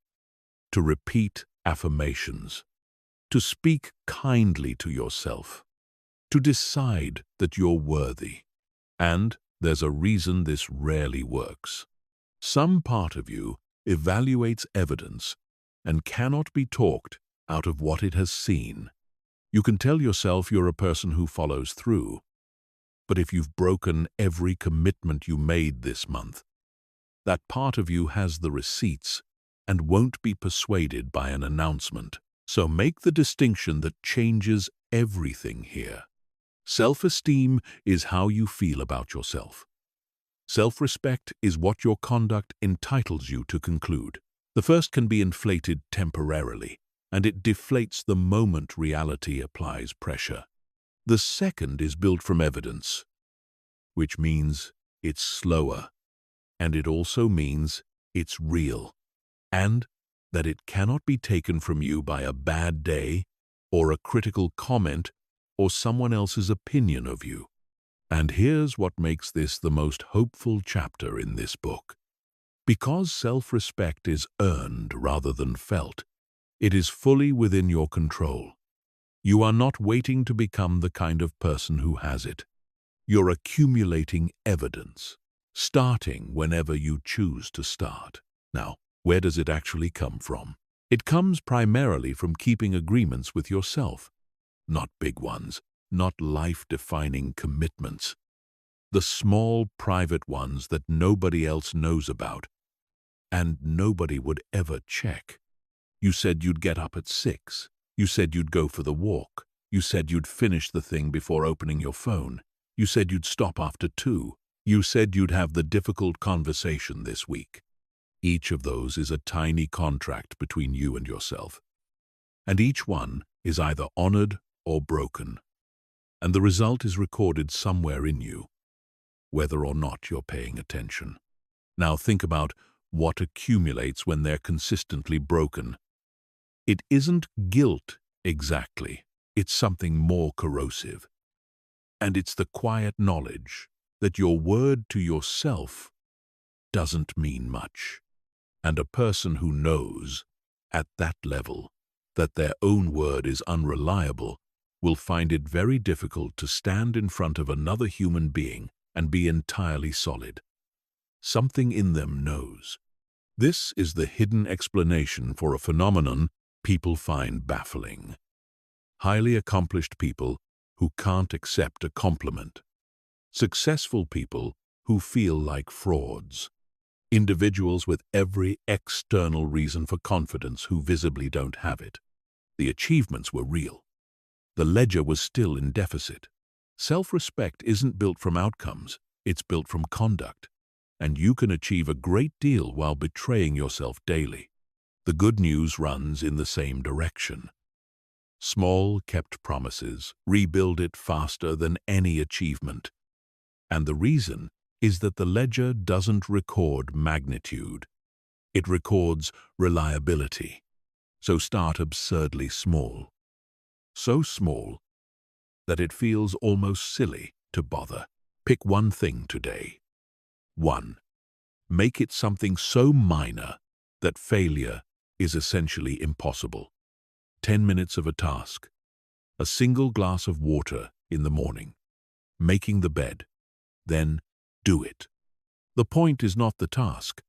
to repeat affirmations, to speak kindly to yourself, to decide that you're worthy. And there's a reason this rarely works. Some part of you evaluates evidence and cannot be talked out of what it has seen. You can tell yourself you're a person who follows through, but if you've broken every commitment you made this month, that part of you has the receipts and won't be persuaded by an announcement. So make the distinction that changes everything here. Self-esteem is how you feel about yourself. Self-respect is what your conduct entitles you to conclude. The first can be inflated temporarily, and it deflates the moment reality applies pressure. The second is built from evidence, which means it's slower, and it also means it's real, and that it cannot be taken from you by a bad day or a critical comment or someone else's opinion of you. And here's what makes this the most hopeful chapter in this book. Because self-respect is earned rather than felt, it is fully within your control. You are not waiting to become the kind of person who has it. You're accumulating evidence, starting whenever you choose to start. Now, where does it actually come from? It comes primarily from keeping agreements with yourself. Not big ones, not life-defining commitments. The small, private ones that nobody else knows about, and nobody would ever check. You said you'd get up at 6. You said you'd go for the walk. You said you'd finish the thing before opening your phone. You said you'd stop after 2. You said you'd have the difficult conversation this week. Each of those is a tiny contract between you and yourself. And each one is either honored or broken. And the result is recorded somewhere in you, whether or not you're paying attention. Now think about what accumulates when they're consistently broken. It isn't guilt exactly. It's something more corrosive. And it's the quiet knowledge that your word to yourself doesn't mean much. And a person who knows, at that level, that their own word is unreliable will find it very difficult to stand in front of another human being and be entirely solid. Something in them knows. This is the hidden explanation for a phenomenon people find baffling. Highly accomplished people who can't accept a compliment. Successful people who feel like frauds. Individuals with every external reason for confidence who visibly don't have it. The achievements were real. The ledger was still in deficit. Self-respect isn't built from outcomes, it's built from conduct. And you can achieve a great deal while betraying yourself daily. The good news runs in the same direction. Small, kept promises rebuild it faster than any achievement. And the reason is that the ledger doesn't record magnitude. It records reliability. So start absurdly small. So small that it feels almost silly to bother. Pick one thing today. 1. Make it something so minor that failure is essentially impossible. 10 minutes of a task. A single glass of water in the morning. Making the bed. Then do it. The point is not the task.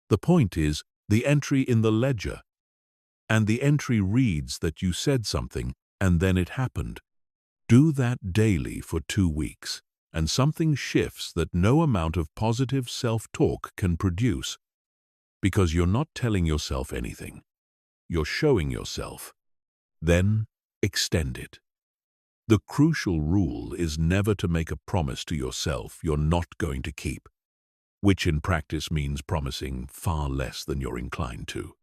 The point is the entry in the ledger. And the entry reads that you said something and then it happened. Do that daily for 2 weeks, and something shifts that no amount of positive self-talk can produce. Because you're not telling yourself anything. You're showing yourself. Then extend it. The crucial rule is never to make a promise to yourself you're not going to keep, which in practice means promising far less than you're inclined to.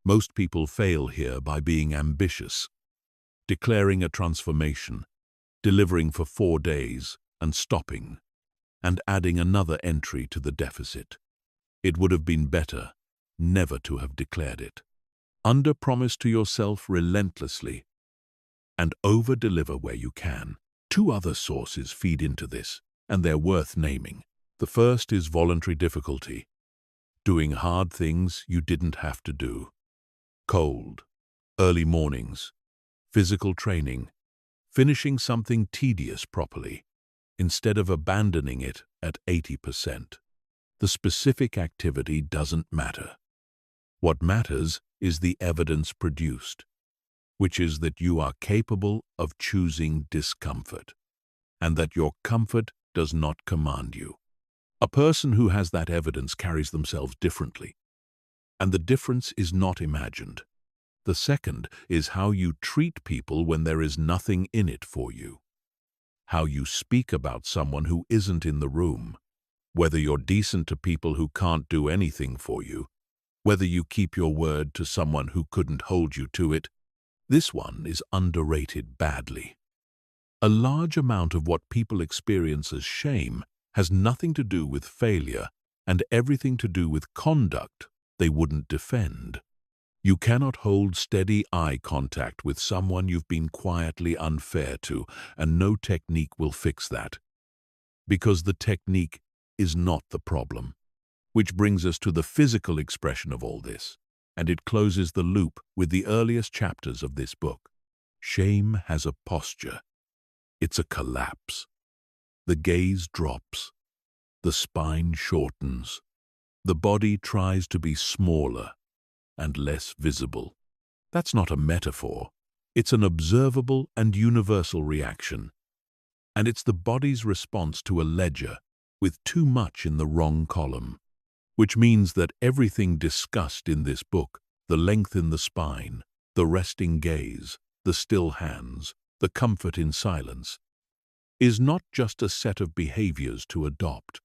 Most people fail here by being ambitious, declaring a transformation, delivering for 4 days and stopping, and adding another entry to the deficit. It would have been better never to have declared it. Under-promise to yourself relentlessly and over-deliver where you can. 2 other sources feed into this, and they're worth naming. The first is voluntary difficulty, doing hard things you didn't have to do. Cold, early mornings, physical training, finishing something tedious properly, instead of abandoning it at 80%. The specific activity doesn't matter. What matters is the evidence produced, which is that you are capable of choosing discomfort, and that your comfort does not command you. A person who has that evidence carries themselves differently, and the difference is not imagined. The second is how you treat people when there is nothing in it for you. How you speak about someone who isn't in the room, whether you're decent to people who can't do anything for you, whether you keep your word to someone who couldn't hold you to it. This one is underrated badly. A large amount of what people experience as shame has nothing to do with failure and everything to do with conduct they wouldn't defend. You cannot hold steady eye contact with someone you've been quietly unfair to, and no technique will fix that. Because the technique is not the problem. Which brings us to the physical expression of all this, and it closes the loop with the earliest chapters of this book. Shame has a posture. It's a collapse. The gaze drops. The spine shortens. The body tries to be smaller and less visible. That's not a metaphor. It's an observable and universal reaction. And it's the body's response to a ledger with too much in the wrong column. Which means that everything discussed in this book, the length in the spine, the resting gaze, the still hands, the comfort in silence, is not just a set of behaviors to adopt.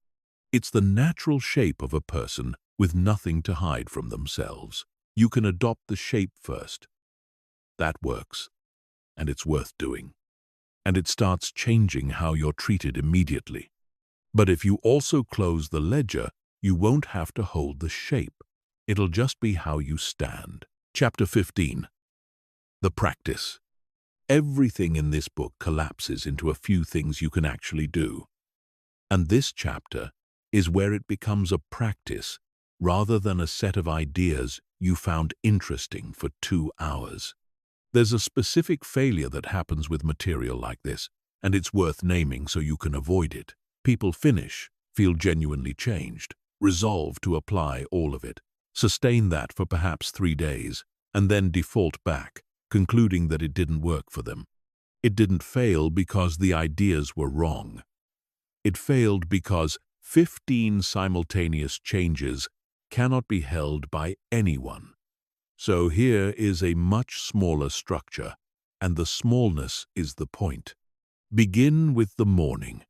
It's the natural shape of a person with nothing to hide from themselves. You can adopt the shape first. That works, and it's worth doing. And it starts changing how you're treated immediately. But if you also close the ledger, you won't have to hold the shape. It'll just be how you stand. Chapter 15. The practice. Everything in this book collapses into a few things you can actually do. And this chapter is where it becomes a practice rather than a set of ideas you found interesting for 2 hours. There's a specific failure that happens with material like this, and it's worth naming so you can avoid it. People finish, feel genuinely changed, resolve to apply all of it, sustain that for perhaps 3 days, and then default back, concluding that it didn't work for them. It didn't fail because the ideas were wrong. It failed because 15 simultaneous changes cannot be held by anyone. So here is a much smaller structure, and the smallness is the point. Begin with the morning,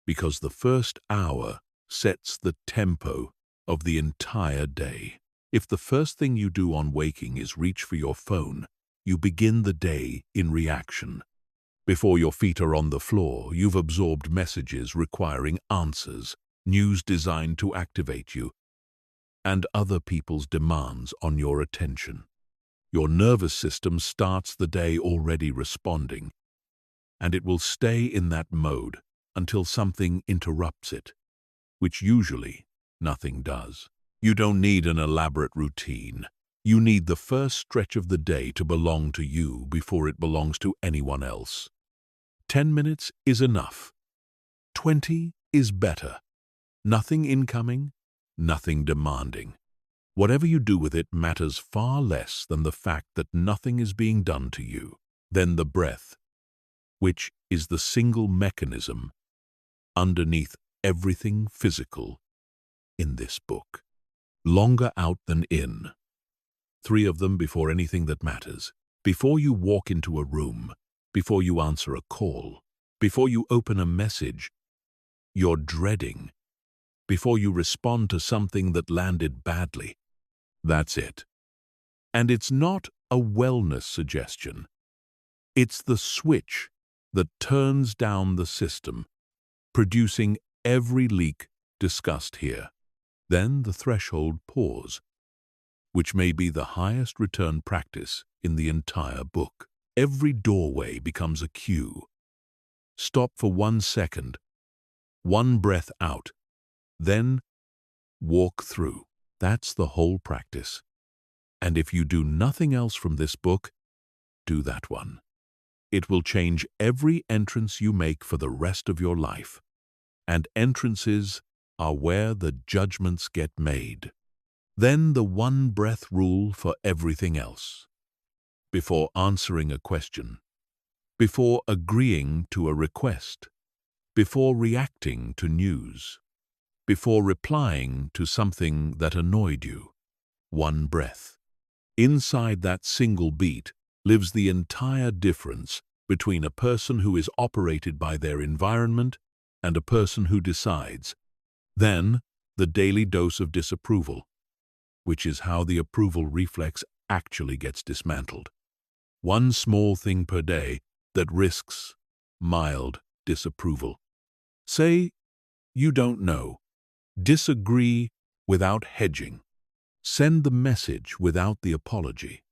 because the first hour sets the tempo of the entire day. If the first thing you do on waking is reach for your phone, you begin the day in reaction. Before your feet are on the floor, you've absorbed messages requiring answers, news designed to activate you, and other people's demands on your attention. Your nervous system starts the day already responding, and it will stay in that mode until something interrupts it, which usually nothing does. You don't need an elaborate routine. You need the first stretch of the day to belong to you before it belongs to anyone else. 10 minutes is enough. 20 is better. Nothing incoming, nothing demanding. Whatever you do with it matters far less than the fact that nothing is being done to you. Then the breath, which is the single mechanism underneath everything physical in this book. Longer out than in. 3 of them before anything that matters. Before you walk into a room, before you answer a call, before you open a message you're dreading, before you respond to something that landed badly. That's it. And it's not a wellness suggestion. It's the switch that turns down the system, producing every leak discussed here. Then the threshold pause, which may be the highest return practice in the entire book. Every doorway becomes a cue. Stop for 1 second, 1 breath out, then walk through. That's the whole practice. And if you do nothing else from this book, do that one. It will change every entrance you make for the rest of your life. And entrances are where the judgments get made. Then the 1 breath rule for everything else. Before answering a question, before agreeing to a request, before reacting to news, before replying to something that annoyed you, 1 breath. Inside that single beat lives the entire difference between a person who is operated by their environment and a person who decides. Then, the daily dose of disapproval, which is how the approval reflex actually gets dismantled. 1 small thing per day that risks mild disapproval. Say you don't know. Disagree without hedging. Send the message without the apology.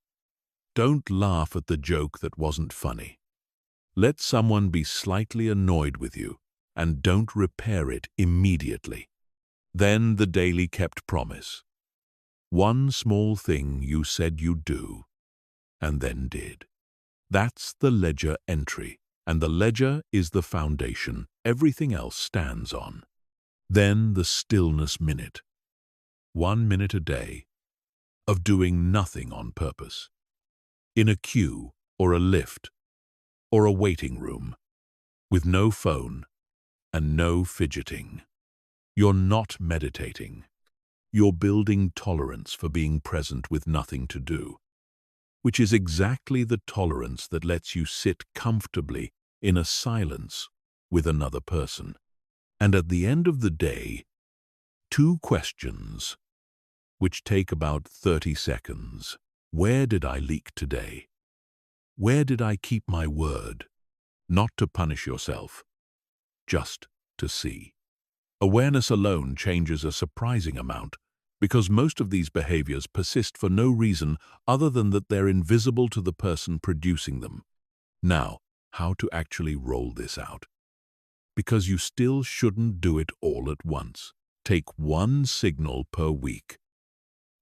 Don't laugh at the joke that wasn't funny. Let someone be slightly annoyed with you, and don't repair it immediately. Then the daily kept promise. 1 small thing you said you'd do, and then did. That's the ledger entry, and the ledger is the foundation everything else stands on. Then the stillness minute. 1 minute a day of doing nothing on purpose. In a queue, or a lift, or a waiting room, with no phone and no fidgeting. You're not meditating. You're building tolerance for being present with nothing to do, which is exactly the tolerance that lets you sit comfortably in a silence with another person. And at the end of the day, 2 questions, which take about 30 seconds. Where did I leak today? Where did I keep my word? Not to punish yourself, just to see. Awareness alone changes a surprising amount because most of these behaviors persist for no reason other than that they're invisible to the person producing them. Now, how to actually roll this out? Because you still shouldn't do it all at once. Take one signal per week.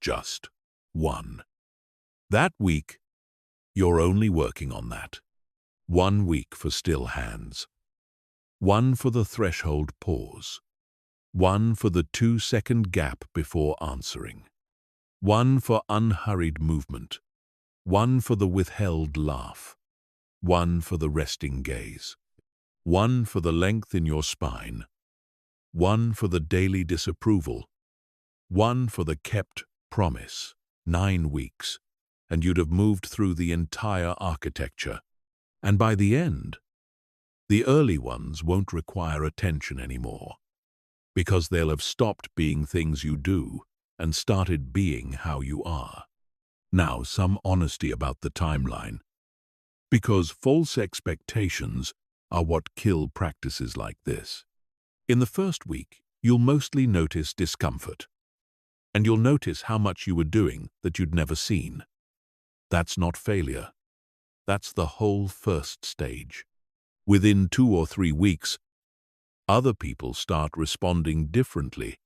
Just one. That week, you're only working on that. 1 week for still hands. 1 for the threshold pause. 1 for the 2-second gap before answering. 1 for unhurried movement. 1 for the withheld laugh. 1 for the resting gaze. 1 for the length in your spine. 1 for the daily disapproval. 1 for the kept promise. 9 weeks, and you'd have moved through the entire architecture. And by the end, the early ones won't require attention anymore, because they'll have stopped being things you do and started being how you are. Now, some honesty about the timeline, because false expectations are what kill practices like this. In the first week, you'll mostly notice discomfort, and you'll notice how much you were doing that you'd never seen. That's not failure. That's the whole first stage. Within 2 or 3 weeks, other people start responding differently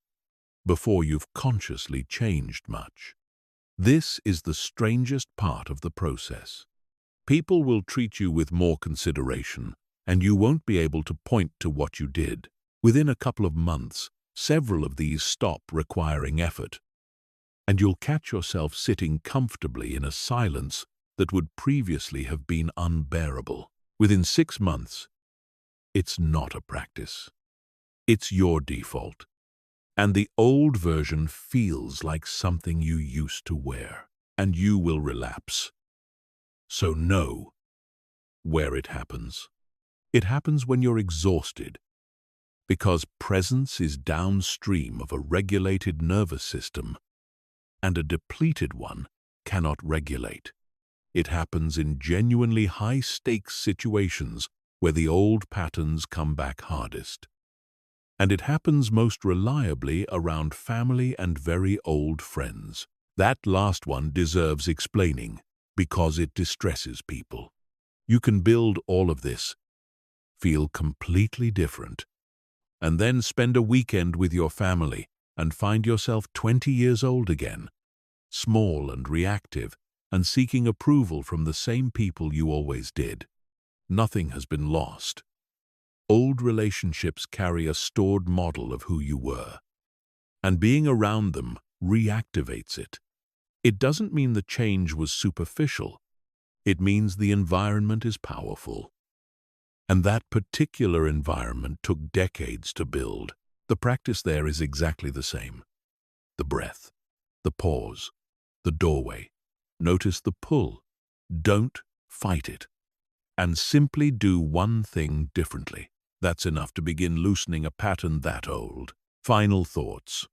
before you've consciously changed much. This is the strangest part of the process. People will treat you with more consideration, and you won't be able to point to what you did. Within a couple of months, several of these stop requiring effort, and you'll catch yourself sitting comfortably in a silence that would previously have been unbearable. Within 6 months, it's not a practice. It's your default, and the old version feels like something you used to wear, and you will relapse. So know where it happens. It happens when you're exhausted, because presence is downstream of a regulated nervous system, and a depleted one cannot regulate. It happens in genuinely high-stakes situations where the old patterns come back hardest. And it happens most reliably around family and very old friends. That last one deserves explaining, because it distresses people. You can build all of this, feel completely different, and then spend a weekend with your family and find yourself 20 years old again, small and reactive, and seeking approval from the same people you always did. Nothing has been lost. Old relationships carry a stored model of who you were, and being around them reactivates it. It doesn't mean the change was superficial. It means the environment is powerful. And that particular environment took decades to build. The practice there is exactly the same. The breath, the pause, the doorway. Notice the pull. Don't fight it. And simply do one thing differently. That's enough to begin loosening a pattern that old. Final thoughts.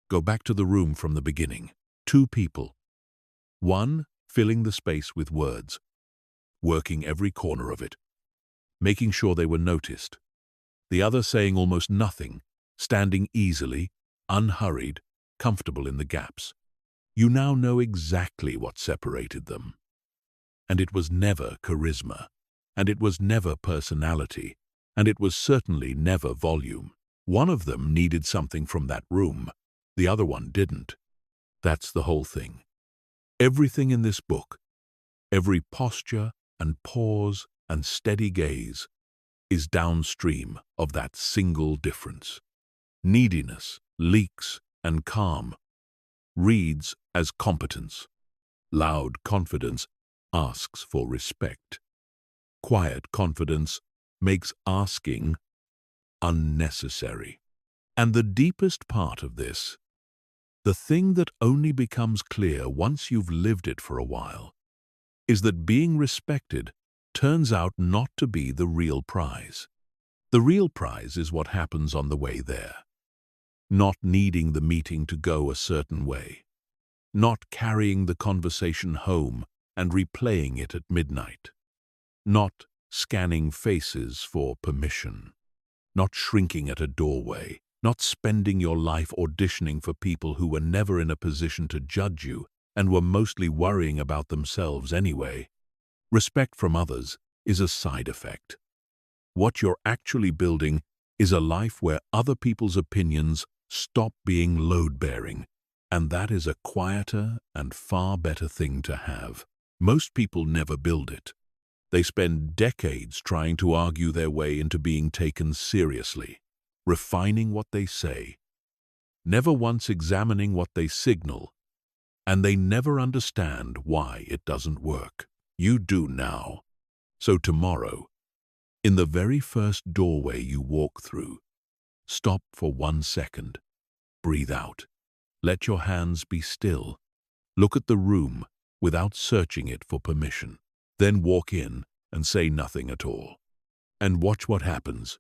Go back to the room from the beginning. 2 people. 1 filling the space with words, working every corner of it, making sure they were noticed. The other saying almost nothing, standing easily, unhurried, comfortable in the gaps. You now know exactly what separated them. And it was never charisma, and it was never personality, and it was certainly never volume. One of them needed something from that room, the other one didn't. That's the whole thing. Everything in this book, every posture and pause and steady gaze, is downstream of that single difference. Neediness, leaks, and calm reads as competence. Loud confidence asks for respect. Quiet confidence makes asking unnecessary. And the deepest part of this, the thing that only becomes clear once you've lived it for a while, is that being respected turns out not to be the real prize. The real prize is what happens on the way there. Not needing the meeting to go a certain way. Not carrying the conversation home and replaying it at midnight. Not scanning faces for permission. Not shrinking at a doorway. not spending your life auditioning for people who were never in a position to judge you and were mostly worrying about themselves anyway. Respect from others is a side effect. What you're actually building is a life where other people's opinions stop being load-bearing, and that is a quieter and far better thing to have. Most people never build it. They spend decades trying to argue their way into being taken seriously, refining what they say, never once examining what they signal, and they never understand why it doesn't work. You do now. So tomorrow, in the very first doorway you walk through, stop for 1 second. Breathe out. Let your hands be still. Look at the room without searching it for permission. Then walk in and say nothing at all. And watch what happens.